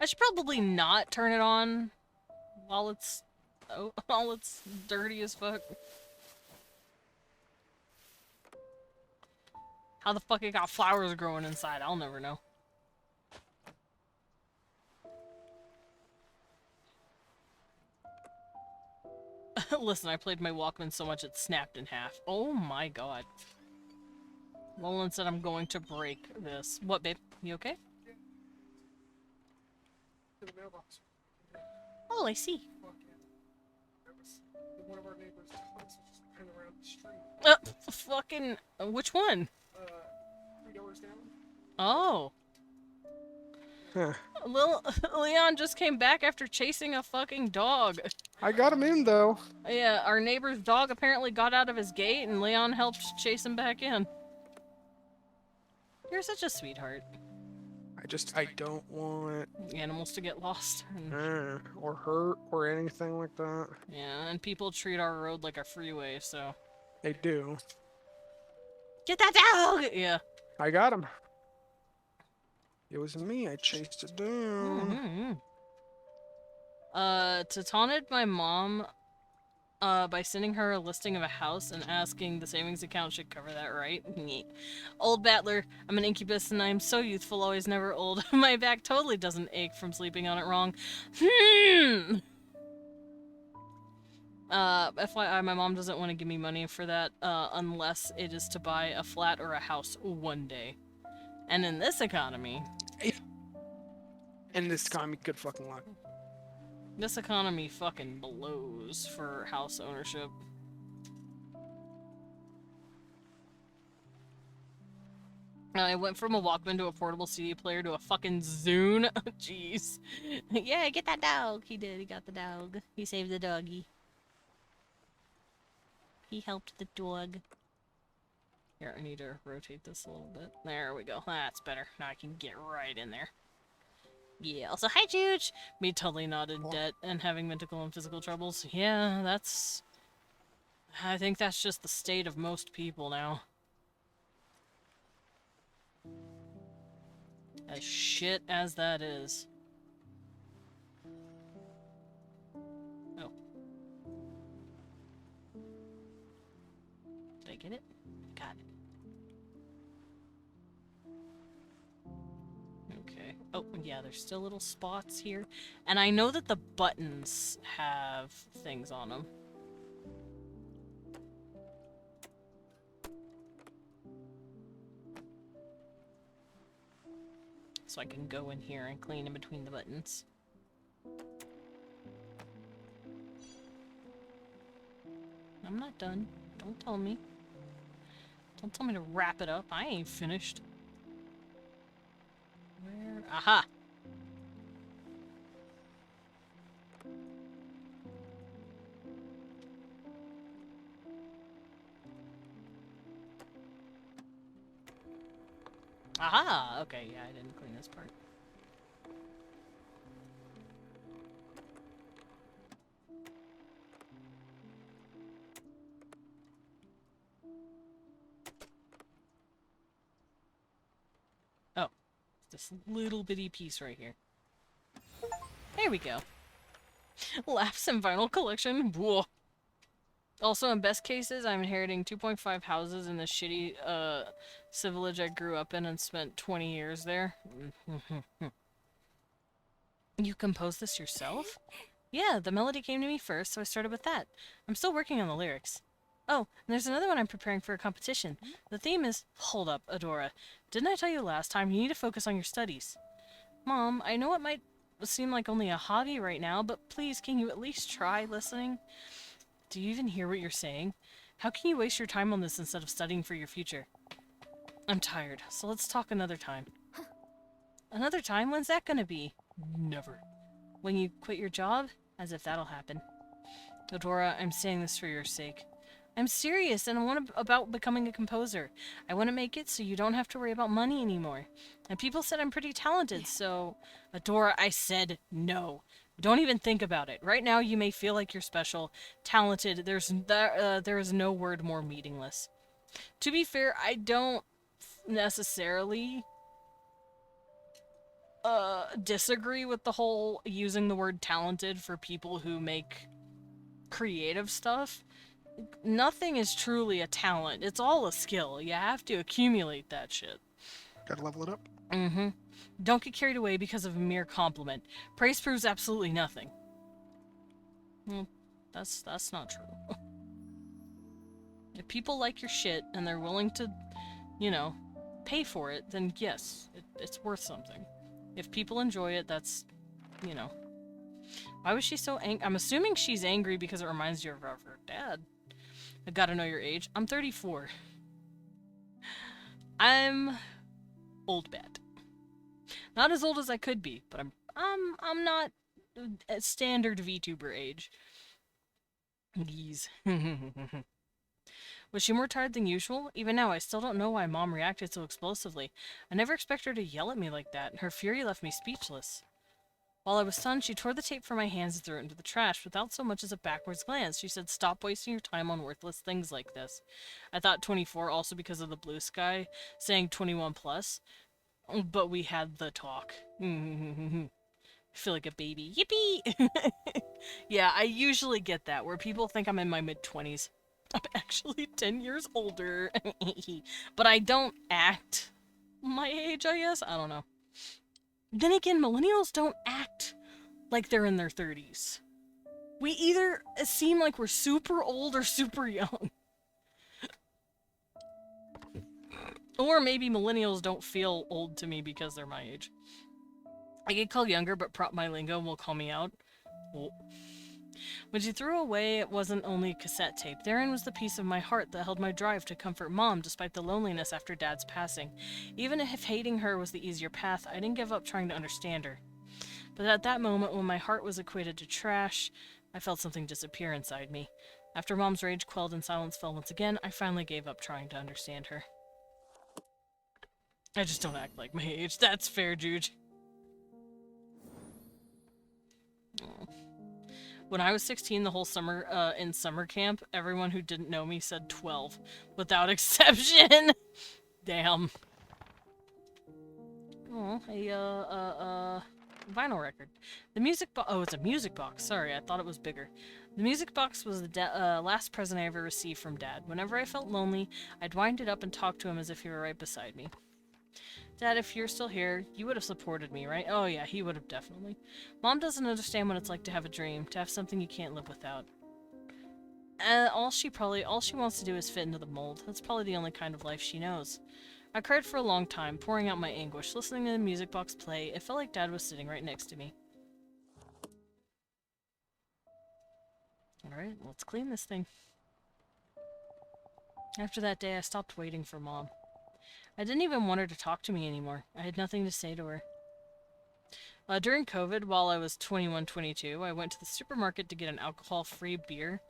I should probably not turn it on while it's dirty as fuck. How the fuck it got flowers growing inside, I'll never know. Listen, I played my Walkman so much it snapped in half. Oh my god. Nolan said I'm going to break this. What, babe? You okay? To the mailbox. Oh, I see. Fuck yeah. That was one of our neighbors' dogs was just running around the street. Fucking... which one? 3 doors down. Oh. Huh. Leon just came back after chasing a fucking dog. I got him in though. Yeah, our neighbor's dog apparently got out of his gate and Leon helped chase him back in. You're such a sweetheart. I don't want Animals to get lost. or hurt or anything like that. Yeah, and people treat our road like a freeway, so... They do. Get that dog! Yeah. I got him. It was me. I chased it down. Taunted my mom by sending her a listing of a house and asking the savings account should cover that, right? Old battler, I'm an incubus and I'm so youthful, always never old. My back totally doesn't ache from sleeping on it wrong. FYI, my mom doesn't want to give me money for that unless it is to buy a flat or a house one day. And in this economy... In this economy, good fucking luck. This economy fucking blows for house ownership. I went from a Walkman to a portable CD player to a fucking Zune. Jeez. Yeah, get that dog. He did. He got the dog. He saved the doggy. He helped the dog. Here, I need to rotate this a little bit. There we go. That's better. Now I can get right in there. Yeah, also, hi, Juge! Me totally not in debt and having mental and physical troubles. Yeah, that's... I think that's just the state of most people now. As shit as that is. Oh. Did I get it? Got it. Okay. Oh, yeah, there's still little spots here. And I know that the buttons have things on them. So I can go in here and clean in between the buttons. I'm not done. Don't tell me. Don't tell me to wrap it up. I ain't finished. Where? Aha! Aha! Okay, yeah, I didn't clean this part. Oh, this little bitty piece right here. There we go. Laughs and vinyl collection. Whoa. Also, in best cases, I'm inheriting 2.5 houses in the shitty, village I grew up in and spent 20 years there. You composed this yourself? Yeah, the melody came to me first, so I started with that. I'm still working on the lyrics. Oh, and there's another one I'm preparing for a competition. The theme is... Hold up, Adora. Didn't I tell you last time you need to focus on your studies? Mom, I know it might seem like only a hobby right now, but please, can you at least try listening? Do you even hear what you're saying? How can you waste your time on this instead of studying for your future? I'm tired, so let's talk another time. Another time? When's that gonna be? Never. When you quit your job? As if that'll happen. Dodora, I'm saying this for your sake. I'm serious, and I want about becoming a composer. I want to make it so you don't have to worry about money anymore. And people said I'm pretty talented, so... Adora, I said no. Don't even think about it. Right now, you may feel like you're special, talented. There is no word more meaningless. To be fair, I don't necessarily disagree with the whole using the word talented for people who make creative stuff. Nothing is truly a talent. It's all a skill. You have to accumulate that shit. Gotta level it up. Mm-hmm. Don't get carried away because of a mere compliment. Praise proves absolutely nothing. Well, that's not true. If people like your shit and they're willing to, you know, pay for it, then yes, it's worth something. If people enjoy it, that's, you know. Why was she so angry? I'm assuming she's angry because it reminds you of her dad. I gotta know your age. I'm 34. I'm old bat. Not as old as I could be, but I'm not a standard VTuber age. Geez. Was she more tired than usual? Even now, I still don't know why Mom reacted so explosively. I never expected her to yell at me like that. Her fury left me speechless. While I was stunned, she tore the tape from my hands and threw it into the trash without so much as a backwards glance. She said, "Stop wasting your time on worthless things like this." I thought 24 also because of the blue sky, saying 21 plus. But we had the talk. I feel like a baby. Yippee! Yeah, I usually get that, where people think I'm in my mid-20s. I'm actually 10 years older. But I don't act my age, I guess? I don't know. Then again, millennials don't act like they're in their 30s. We either seem like we're super old or super young. Or maybe millennials don't feel old to me because they're my age. I get called younger, but prop my lingo will call me out. Well, when she threw away, it wasn't only cassette tape. Therein was the piece of my heart that held my drive to comfort Mom despite the loneliness after Dad's passing. Even if hating her was the easier path, I didn't give up trying to understand her. But at that moment, when my heart was equated to trash, I felt something disappear inside me. After Mom's rage quelled and silence fell once again, I finally gave up trying to understand her. I just don't act like my age. That's fair, Juge. Oh. When I was 16, the whole summer, in summer camp, everyone who didn't know me said 12. Without exception! Damn. Oh, a vinyl record. The music box. Oh, it's a music box. Sorry, I thought it was bigger. The music box was the last present I ever received from Dad. Whenever I felt lonely, I'd wind it up and talk to him as if he were right beside me. Dad, if you're still here, you would have supported me, right? Oh yeah, he would have definitely. Mom doesn't understand what it's like to have a dream, to have something you can't live without. All she wants to do is fit into the mold. That's probably the only kind of life she knows. I cried for a long time, pouring out my anguish, listening to the music box play. It felt like Dad was sitting right next to me. Alright, let's clean this thing. After that day, I stopped waiting for Mom. I didn't even want her to talk to me anymore. I had nothing to say to her. During COVID, while I was 21, 22, I went to the supermarket to get an alcohol-free beer.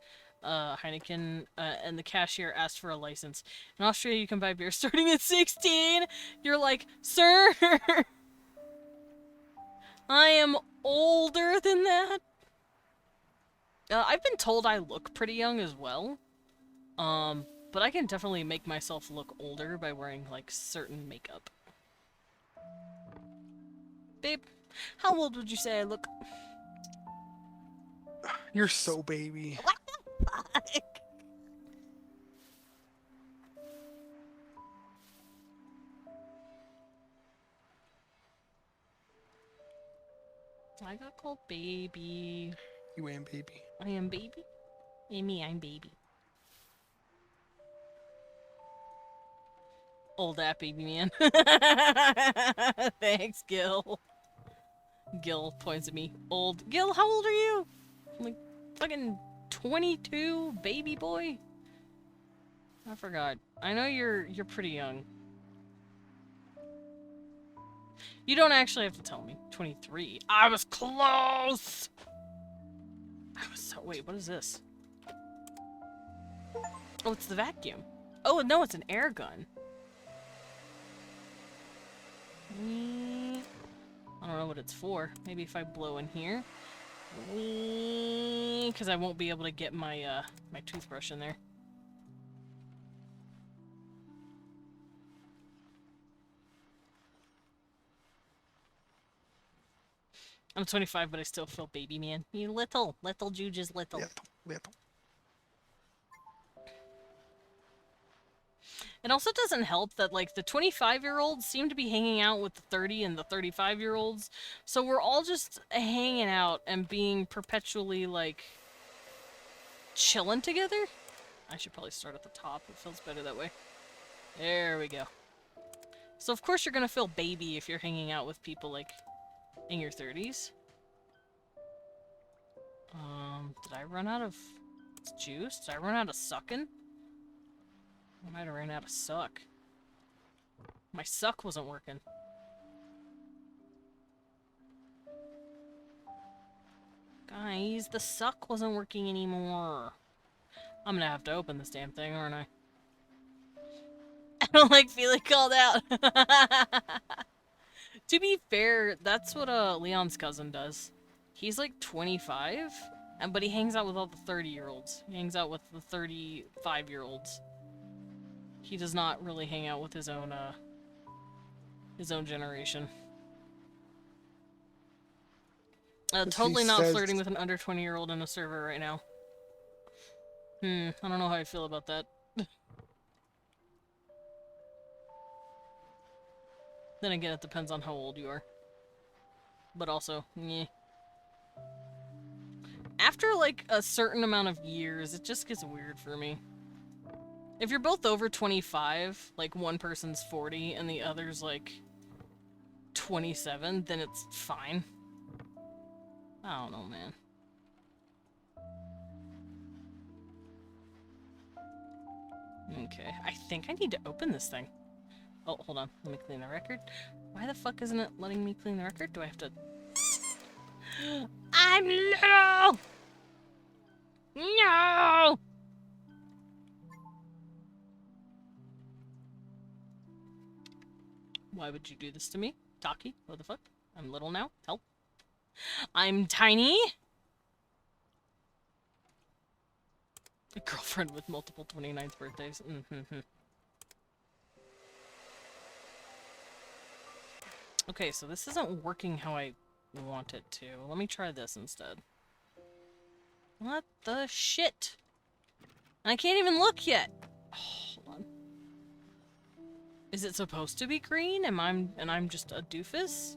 Heineken, and the cashier asked for a license. In Australia, you can buy beer starting at 16. You're like, sir, I am older than that. I've been told I look pretty young as well. But I can definitely make myself look older by wearing, like, certain makeup. Babe, how old would you say I look? You're so baby. What the fuck? I got called baby. You am baby. I am baby? Amy, I'm baby. Old app baby man. Thanks, Gil. Gil points at me. Old. Gil, how old are you? I'm like, fucking 22, baby boy. I forgot. I know you're pretty young. You don't actually have to tell me. 23. I was close! I was so... Wait, what is this? Oh, it's the vacuum. Oh, no, it's an air gun. I don't know what it's for. Maybe if I blow in here. Because I won't be able to get my, my toothbrush in there. I'm 25, but I still feel baby man. You little Juju's little. Little. It also doesn't help that, like, the 25-year-olds seem to be hanging out with the 30 and the 35-year-olds. So we're all just hanging out and being perpetually, like, chilling together. I should probably start at the top. It feels better that way. There we go. So, of course, you're gonna feel baby if you're hanging out with people, like, in your 30s. Did I run out of juice? Did I run out of sucking? I might have ran out of suck. My suck wasn't working. Guys, the suck wasn't working anymore. I'm gonna have to open this damn thing, aren't I? I don't like feeling called out. To be fair, that's what Leon's cousin does. He's like 25, but he hangs out with all the 30-year-olds. He hangs out with the 35-year-olds. He does not really hang out with his own generation. Totally not flirting with an under 20-year-old in a server right now. I don't know how I feel about that. Then again, it depends on how old you are. But also, yeah. After, like, a certain amount of years, it just gets weird for me. If you're both over 25, like, one person's 40 and the other's, like, 27, then it's fine. I don't know, man. Okay, I think I need to open this thing. Oh, hold on. Let me clean the record. Why the fuck isn't it letting me clean the record? Do I have to... I'm little! No! Why would you do this to me? Taki? What the fuck? I'm little now? Help. I'm tiny? A girlfriend with multiple 29th birthdays. Okay, so this isn't working how I want it to. Let me try this instead. What the shit? I can't even look yet. Oh, hold on. Is it supposed to be green? And I'm just a doofus?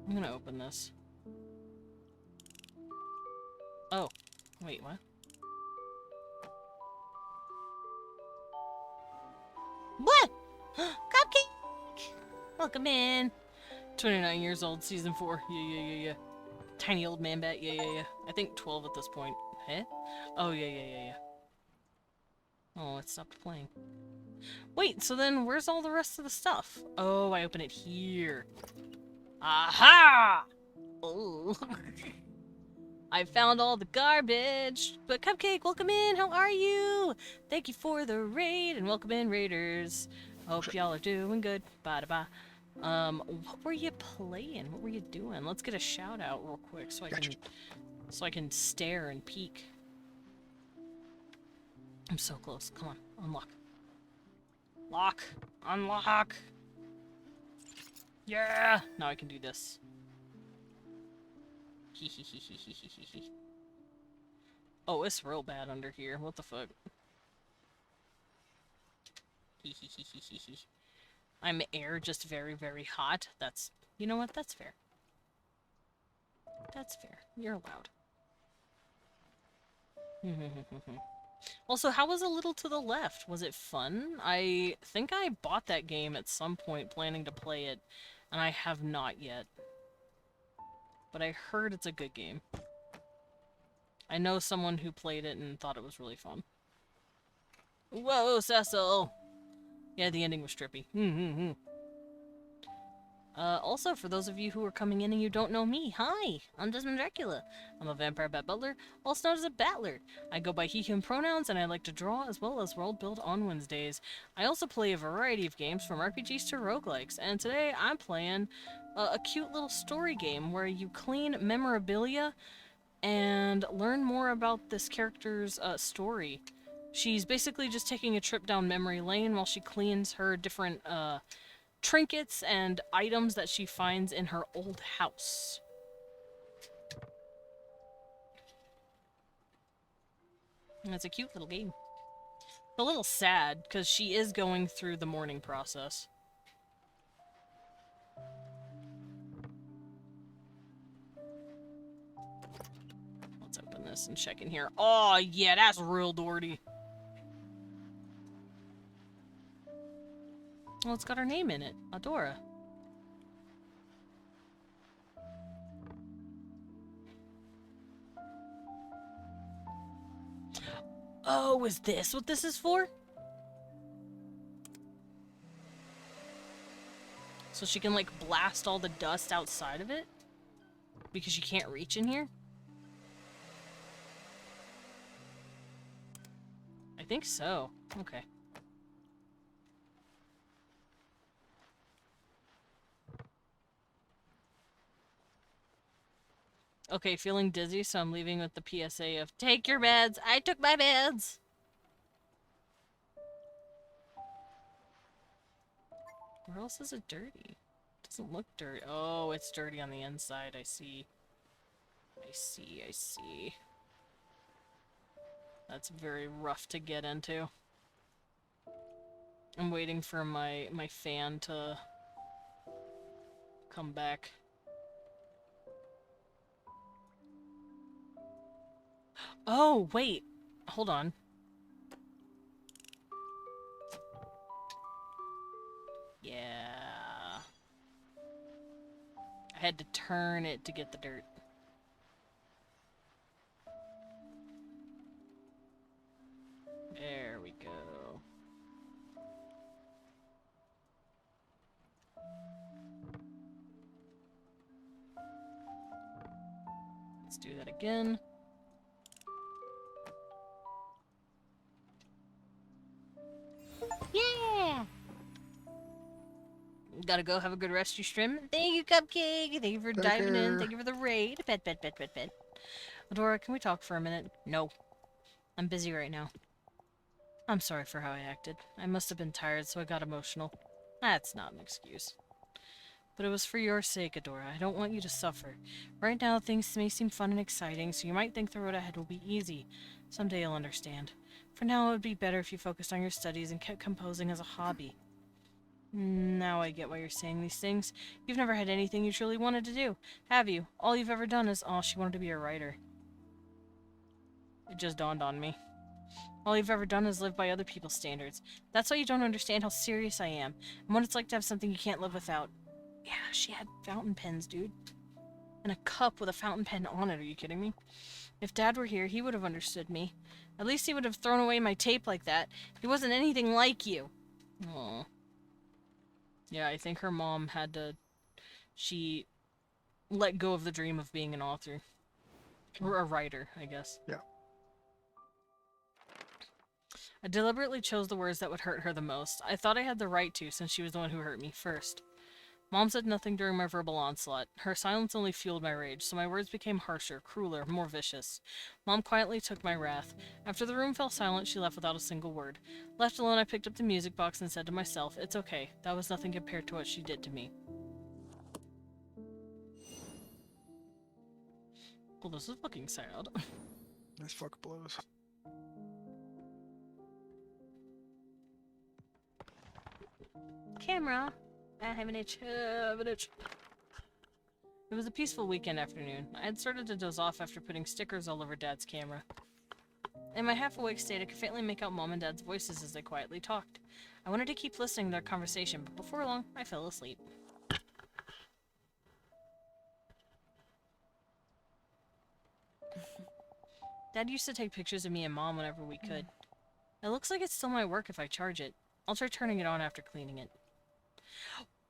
I'm gonna open this. Oh, wait, what? What? Cupcake! Welcome in. 29 years old, season 4. Yeah. Tiny old man bat. Yeah. I think 12 at this point. Huh? Oh, yeah. Oh, it stopped playing. Wait, so then where's all the rest of the stuff? Oh, I open it here. Aha! Ooh. I found all the garbage. But Cupcake, welcome in. How are you? Thank you for the raid and welcome in, raiders. Hope y'all are doing good. Ba-da-ba. What were you playing? What were you doing? Let's get a shout out real quick so I can stare and peek. I'm so close. Come on, unlock. Lock. Unlock. Yeah. Now I can do this. Oh, it's real bad under here. What the fuck? I'm air just very, very hot. That's... You know what? That's fair. That's fair. You're allowed. Also, how was A Little to the Left? Was it fun? I think I bought that game at some point, planning to play it, and I have not yet. But I heard it's a good game. I know someone who played it and thought it was really fun. Whoa, Cecil! Yeah, the ending was trippy. Also, for those of you who are coming in and you don't know me, hi! I'm Desmond Dracula. I'm a vampire bat butler, also known as a battler. I go by he, him pronouns, and I like to draw as well as world build on Wednesdays. I also play a variety of games, from RPGs to roguelikes, and today I'm playing a cute little story game where you clean memorabilia and learn more about this character's story. She's basically just taking a trip down memory lane while she cleans her different trinkets and items that she finds in her old house. And it's a cute little game. It's a little sad, because she is going through the mourning process. Let's open this and check in here. Oh, yeah, that's real Doherty. Well, it's got her name in it. Adora. Oh, is this what this is for? So she can, like, blast all the dust outside of it? Because you can't reach in here? I think so. Okay. Okay, feeling dizzy, so I'm leaving with the PSA of, take your meds! I took my meds! Where else is it dirty? Doesn't look dirty. Oh, it's dirty on the inside. I see. I see, I see. That's very rough to get into. I'm waiting for my fan to come back. Oh, wait. Hold on. Yeah. I had to turn it to get the dirt. There we go. Let's do that again. Yeah! Gotta go have a good rest you stream. Thank you, Cupcake. Thank you for Take diving in. care. Thank you for the raid. Pet. Adora, can we talk for a minute? No. I'm busy right now. I'm sorry for how I acted. I must have been tired, so I got emotional. That's not an excuse. But it was for your sake, Adora. I don't want you to suffer. Right now, things may seem fun and exciting, so you might think the road ahead will be easy. Someday you'll understand. For now, it would be better if you focused on your studies and kept composing as a hobby. Now I get why you're saying these things. You've never had anything you truly wanted to do, have you? All you've ever done is, oh, she wanted to be a writer. It just dawned on me. All you've ever done is live by other people's standards. That's why you don't understand how serious I am, and what it's like to have something you can't live without. Yeah, she had fountain pens, dude. And a cup with a fountain pen on it, are you kidding me? If Dad were here, he would have understood me. At least he would have thrown away my tape like that. He wasn't anything like you. Aww. Yeah, I think her mom had to... She let go of the dream of being an author. Or a writer, I guess. Yeah. I deliberately chose the words that would hurt her the most. I thought I had the right to, since she was the one who hurt me first. Mom said nothing during my verbal onslaught. Her silence only fueled my rage, so my words became harsher, crueler, more vicious. Mom quietly took my wrath. After the room fell silent, she left without a single word. Left alone, I picked up the music box and said to myself, "It's okay. That was nothing compared to what she did to me." Well, this is fucking sad. This fuck blows. Camera. I have an itch. It was a peaceful weekend afternoon. I had started to doze off after putting stickers all over Dad's camera. In my half-awake state, I could faintly make out Mom and Dad's voices as they quietly talked. I wanted to keep listening to their conversation, but before long, I fell asleep. Dad used to take pictures of me and Mom whenever we could. It looks like it still might work if I charge it. I'll try turning it on after cleaning it.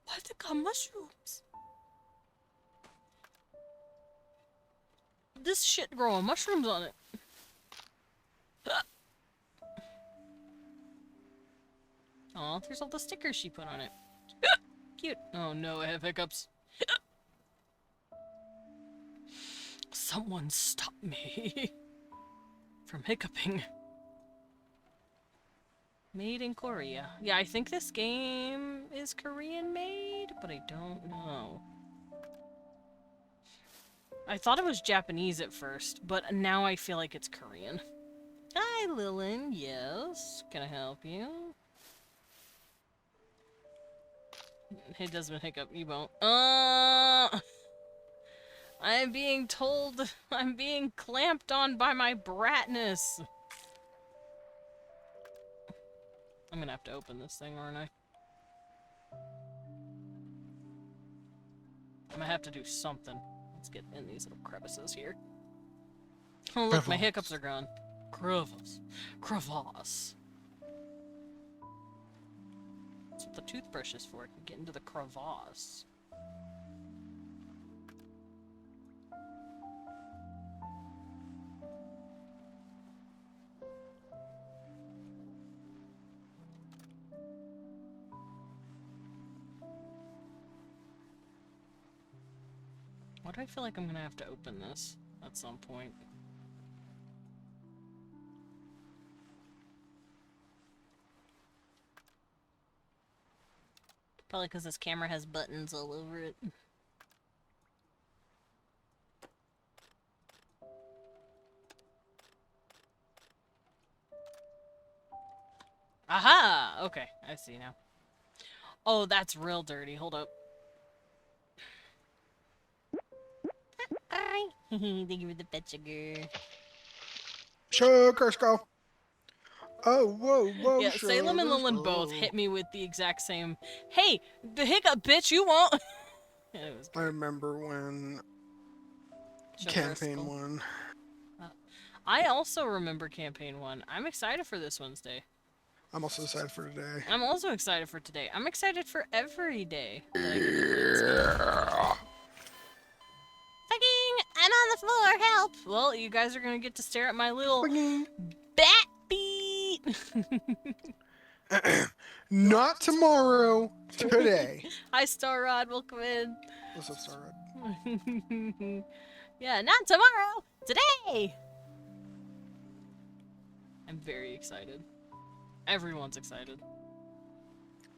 Why they got mushrooms? This shit growing mushrooms on it. Aw, there's all the stickers she put on it. Cute. Oh no, I have hiccups. Someone stop me from hiccuping. Made in Korea. Yeah, I think this game is Korean made, but I don't know. I thought it was Japanese at first, but now I feel like it's Korean. Hi, Lilin. Yes. Can I help you? Hey, Desmond Hiccup, you won't. I'm being told I'm being clamped on by my bratness. I'm gonna have to open this thing, aren't I? I'm gonna have to do something. Let's get in these little crevices here. Oh look, my hiccups are gone. Crevice. Crevasse. That's what the toothbrush is for. I can get into the crevasse. Why do I feel like I'm gonna have to open this at some point? Probably because this camera has buttons all over it. Aha! Okay, I see now. Oh, that's real dirty. Hold up. Hi. Thank you for the pet sugar. Sugar skull. Oh, whoa. Yeah, Salem and sugar Lilin both skull. hit me with the exact same, "Hey, the hiccup, bitch, you won't." Yeah, it was I remember when Sugar campaign skull. 1. I also remember campaign 1. I'm excited for this Wednesday. I'm also excited for today. I'm also excited for today. I'm excited for every day that I get to play this game. Fucking, I'm on the floor, help! Well, you guys are gonna get to stare at my little Boing. bat feet. Not tomorrow. Today. Hi, Star Rod. Welcome in. What's up, Star Red? Yeah, not tomorrow. Today. I'm very excited. Everyone's excited.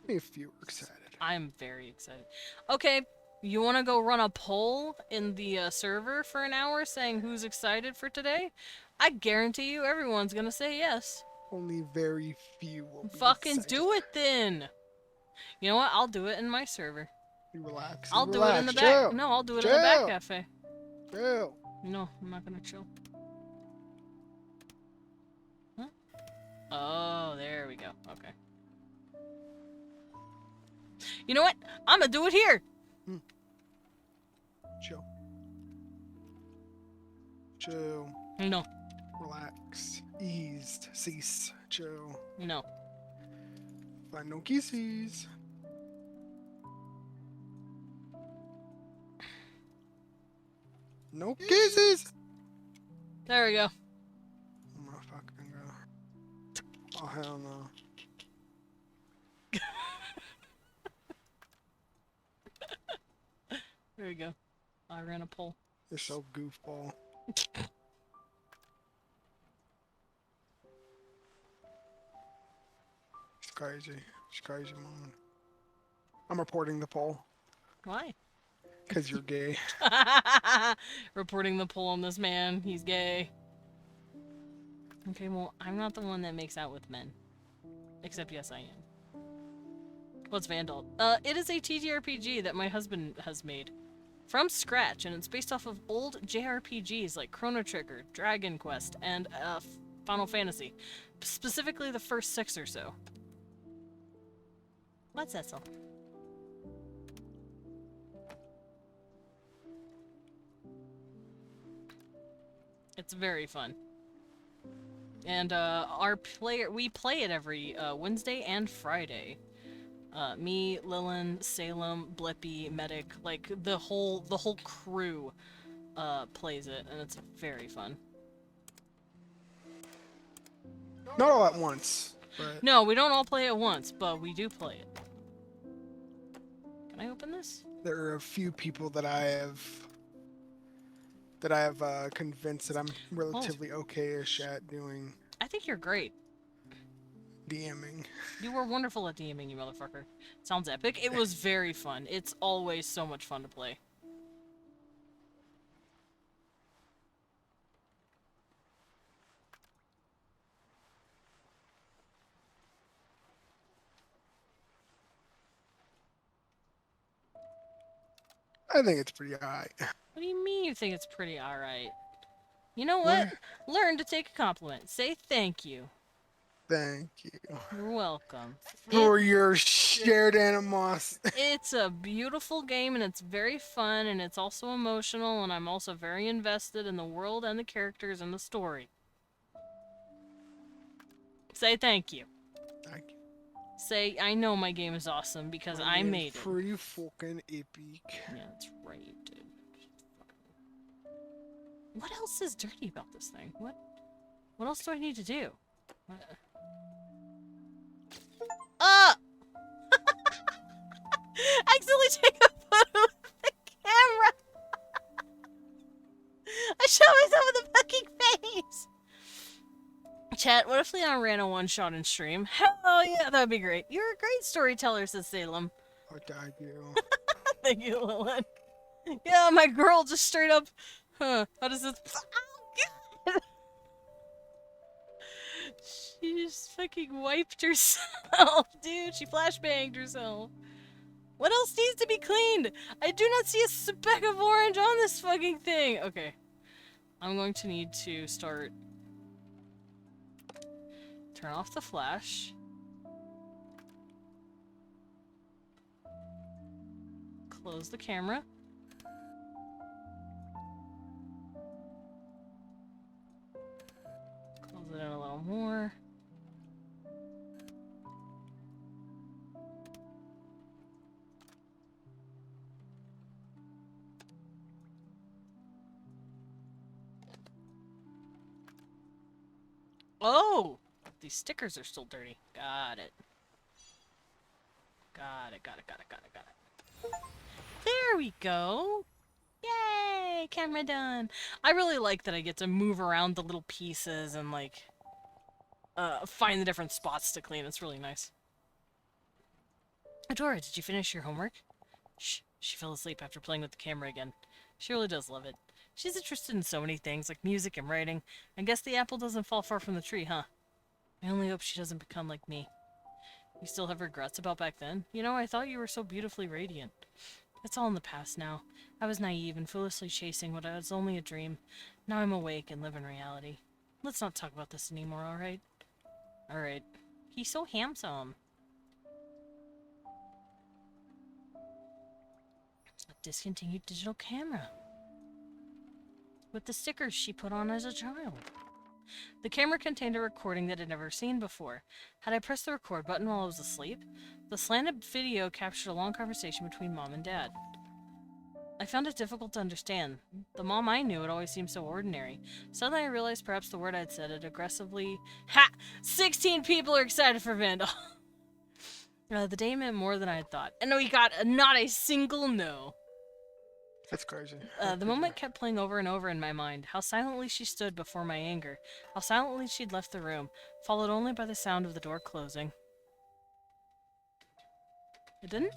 If you were excited. I'm very excited. Okay, you want to go run a poll in the server for an hour saying who's excited for today? I guarantee you everyone's gonna say yes. Only very few will be Fucking excited. do it then. You know what? I'll do it in my server. You relax. I'll do it in the back. No, I'll do it in the back cafe. Chill. No, I'm not gonna chill. Huh? Oh, there we go. Okay. You know what? I'm gonna do it here. Chill. Chill. No, Relax. Eased. Cease. Chill. no. Find no kisses. No kisses! There we go. I'm gonna fucking go. Oh, hell no. There we go. I ran a poll. You're so goofball. It's crazy. It's crazy, man. I'm reporting the poll. Why? Because you're gay. Reporting the poll on this man. He's gay. Okay, well, I'm not the one that makes out with men. Except, yes, I am. What's Vandal? It is a TTRPG that my husband has made. From scratch, and it's based off of old JRPGs like Chrono Trigger, Dragon Quest, and Final Fantasy. Specifically the first 6 or so. What's Cecil? It's very fun. And we play it every Wednesday and Friday. Me, Lilin, Salem, Blippy, Medic, like the whole crew plays it, and it's very fun. Not all at once, but... No, we don't all play it once, but we do play it. Can I open this? There are a few people that I have convinced that I'm relatively okay-ish at doing I think you're great. DMing. You were wonderful at DMing, you motherfucker. Sounds epic. It was very fun. It's always so much fun to play. I think it's pretty alright. What do you mean you think it's pretty alright? You know what? Learn to take a compliment. Say thank you. Thank you. You're welcome. For your shared animosity. It's a beautiful game, and it's very fun, and it's also emotional, and I'm also very invested in the world and the characters and the story. Say thank you. Thank you. Say, I know my game is awesome because I made it. Pretty fucking epic. Yeah, that's right, dude. What else is dirty about this thing? What else do I need to do? I accidentally take a photo with the camera. I shot myself in the fucking face. Chat, what if Leon ran a one-shot in stream? Hell yeah, that'd be great. You're a great storyteller, says Salem. Oh, thank you. Thank you, Lilith. Yeah, my girl just straight up... Huh, how does this... Oh, God! She just fucking wiped herself, dude. She flashbanged herself. What else needs to be cleaned? I do not see a speck of orange on this fucking thing. Okay. I'm going to need to start... Turn off the flash. Close the camera. Close it in a little more. Oh! These stickers are still dirty. Got it. Got it. There we go! Yay! Camera done! I really like that I get to move around the little pieces and, like, find the different spots to clean. It's really nice. Adora, did you finish your homework? Shh. She fell asleep after playing with the camera again. She really does love it. She's interested in so many things, like music and writing. I guess the apple doesn't fall far from the tree, huh? I only hope she doesn't become like me. You still have regrets about back then? You know, I thought you were so beautifully radiant. It's all in the past now. I was naive and foolishly chasing what was only a dream. Now I'm awake and live in reality. Let's not talk about this anymore, alright? Alright. He's so handsome. A discontinued digital camera. With the stickers she put on as a child. The camera contained a recording that I'd never seen before. Had I pressed the record button while I was asleep? The slanted video captured a long conversation between Mom and Dad. I found it difficult to understand. The mom I knew, it always seemed so ordinary. Suddenly I realized perhaps the word I'd said it aggressively. Ha! 16 people are excited for Vandal! The day meant more than I had thought. And we got not a single no. That's crazy. The moment kept playing over and over in my mind. How silently she stood before my anger. How silently she'd left the room, followed only by the sound of the door closing. It didn't?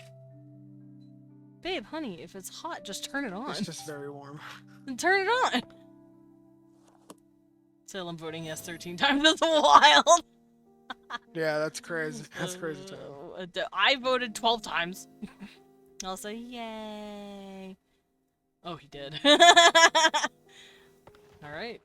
Babe, honey, if it's hot, just turn it on. It's just very warm. Then turn it on! Salem voting yes 13 times. That's wild! Yeah, that's crazy. That's crazy, Tyler. I voted 12 times. I'll say yay. Oh, he did. Alright.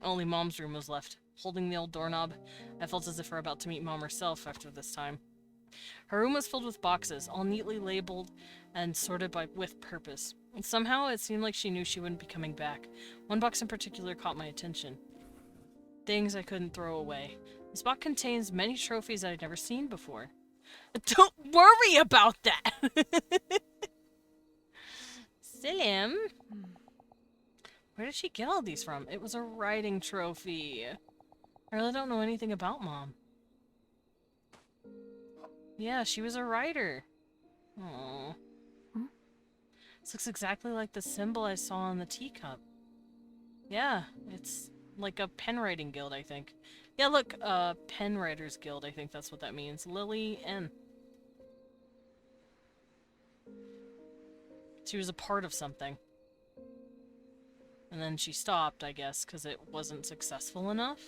Only Mom's room was left. Holding the old doorknob, I felt as if we're about to meet Mom herself after this time. Her room was filled with boxes, all neatly labeled and sorted with purpose. And somehow it seemed like she knew she wouldn't be coming back. One box in particular caught my attention. Things I couldn't throw away. This box contains many trophies I'd never seen before. Don't worry about that! Salim? Where did she get all these from? It was a writing trophy. I really don't know anything about Mom. Yeah, she was a writer. Aww. This looks exactly like the symbol I saw on the teacup. Yeah, it's like a pen writing guild, I think. Yeah, look, pen writers guild, I think that's what that means. Lily N. She was a part of something. And then she stopped, I guess, because it wasn't successful enough.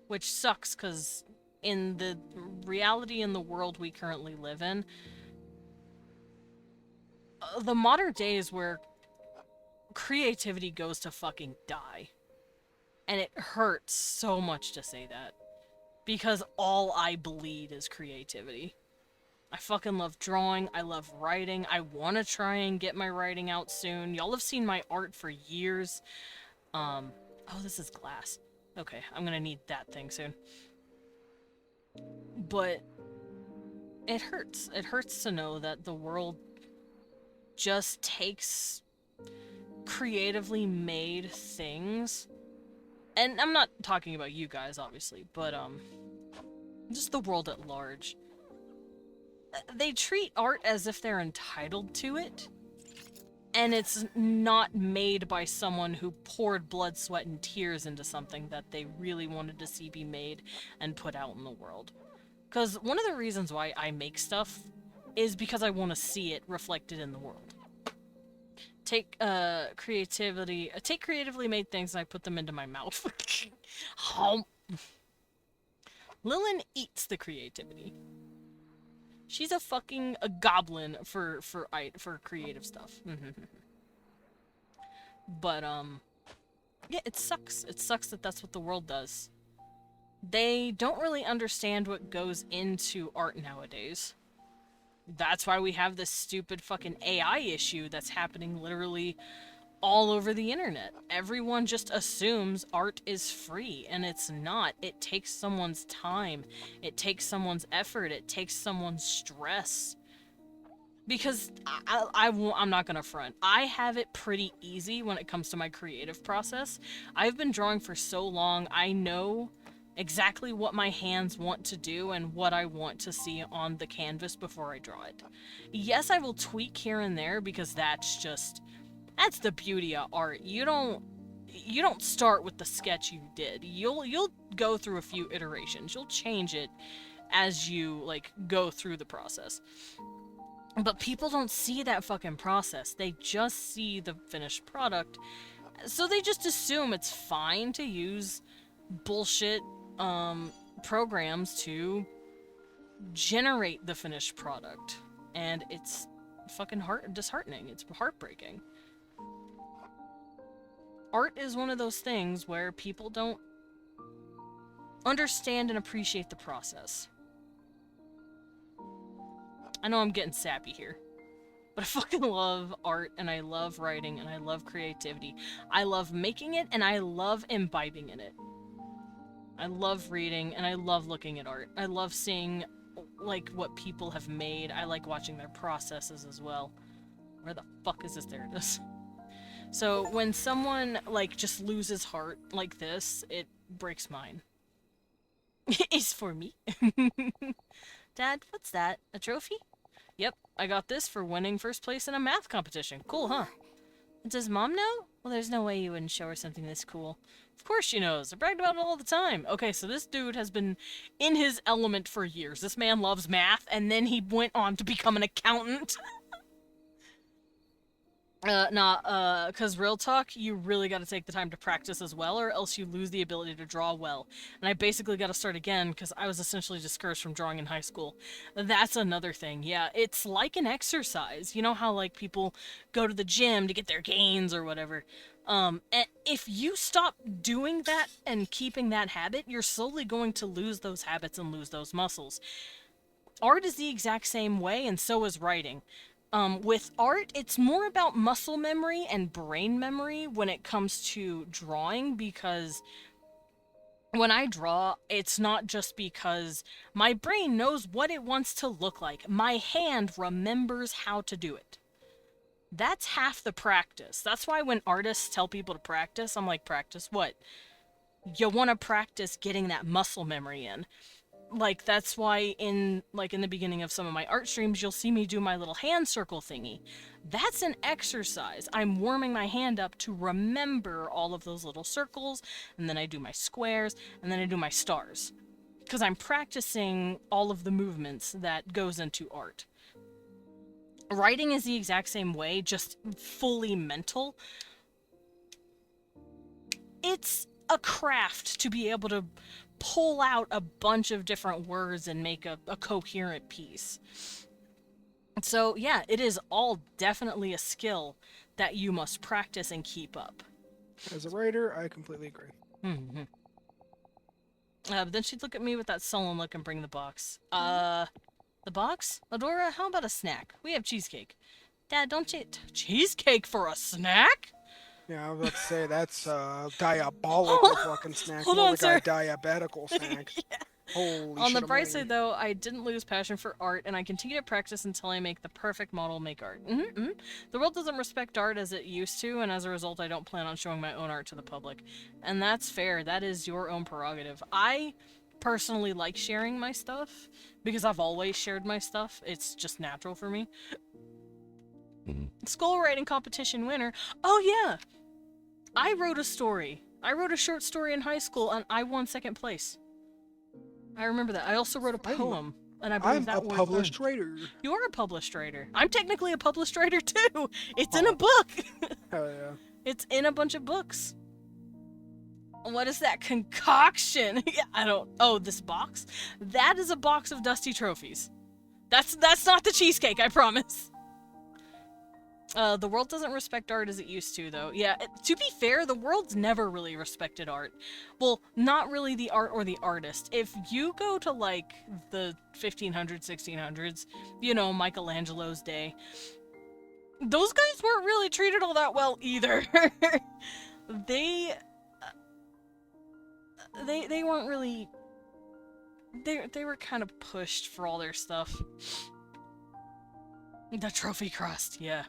Which sucks, because in the reality in the world we currently live in, the modern days where creativity goes to fucking die. And it hurts so much to say that. Because all I bleed is creativity. I fucking love drawing, I love writing, I want to try and get my writing out soon. Y'all have seen my art for years. Oh, this is glass. Okay, I'm gonna need that thing soon. But it hurts. It hurts to know that the world just takes creatively made things. And I'm not talking about you guys, obviously, but, just the world at large. They treat art as if they're entitled to it, and it's not made by someone who poured blood, sweat, and tears into something that they really wanted to see be made and put out in the world. Because one of the reasons why I make stuff is because I want to see it reflected in the world. Take creatively made things and I put them into my mouth. Lillian eats the creativity. She's a goblin for creative stuff. But yeah, it sucks. It sucks that that's what the world does. They don't really understand what goes into art nowadays. That's why we have this stupid fucking AI issue that's happening literally all over the internet. Everyone just assumes art is free, and it's not. It takes someone's time. It takes someone's effort. It takes someone's stress. Because I'm not gonna front. I have it pretty easy when it comes to my creative process. I've been drawing for so long, I know exactly what my hands want to do and what I want to see on the canvas before I draw it. Yes, I will tweak here and there because that's the beauty of art. You don't start with the sketch you did. You'll go through a few iterations. You'll change it as you go through the process. But people don't see that fucking process. They just see the finished product. So they just assume it's fine to use bullshit programs to generate the finished product. And it's fucking disheartening. It's heartbreaking. Art is one of those things where people don't understand and appreciate the process. I know I'm getting sappy here, but I fucking love art, and I love writing, and I love creativity. I love making it, and I love imbibing in it. I love reading, and I love looking at art. I love seeing, like, what people have made. I like watching their processes as well. Where the fuck is this? There it is. So, when someone, like, just loses heart like this, it breaks mine. It's for me. Dad, what's that? A trophy? Yep, I got this for winning first place in a math competition. Cool, huh? Does Mom know? Well, there's no way you wouldn't show her something this cool. Of course she knows. I bragged about it all the time. Okay, so this dude has been in his element for years. This man loves math, and then he went on to become an accountant. Cause real talk, you really gotta take the time to practice as well, or else you lose the ability to draw well. And I basically gotta start again, because I was essentially discouraged from drawing in high school. That's another thing, yeah. It's like an exercise. You know how, like, people go to the gym to get their gains or whatever? And if you stop doing that and keeping that habit, you're slowly going to lose those habits and lose those muscles. Art is the exact same way, and so is writing. With art, it's more about muscle memory and brain memory when it comes to drawing, because when I draw, it's not just because my brain knows what it wants to look like. My hand remembers how to do it. That's half the practice. That's why when artists tell people to practice, I'm like, practice what? You want to practice getting that muscle memory in. Like, that's why in the beginning of some of my art streams, you'll see me do my little hand circle thingy. That's an exercise. I'm warming my hand up to remember all of those little circles, and then I do my squares, and then I do my stars. Because I'm practicing all of the movements that goes into art. Writing is the exact same way, just fully mental. It's a craft to be able to pull out a bunch of different words and make a coherent piece. So yeah, it is all definitely a skill that you must practice and keep up. As a writer, I completely agree. Mm-hmm. But then she'd look at me with that sullen look and bring the box. The box? Adora, how about a snack? We have cheesecake. Dad, don't you... Cheesecake for a snack? Yeah, I was about to say, that's a diabolical fucking snack. Hold More on, like sir. a diabetical snack. Yeah. Holy On shit, the bright almighty. side, though, I didn't lose passion for art, and I continue to practice until I make the perfect model make art. The world doesn't respect art as it used to, and as a result, I don't plan on showing my own art to the public. And that's fair. That is your own prerogative. I personally like sharing my stuff, because I've always shared my stuff. It's just natural for me. School writing competition winner. Oh, yeah! I wrote a story. I wrote a short story in high school, and I won second place. I remember that. I also wrote a poem, and I believe I'm that a was published writer. You are a published writer. I'm technically a published writer too. It's in a book. Hell yeah. It's in a bunch of books. What is that concoction? Yeah, I don't. Oh, this box? That is a box of dusty trophies. That's not the cheesecake, I promise. The world doesn't respect art as it used to, though. Yeah, to be fair, the world's never really respected art. Well, not really the art or the artist. If you go to, like, the 1500s, 1600s, you know, Michelangelo's day, those guys weren't really treated all that well either. They weren't really... They were kind of pushed for all their stuff. The trophy crust, yeah.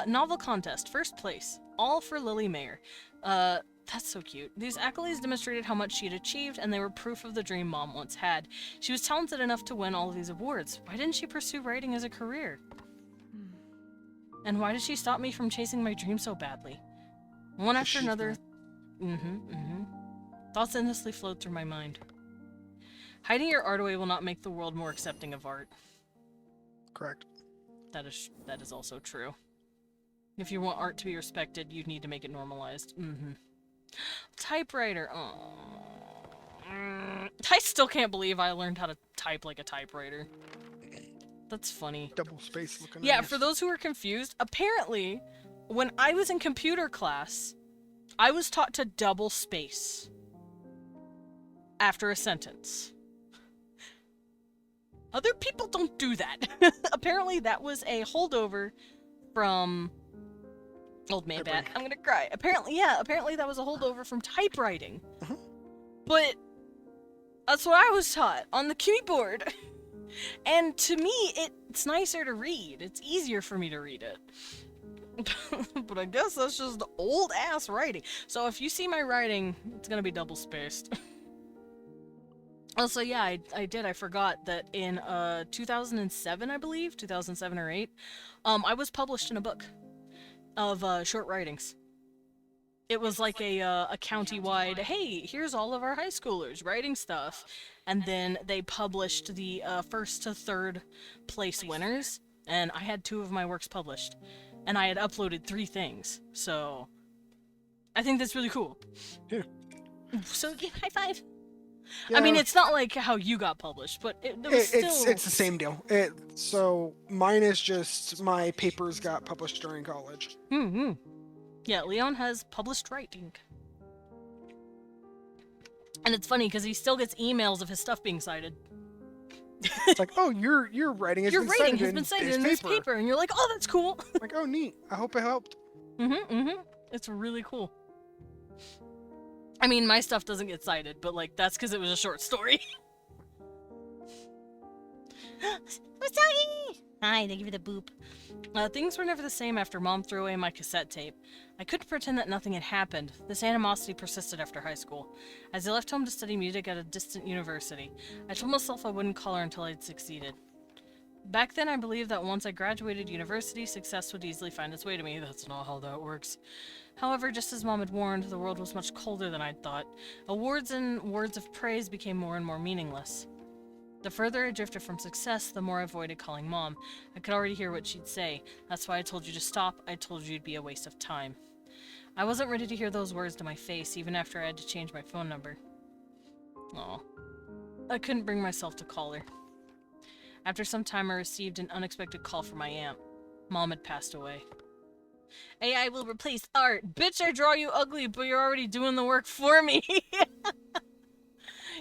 Novel contest, first place. All for Lily Mayer. That's so cute. These accolades demonstrated how much she had achieved, and they were proof of the dream Mom once had. She was talented enough to win all of these awards. Why didn't she pursue writing as a career? And why did she stop me from chasing my dream so badly? One after another... Thoughts endlessly flowed through my mind. Hiding your art away will not make the world more accepting of art. Correct. That is also true. If you want art to be respected, you need to make it normalized. Typewriter. I still can't believe I learned how to type like a typewriter. That's funny. Double space looking. Yeah, nice. for those who are confused, apparently, when I was in computer class, I was taught to double space after a sentence. Other people don't do that. Apparently, that was a holdover from... Old man bat. I'm gonna cry. Apparently that was a holdover from typewriting. But that's what I was taught on the keyboard. And to me, it's nicer to read. It's easier for me to read it. But I guess that's just old ass writing. So if you see my writing, it's gonna be double spaced. Also, yeah, I did. I forgot that in 2007, I believe, 2007 or 8, I was published in a book of short writings. It was like a county-wide, hey, here's all of our high schoolers writing stuff. And then they published the first to third place winners, and I had 2 of my works published. And I had uploaded 3 things, so I think that's really cool. Yeah. So, yeah, high five. Yeah, I mean, it's not like how you got published, but it was still... it's the same deal. So mine is just my papers got published during college. Mm-hmm. Yeah, Leon has published writing. And it's funny because he still gets emails of his stuff being cited. It's like, oh, your writing has been cited in this paper, and you're like, oh, that's cool. Like, oh, neat. I hope it helped. It's really cool. I mean, my stuff doesn't get cited, but like that's because it was a short story. Who's talking? Hi, thank you for the boop. Things were never the same after Mom threw away my cassette tape. I couldn't pretend that nothing had happened. This animosity persisted after high school. As I left home to study music at a distant university, I told myself I wouldn't call her until I'd succeeded. Back then, I believed that once I graduated university, success would easily find its way to me. That's not how that works. However, just as Mom had warned, the world was much colder than I'd thought. Awards and words of praise became more and more meaningless. The further I drifted from success, the more I avoided calling Mom. I could already hear what she'd say. That's why I told you to stop. I told you it'd be a waste of time. I wasn't ready to hear those words to my face, even after I had to change my phone number. Aw. I couldn't bring myself to call her. After some time, I received an unexpected call from my aunt. Mom had passed away. AI will replace art. Bitch, I draw you ugly, but you're already doing the work for me.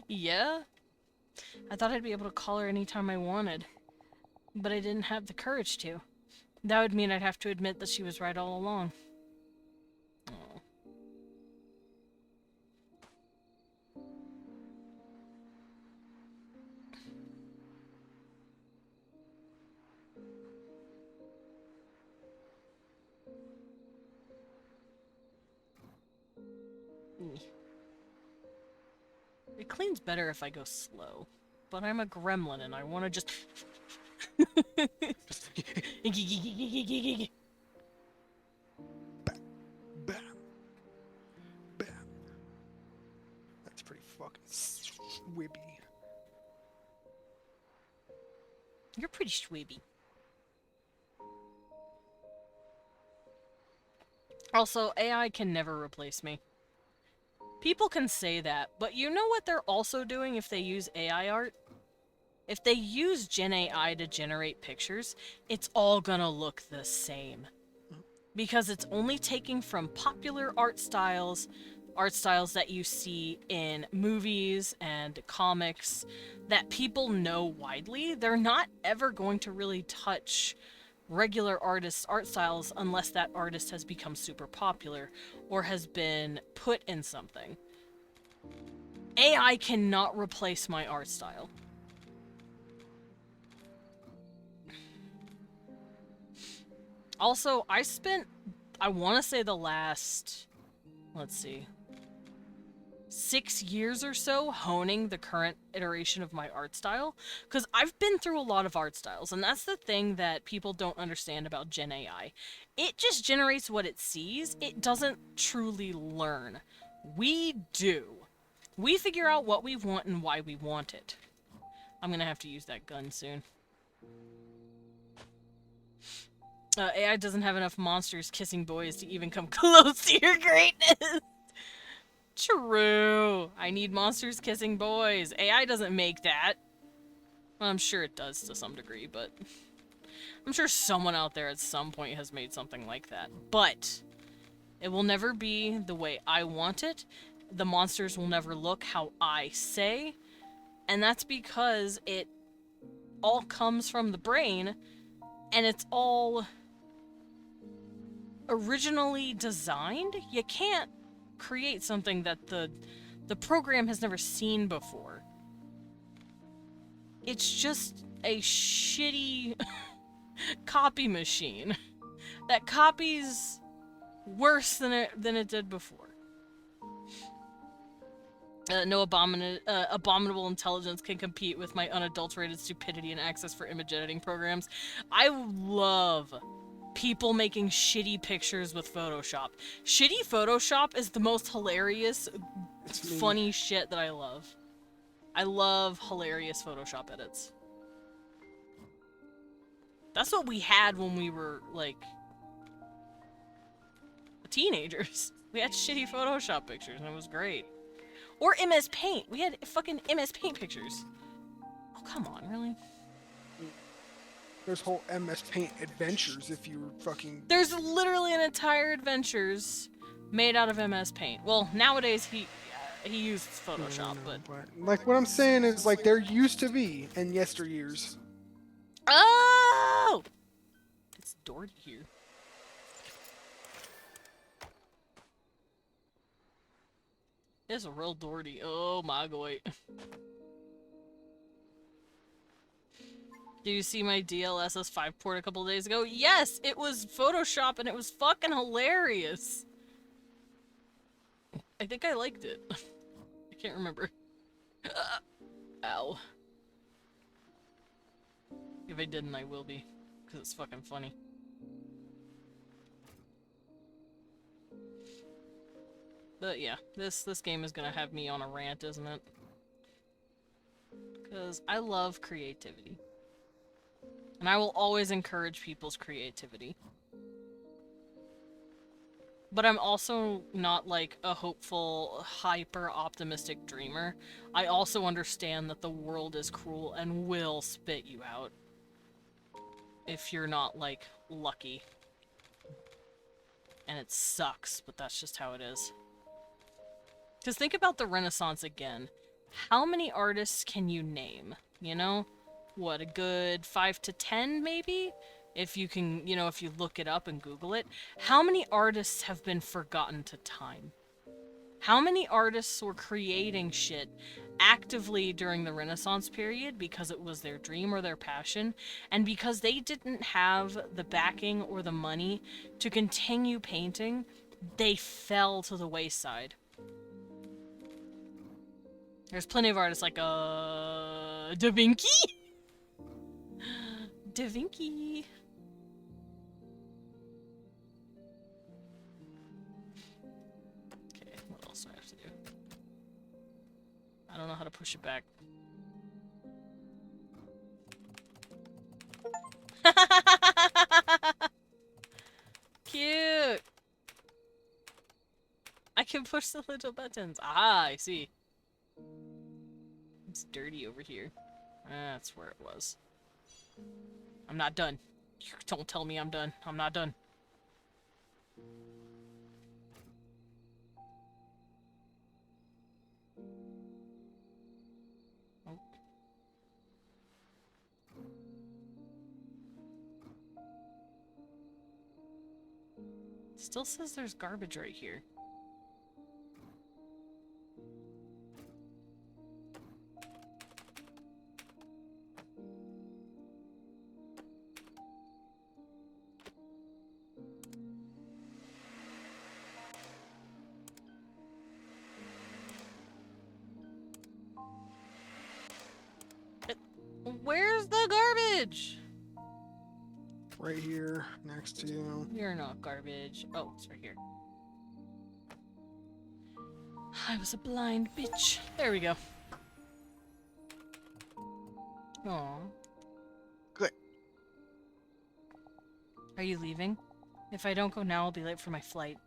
Yeah? I thought I'd be able to call her anytime I wanted, but I didn't have the courage to. That would mean I'd have to admit that she was right all along. Oh. It cleans better if I go slow, but I'm a gremlin and I want to just... Bam. Bam. That's pretty fucking swibby. You're pretty schwibby. Also, AI can never replace me. People can say that, but you know what they're also doing if they use AI art? If they use Gen AI to generate pictures, it's all gonna look the same. Because it's only taking from popular art styles that you see in movies and comics that people know widely. They're not ever going to really touch regular artists' art styles unless that artist has become super popular or has been put in something. AI cannot replace my art style. Also, I spent, I want to say the last, let's see, 6 years or so honing the current iteration of my art style, because I've been through a lot of art styles, and that's the thing that people don't understand about Gen AI. It just generates what it sees. It doesn't truly learn. We do. We figure out what we want and why we want it. I'm gonna have to use that gun soon. AI doesn't have enough monsters kissing boys to even come close to your greatness. True. I need monsters kissing boys. AI doesn't make that. Well, I'm sure it does to some degree, but I'm sure someone out there at some point has made something like that. But it will never be the way I want it. The monsters will never look how I say. And that's because it all comes from the brain, and it's all originally designed. You can't create something that the the program has never seen before. It's just a shitty copy machine that copies worse than it did before. No abominable intelligence can compete with my unadulterated stupidity and access for image editing programs. I love people making shitty pictures with Photoshop. Shitty Photoshop is the most hilarious, funny shit that I love. I love hilarious Photoshop edits. That's what we had when we were, like, teenagers. We had shitty Photoshop pictures, and it was great. Or MS Paint. We had fucking MS Paint pictures. Oh, come on, really? There's whole MS Paint adventures if you fucking... There's literally an entire adventures made out of MS Paint. Well, nowadays he uses Photoshop, but... Like, what I'm saying is, like, there used to be in yesteryears. Oh! It's Doherty here. It's a real Doherty. Oh my god. Did you see my DLSS 5 port a couple days ago? Yes! It was Photoshop and it was fucking hilarious. I think I liked it. I can't remember. Ow. If I didn't, I will be. Because it's fucking funny. But yeah, this game is gonna have me on a rant, isn't it? Because I love creativity. And I will always encourage people's creativity. But I'm also not like a hopeful, hyper-optimistic dreamer. I also understand that the world is cruel and will spit you out. If you're not, like, lucky. And it sucks, but that's just how it is. Because think about the Renaissance again. How many artists can you name? You know? What, a good 5 to 10, maybe? If you can, you know, if you look it up and Google it. How many artists have been forgotten to time? How many artists were creating shit actively during the Renaissance period because it was their dream or their passion, and because they didn't have the backing or the money to continue painting, they fell to the wayside. There's plenty of artists like, Da Vinci? Da Vinci. Okay, what else do I have to do? I don't know how to push it back. Cute! I can push the little buttons. Ah, I see. It's dirty over here. That's where it was. I'm not done. Don't tell me I'm done. I'm not done. Oh. Still says there's garbage right here. Where's the garbage? Right here, next to you. You're not garbage. Oh, it's right here. I was a blind bitch. There we go. Aww. Good. Are you leaving? If I don't go now, I'll be late for my flight.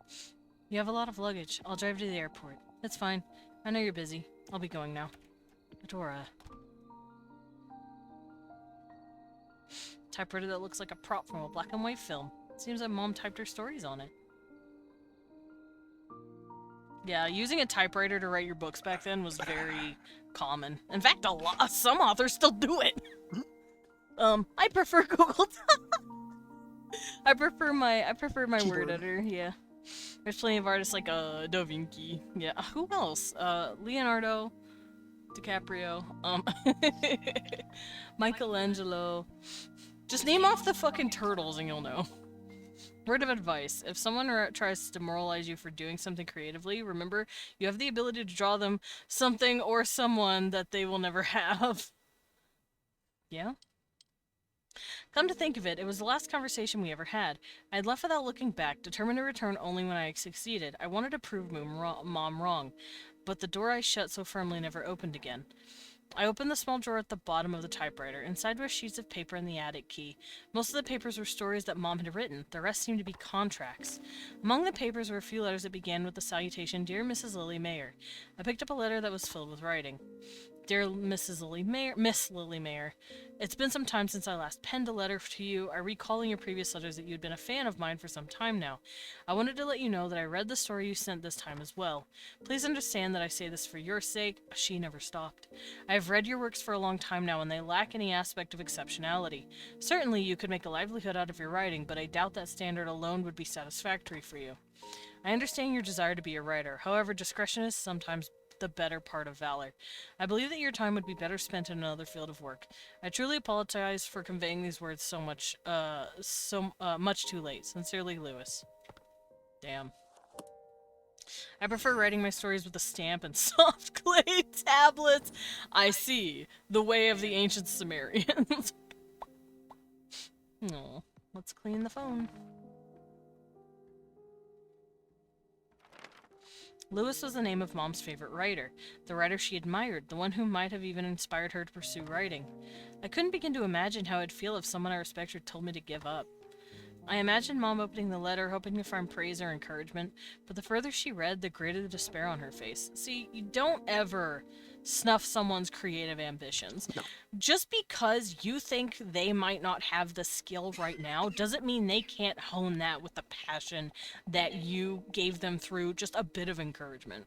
You have a lot of luggage. I'll drive to the airport. That's fine. I know you're busy. I'll be going now. Adora. Typewriter that looks like a prop from a black and white film. Seems like Mom typed her stories on it. Yeah, using a typewriter to write your books back then was very common. In fact, some authors still do it. I prefer Google. I prefer my word editor. Yeah. There's plenty of artists like Da Vinci. Yeah, who else? Leonardo DiCaprio. Michelangelo. Just name off the fucking turtles and you'll know. Word of advice. If someone tries to demoralize you for doing something creatively, remember you have the ability to draw them something or someone that they will never have. Yeah? Come to think of it, it was the last conversation we ever had. I had left without looking back, determined to return only when I had succeeded. I wanted to prove Mom wrong, but the door I shut so firmly never opened again. I opened the small drawer at the bottom of the typewriter. Inside were sheets of paper and the attic key. Most of the papers were stories that Mom had written. The rest seemed to be contracts. Among the papers were a few letters that began with the salutation, Dear Mrs. Lily Mayer. I picked up a letter that was filled with writing. Dear Miss Lily Mayer, it's been some time since I last penned a letter to you. I recall in your previous letters that you had been a fan of mine for some time now. I wanted to let you know that I read the story you sent this time as well. Please understand that I say this for your sake. She never stopped. I have read your works for a long time now, and they lack any aspect of exceptionality. Certainly, you could make a livelihood out of your writing, but I doubt that standard alone would be satisfactory for you. I understand your desire to be a writer. However, discretion is sometimes the better part of valor. I believe that your time would be better spent in another field of work. I truly apologize for conveying these words so much too late. Sincerely, Lewis. Damn. I prefer writing my stories with a stamp and soft clay tablets. I see. The way of the ancient Sumerians. Oh, let's clean the phone. Lewis was the name of Mom's favorite writer, the writer she admired, the one who might have even inspired her to pursue writing. I couldn't begin to imagine how I'd feel if someone I respected told me to give up. I imagined Mom opening the letter, hoping to find praise or encouragement, but the further she read, the greater the despair on her face. See, you don't ever snuff someone's creative ambitions. No. Just because you think they might not have the skill right now doesn't mean they can't hone that with the passion that you gave them through just a bit of encouragement.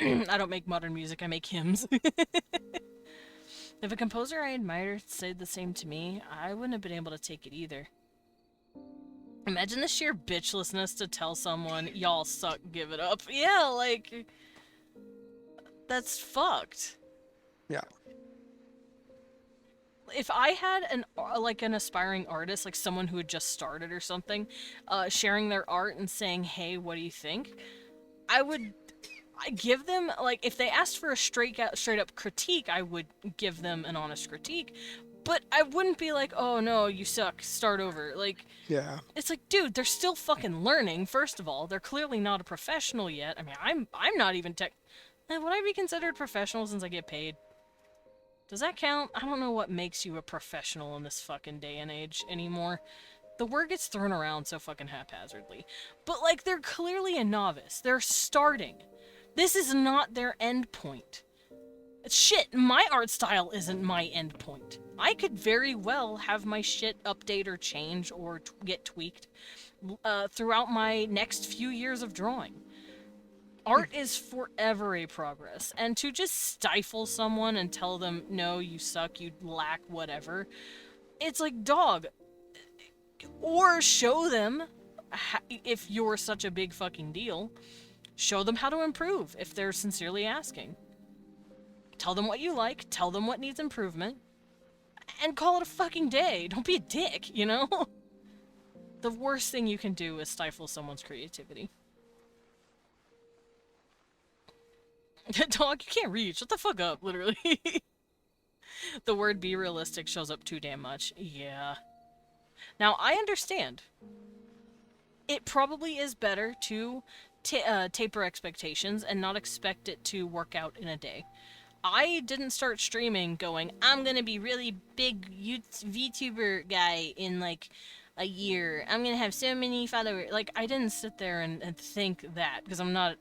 I don't make modern music, I make hymns. If a composer I admired said the same to me, I wouldn't have been able to take it either. Imagine the sheer bitchlessness to tell someone, y'all suck, give it up. Yeah, like, that's fucked. Yeah. If I had an aspiring artist, like someone who had just started or something, sharing their art and saying, hey, what do you think? I give them, like, if they asked for a straight up critique, I would give them an honest critique. But I wouldn't be like, oh no, you suck, start over. Like, Yeah. it's like, dude, they're still fucking learning, first of all. They're clearly not a professional yet. I mean, I'm not even would I be considered professional since I get paid? Does that count? I don't know what makes you a professional in this fucking day and age anymore. The word gets thrown around so fucking haphazardly. But, like, they're clearly a novice. They're starting. This is not their end point. Shit, my art style isn't my end point. I could very well have my shit update or change or get tweaked throughout my next few years of drawing. Art is forever a progress, and to just stifle someone and tell them, no, you suck, you lack whatever, it's like, dog. Or show them, if you're such a big fucking deal, show them how to improve if they're sincerely asking. Tell them what you like, tell them what needs improvement, and call it a fucking day. Don't be a dick, you know? The worst thing you can do is stifle someone's creativity. Dog, you can't read. Shut the fuck up, literally. The word be realistic shows up too damn much. Yeah. Now, I understand. It probably is better to taper expectations and not expect it to work out in a day. I didn't start streaming going, I'm gonna be really big VTuber guy in like a year. I'm gonna have so many followers. Like, I didn't sit there and think that, because I'm not,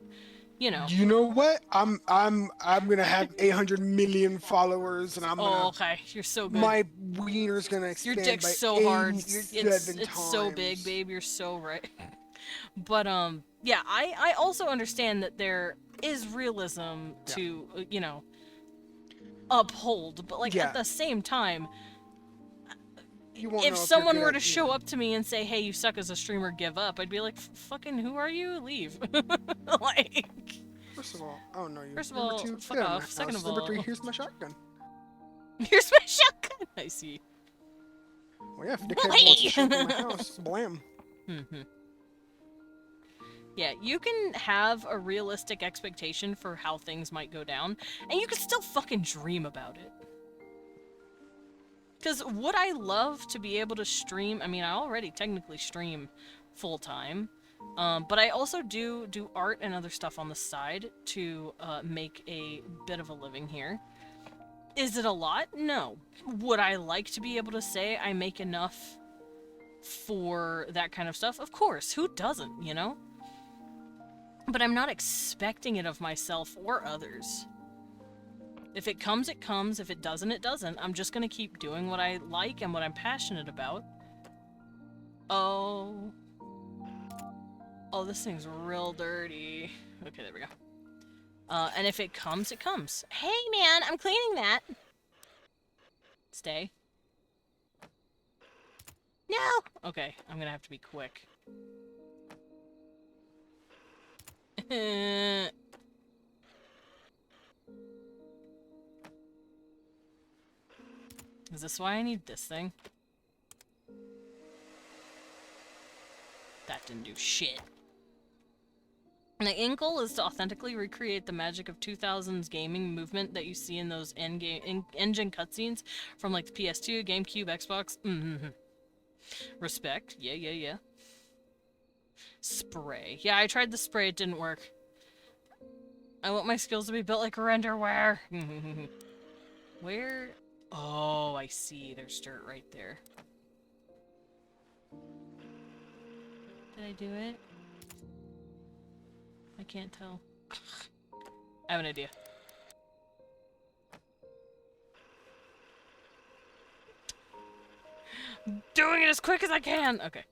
you know. You know what? I'm gonna have 800 million followers, and I'm gonna. Oh, okay. You're so good. My wiener's gonna expand Your dick's by so hard. 87 It's so times. big, babe. You're so right. But yeah, I also understand that there is realism to you know, uphold, but like at the same time, You won't if know someone you're were good to at, show up to me and say, hey, you suck as a streamer, give up, I'd be like, fucking who are you? Leave. Like, First of all, I don't know you. first of Number all, two, fuck get out of my off. Second house. of Number three, all, here's my shotgun. here's my shotgun. I see. Well, yeah, if dickhead wants to show up at my house, blam. Mm-hmm. Yeah, you can have a realistic expectation for how things might go down, and you can still fucking dream about it. Because would I love to be able to stream? I mean, I already technically stream full-time, but I also do art and other stuff on the side to make a bit of a living here. Is it a lot? No. Would I like to be able to say I make enough for that kind of stuff? Of course, who doesn't, you know? But I'm not expecting it of myself or others. If it comes, it comes. If it doesn't, it doesn't. I'm just gonna keep doing what I like and what I'm passionate about. Oh. Oh, this thing's real dirty. Okay, there we go. And if it comes, it comes. Hey, man, I'm cleaning that. Stay. No. Okay, I'm gonna have to be quick. Is this why I need this thing? That didn't do shit. The end goal is to authentically recreate the magic of 2000s gaming movement that you see in those engine cutscenes from like the PS2, GameCube, Xbox. Respect. Yeah. Spray. Yeah, I tried the spray, it didn't work. I want my skills to be built like renderware. Where? Oh, I see. There's dirt right there. Did I do it? I can't tell. I have an idea. Doing it as quick as I can! Okay.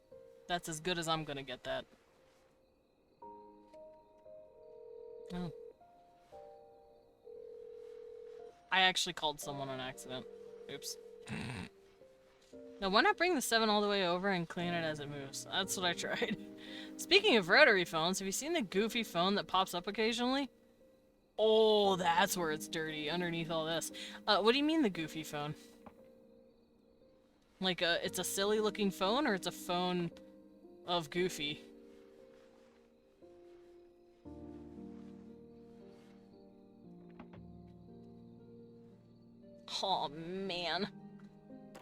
That's as good as I'm gonna get that. Oh. I actually called someone on accident. Oops. Now, why not bring the 7 all the way over and clean it as it moves? That's what I tried. Speaking of rotary phones, have you seen the goofy phone that pops up occasionally? Oh, that's where it's dirty, underneath all this. What do you mean the goofy phone? Like, it's a silly looking phone, or it's a phone of Goofy? Oh, man.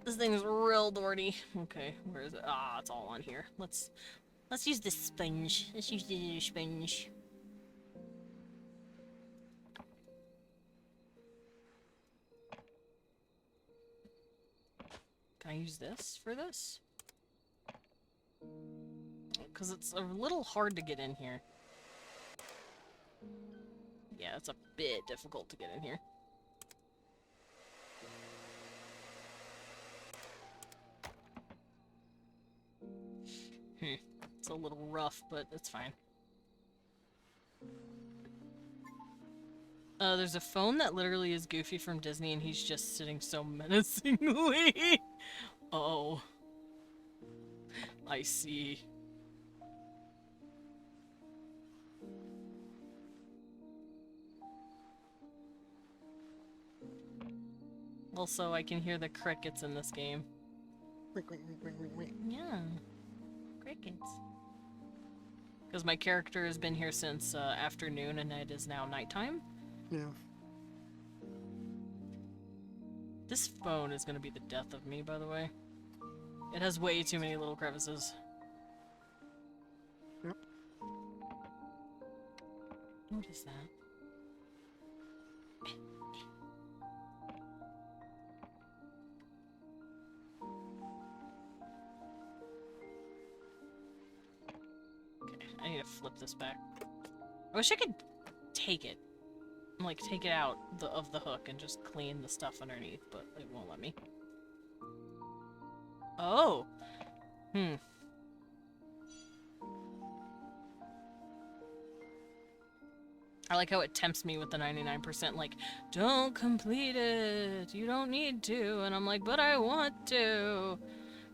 This thing's real dirty. Okay, where is it? Ah, it's all on here. Let's use this sponge. Let's use the sponge. Can I use this for this? Because it's a little hard to get in here. Yeah, it's a bit difficult to get in here. It's a little rough, but it's fine. There's a phone that literally is Goofy from Disney, and he's just sitting so menacingly. Oh. I see. Also, I can hear the crickets in this game. Yeah. Crickets. Because my character has been here since afternoon, and it is now nighttime. Yeah. This phone is gonna be the death of me, by the way. It has way too many little crevices. Yep. What is that? Okay, I need to flip this back. I wish I could take it. Like, take it out of the hook and just clean the stuff underneath, but it won't let me. Oh! I like how it tempts me with the 99%, like, don't complete it, you don't need to, and I'm like, but I want to.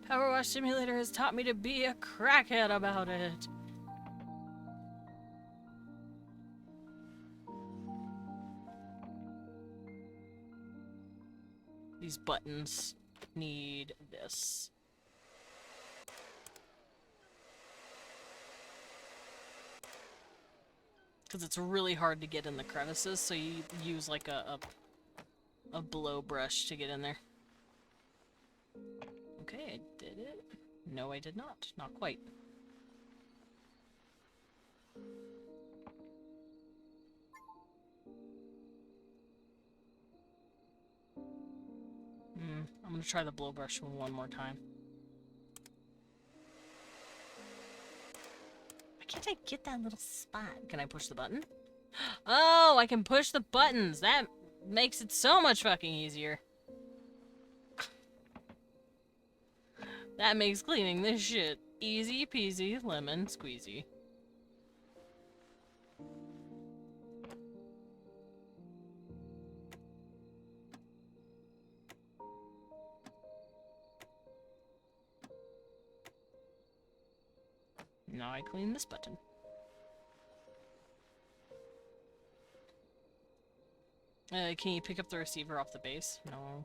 Powerwash Simulator has taught me to be a crackhead about it. These buttons need this. Because it's really hard to get in the crevices, so you use like a blow brush to get in there. Okay, I did it. No, I did not. Not quite. I'm gonna try the blow brush one more time. Why can't I get that little spot? Can I push the button? Oh, I can push the buttons! That makes it so much fucking easier. That makes cleaning this shit easy peasy lemon squeezy. Now I clean this button. Can you pick up the receiver off the base? No.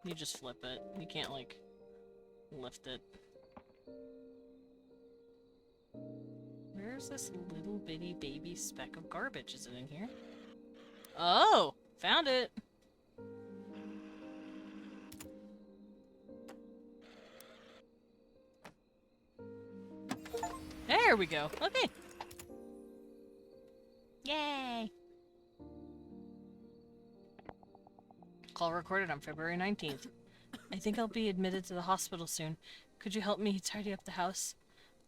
You just flip it. You can't, like, lift it. Where's this little bitty baby speck of garbage? Is it in here? Oh! Found it! There we go. Okay. Yay! Call recorded on February 19th. I think I'll be admitted to the hospital soon. Could you help me tidy up the house?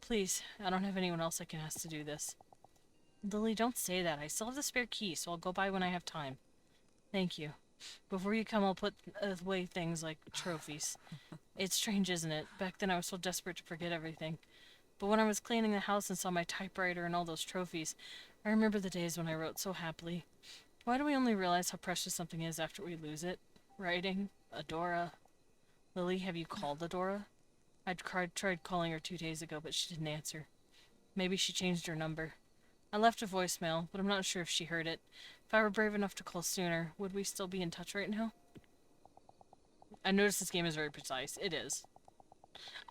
Please, I don't have anyone else I can ask to do this. Lily, don't say that. I still have the spare key, so I'll go by when I have time. Thank you. Before you come, I'll put away things like trophies. It's strange, isn't it? Back then I was so desperate to forget everything. But when I was cleaning the house and saw my typewriter and all those trophies, I remember the days when I wrote so happily. Why do we only realize how precious something is after we lose it? Writing? Adora? Lily, have you called Adora? I tried calling her 2 days ago, but she didn't answer. Maybe she changed her number. I left a voicemail, but I'm not sure if she heard it. If I were brave enough to call sooner, would we still be in touch right now? I noticed this game is very precise. It is.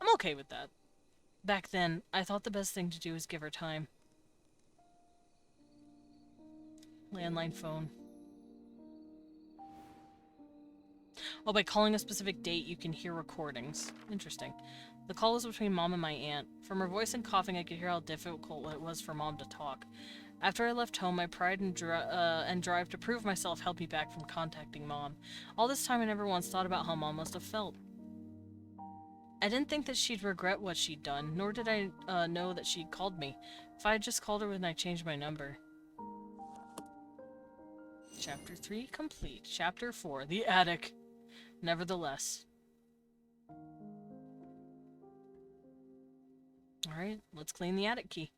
I'm okay with that. Back then, I thought the best thing to do was give her time. Landline phone. Oh, by calling a specific date, you can hear recordings. Interesting. The call was between Mom and my aunt. From her voice and coughing, I could hear how difficult it was for Mom to talk. After I left home, my pride and drive to prove myself held me back from contacting Mom. All this time, I never once thought about how Mom must have felt. I didn't think that she'd regret what she'd done, nor did I know that she'd called me. If I had just called her when I changed my number. Chapter 3 complete. Chapter 4, the attic. Nevertheless. Alright, let's clean the attic key.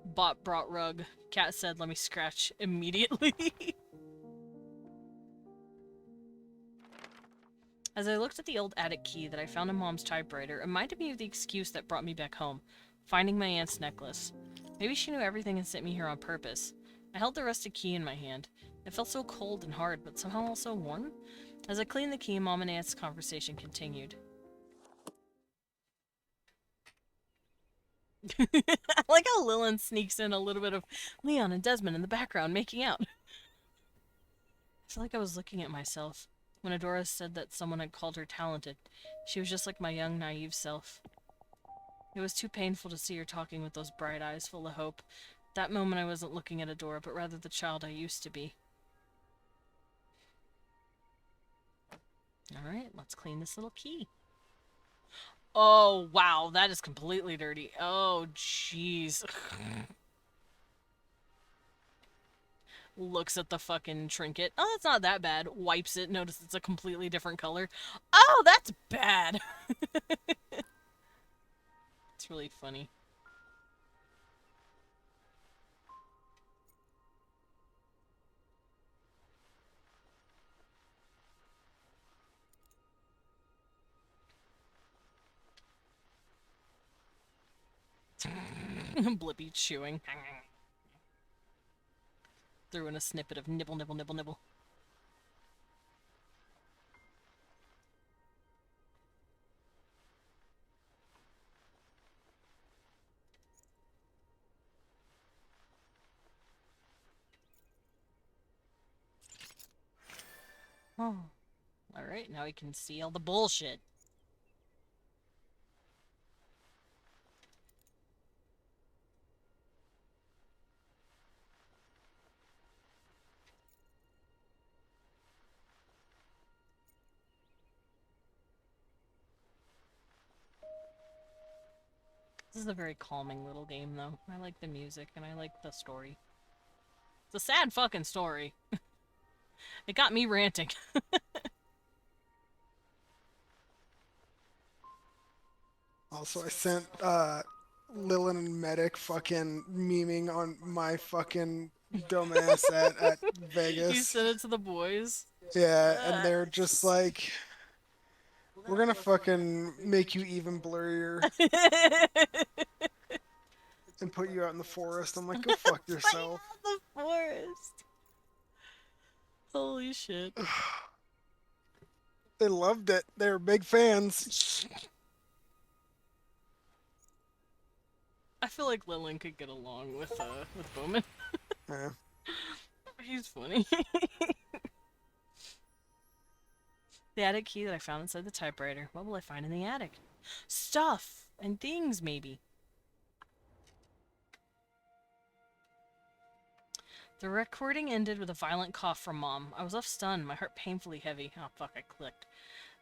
Bot brought rug. Cat said, let me scratch immediately. As I looked at the old attic key that I found in Mom's typewriter, it reminded me of the excuse that brought me back home. Finding my aunt's necklace. Maybe she knew everything and sent me here on purpose. I held the rusted key in my hand. It felt so cold and hard, but somehow also warm. As I cleaned the key, Mom and Aunt's conversation continued. I like how Lillian sneaks in a little bit of Leon and Desmond in the background making out. I feel like I was looking at myself. When Adora said that someone had called her talented, she was just like my young, naive self. It was too painful to see her talking with those bright eyes full of hope. At that moment I wasn't looking at Adora, but rather the child I used to be. Alright, let's clean this little key. Oh, wow, that is completely dirty. Oh, jeez. Looks at the fucking trinket. Oh, it's not that bad. Wipes it, notice it's a completely different color. Oh, that's bad! It's really funny. Blippy chewing. Threw in a snippet of nibble, nibble, nibble, nibble. Oh. Alright, now we can see all the bullshit. This is a very calming little game, though. I like the music, and I like the story. It's a sad fucking story. It got me ranting. Also, I sent Lilin and Medic fucking memeing on my fucking dumbass at Vegas. You sent it to the boys? Yeah, and they're just like, we're gonna fucking make you even blurrier and put you out in the forest. I'm like, go fuck yourself. The forest. Holy shit. They loved it. They were big fans. I feel like Lillian could get along with Bowman. Yeah. He's funny. The attic key that I found inside the typewriter. What will I find in the attic? Stuff and things, maybe. The recording ended with a violent cough from Mom. I was left stunned, my heart painfully heavy. Oh fuck, I clicked.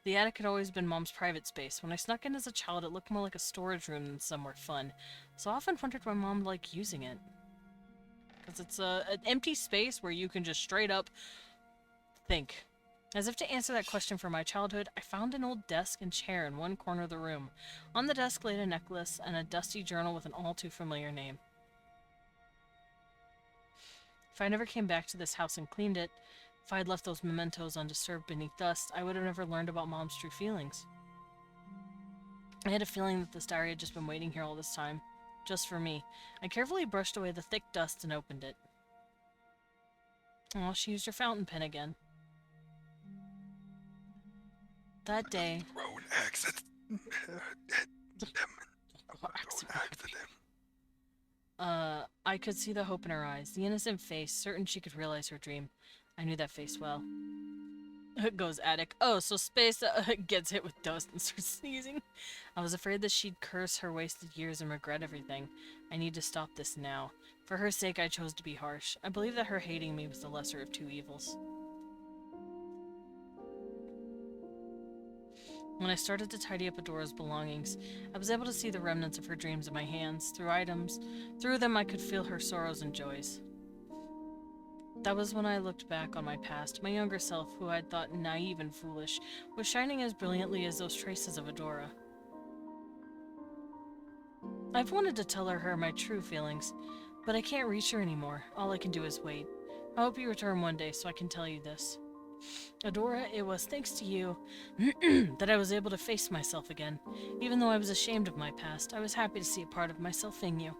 The attic had always been Mom's private space. When I snuck in as a child, it looked more like a storage room than somewhere fun. So I often wondered why Mom liked using it. Because it's an empty space where you can just straight up think. As if to answer that question from my childhood, I found an old desk and chair in one corner of the room. On the desk laid a necklace and a dusty journal with an all too familiar name. If I never came back to this house and cleaned it, if I had left those mementos undisturbed beneath dust, I would have never learned about Mom's true feelings. I had a feeling that this diary had just been waiting here all this time. Just for me. I carefully brushed away the thick dust and opened it. Oh, she used her fountain pen again. That day... Road accident. I could see the hope in her eyes, the innocent face, certain she could realize her dream. I knew that face well. Goes Attic. Oh, so Space gets hit with dust and starts sneezing. I was afraid that she'd curse her wasted years and regret everything. I need to stop this now. For her sake, I chose to be harsh. I believe that her hating me was the lesser of two evils. When I started to tidy up Adora's belongings, I was able to see the remnants of her dreams in my hands. Through them I could feel her sorrows and joys. That was when I looked back on my past. My younger self, who I'd thought naive and foolish, was shining as brilliantly as those traces of Adora. I've wanted to tell her my true feelings, but I can't reach her anymore. All I can do is wait. I hope you return one day so I can tell you this. Adora, it was thanks to you that I was able to face myself again. Even though I was ashamed of my past, I was happy to see a part of myself in you.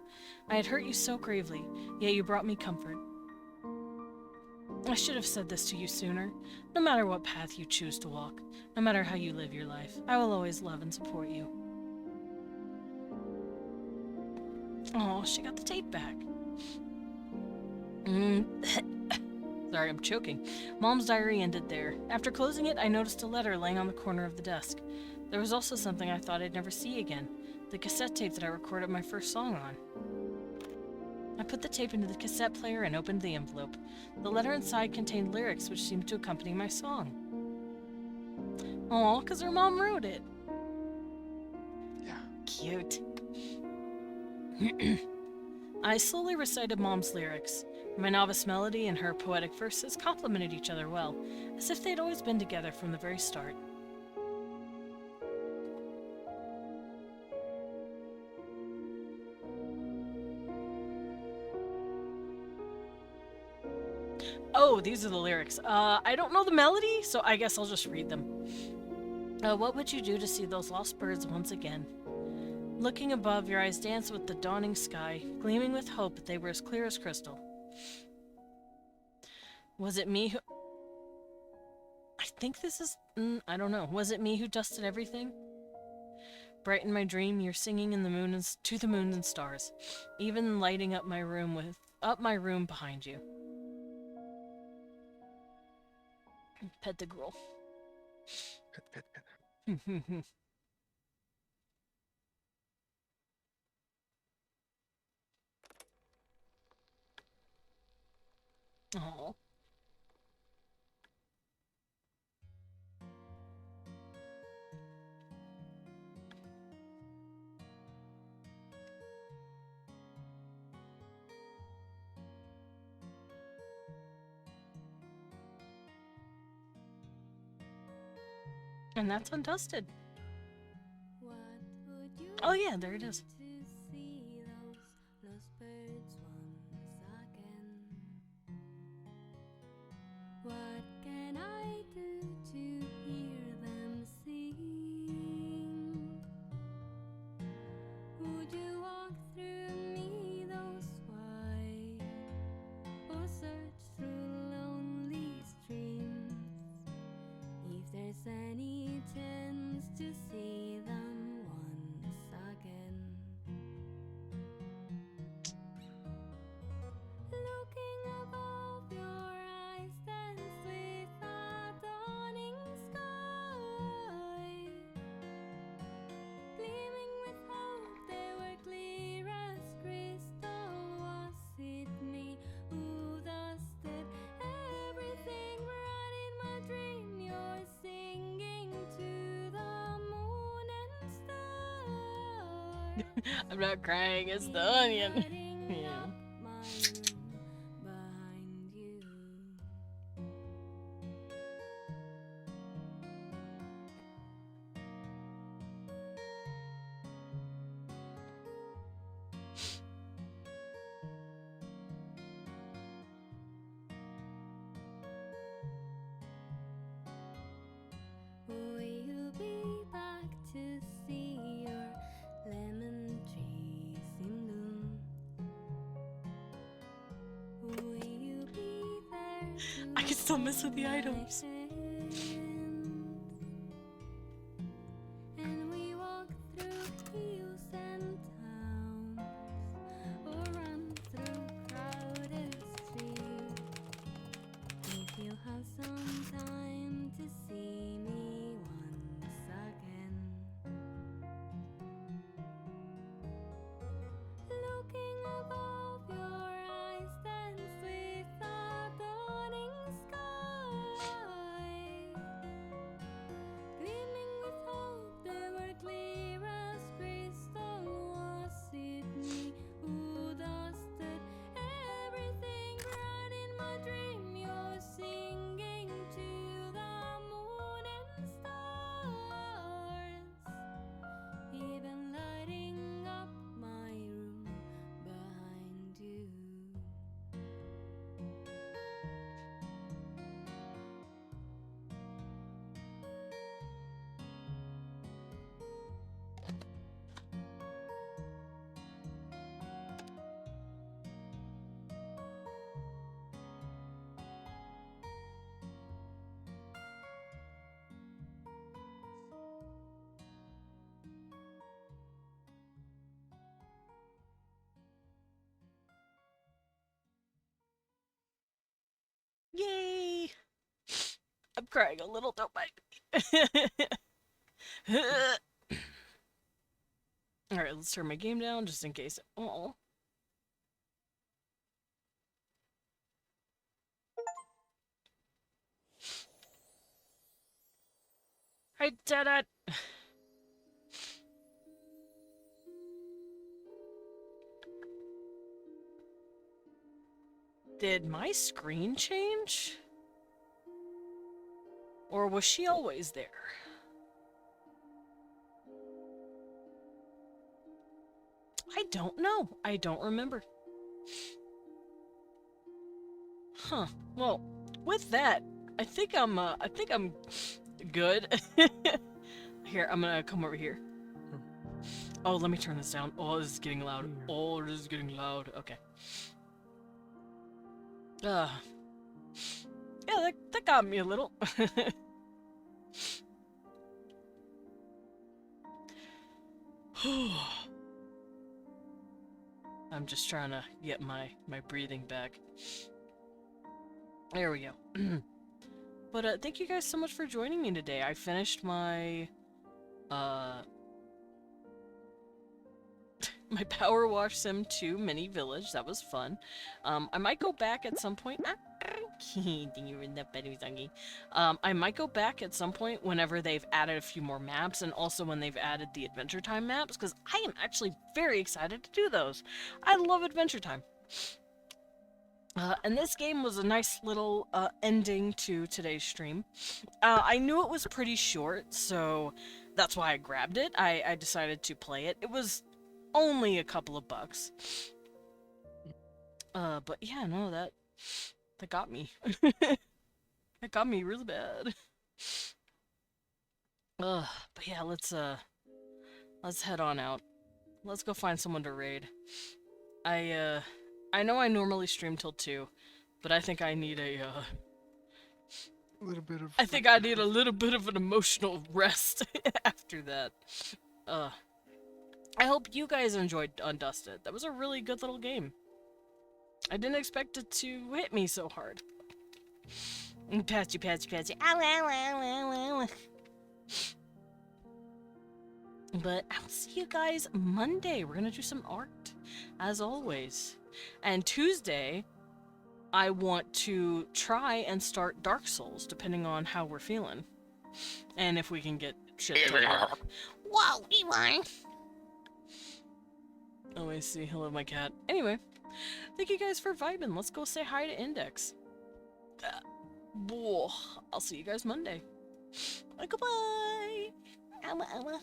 I had hurt you so gravely, yet you brought me comfort. I should have said this to you sooner. No matter what path you choose to walk, no matter how you live your life, I will always love and support you. Oh, she got the tape back. Sorry, I'm choking. Mom's diary ended there. After closing it, I noticed a letter laying on the corner of the desk. There was also something I thought I'd never see again. The cassette tape that I recorded my first song on. I put the tape into the cassette player and opened the envelope. The letter inside contained lyrics which seemed to accompany my song. Aw, because her mom wrote it. Yeah. Cute. I slowly recited Mom's lyrics. My novice melody and her poetic verses complemented each other well, as if they'd always been together from the very start. Oh, these are the lyrics. I don't know the melody, so I guess I'll just read them. What would you do to see those lost birds once again? Looking above, your eyes danced with the dawning sky, gleaming with hope that they were as clear as crystal. Was it me who... I think this is... I don't know. Was it me who dusted everything? Bright in my dream, you're singing in the moon and to the moon and stars, even lighting up my room behind you. Pet the girl. Pet, pet, pet. Oh. And that's Undusted. Oh yeah, there it is. What can I do to hear them sing? Would you walk through me those wide, or search through lonely streams? If there's any chance to see them once again. Looking above, your eyes dance with a dawning sky, gleaming with hope. They were clear as crystal. Was it me who dusted everything? Right in my dream, you're singing to the moon and stars. I'm not crying, it's the onion. Lighting Yeah. up my room behind you. Will you be back to see your lemon trees in bloom? Will you be there I can still mess with the to hold my items. hands? And we walk through hills and towns, or run through crowded streets. If you have some time to see me once again. Looking above, your eyes dance with a dawning sky, gleaming with hope. They were clear as crystal. Was it me who dusted everything? Right in my dream, you're singing to the moon and stars, even lighting up my room behind you. Yay! I'm crying a little, don't mind me. Alright, let's turn my game down just in case. Oh. I did it! Did my screen change? Or was she always there? I don't know. I don't remember. Huh. Well, with that, I think I'm good. Here, I'm gonna come over here. Oh, let me turn this down. Oh, this is getting loud. Oh, this is getting loud. Okay. Yeah, that got me a little. I'm just trying to get my breathing back. There we go. But thank you guys so much for joining me today. I finished my my Powerwash Sim 2 mini village. That was fun. I might go back at some point. I might go back at some point whenever they've added a few more maps, and also when they've added the Adventure Time maps, because I am actually very excited to do those. I love Adventure Time. And this game was a nice little ending to today's stream. I knew it was pretty short, so that's why I grabbed it. I decided to play it. It was only a couple of bucks. But yeah, no, that got me. That got me really bad. But yeah, let's head on out. Let's go find someone to raid. I know I normally stream till 2, but I think I need a little bit of. I think I need a little bit of an emotional rest after that. I hope you guys enjoyed Undusted. That was a really good little game. I didn't expect it to hit me so hard. Patchy, patchy, patchy. Ow, ow, ow, ow, ow. But I'll see you guys Monday. We're gonna do some art, as always. And Tuesday, I want to try and start Dark Souls, depending on how we're feeling. And if we can get shit to work. Whoa, rewind. Oh, I see. Hello, my cat. Anyway, thank you guys for vibing. Let's go say hi to Index. I'll see you guys Monday. Goodbye. Ow, ow.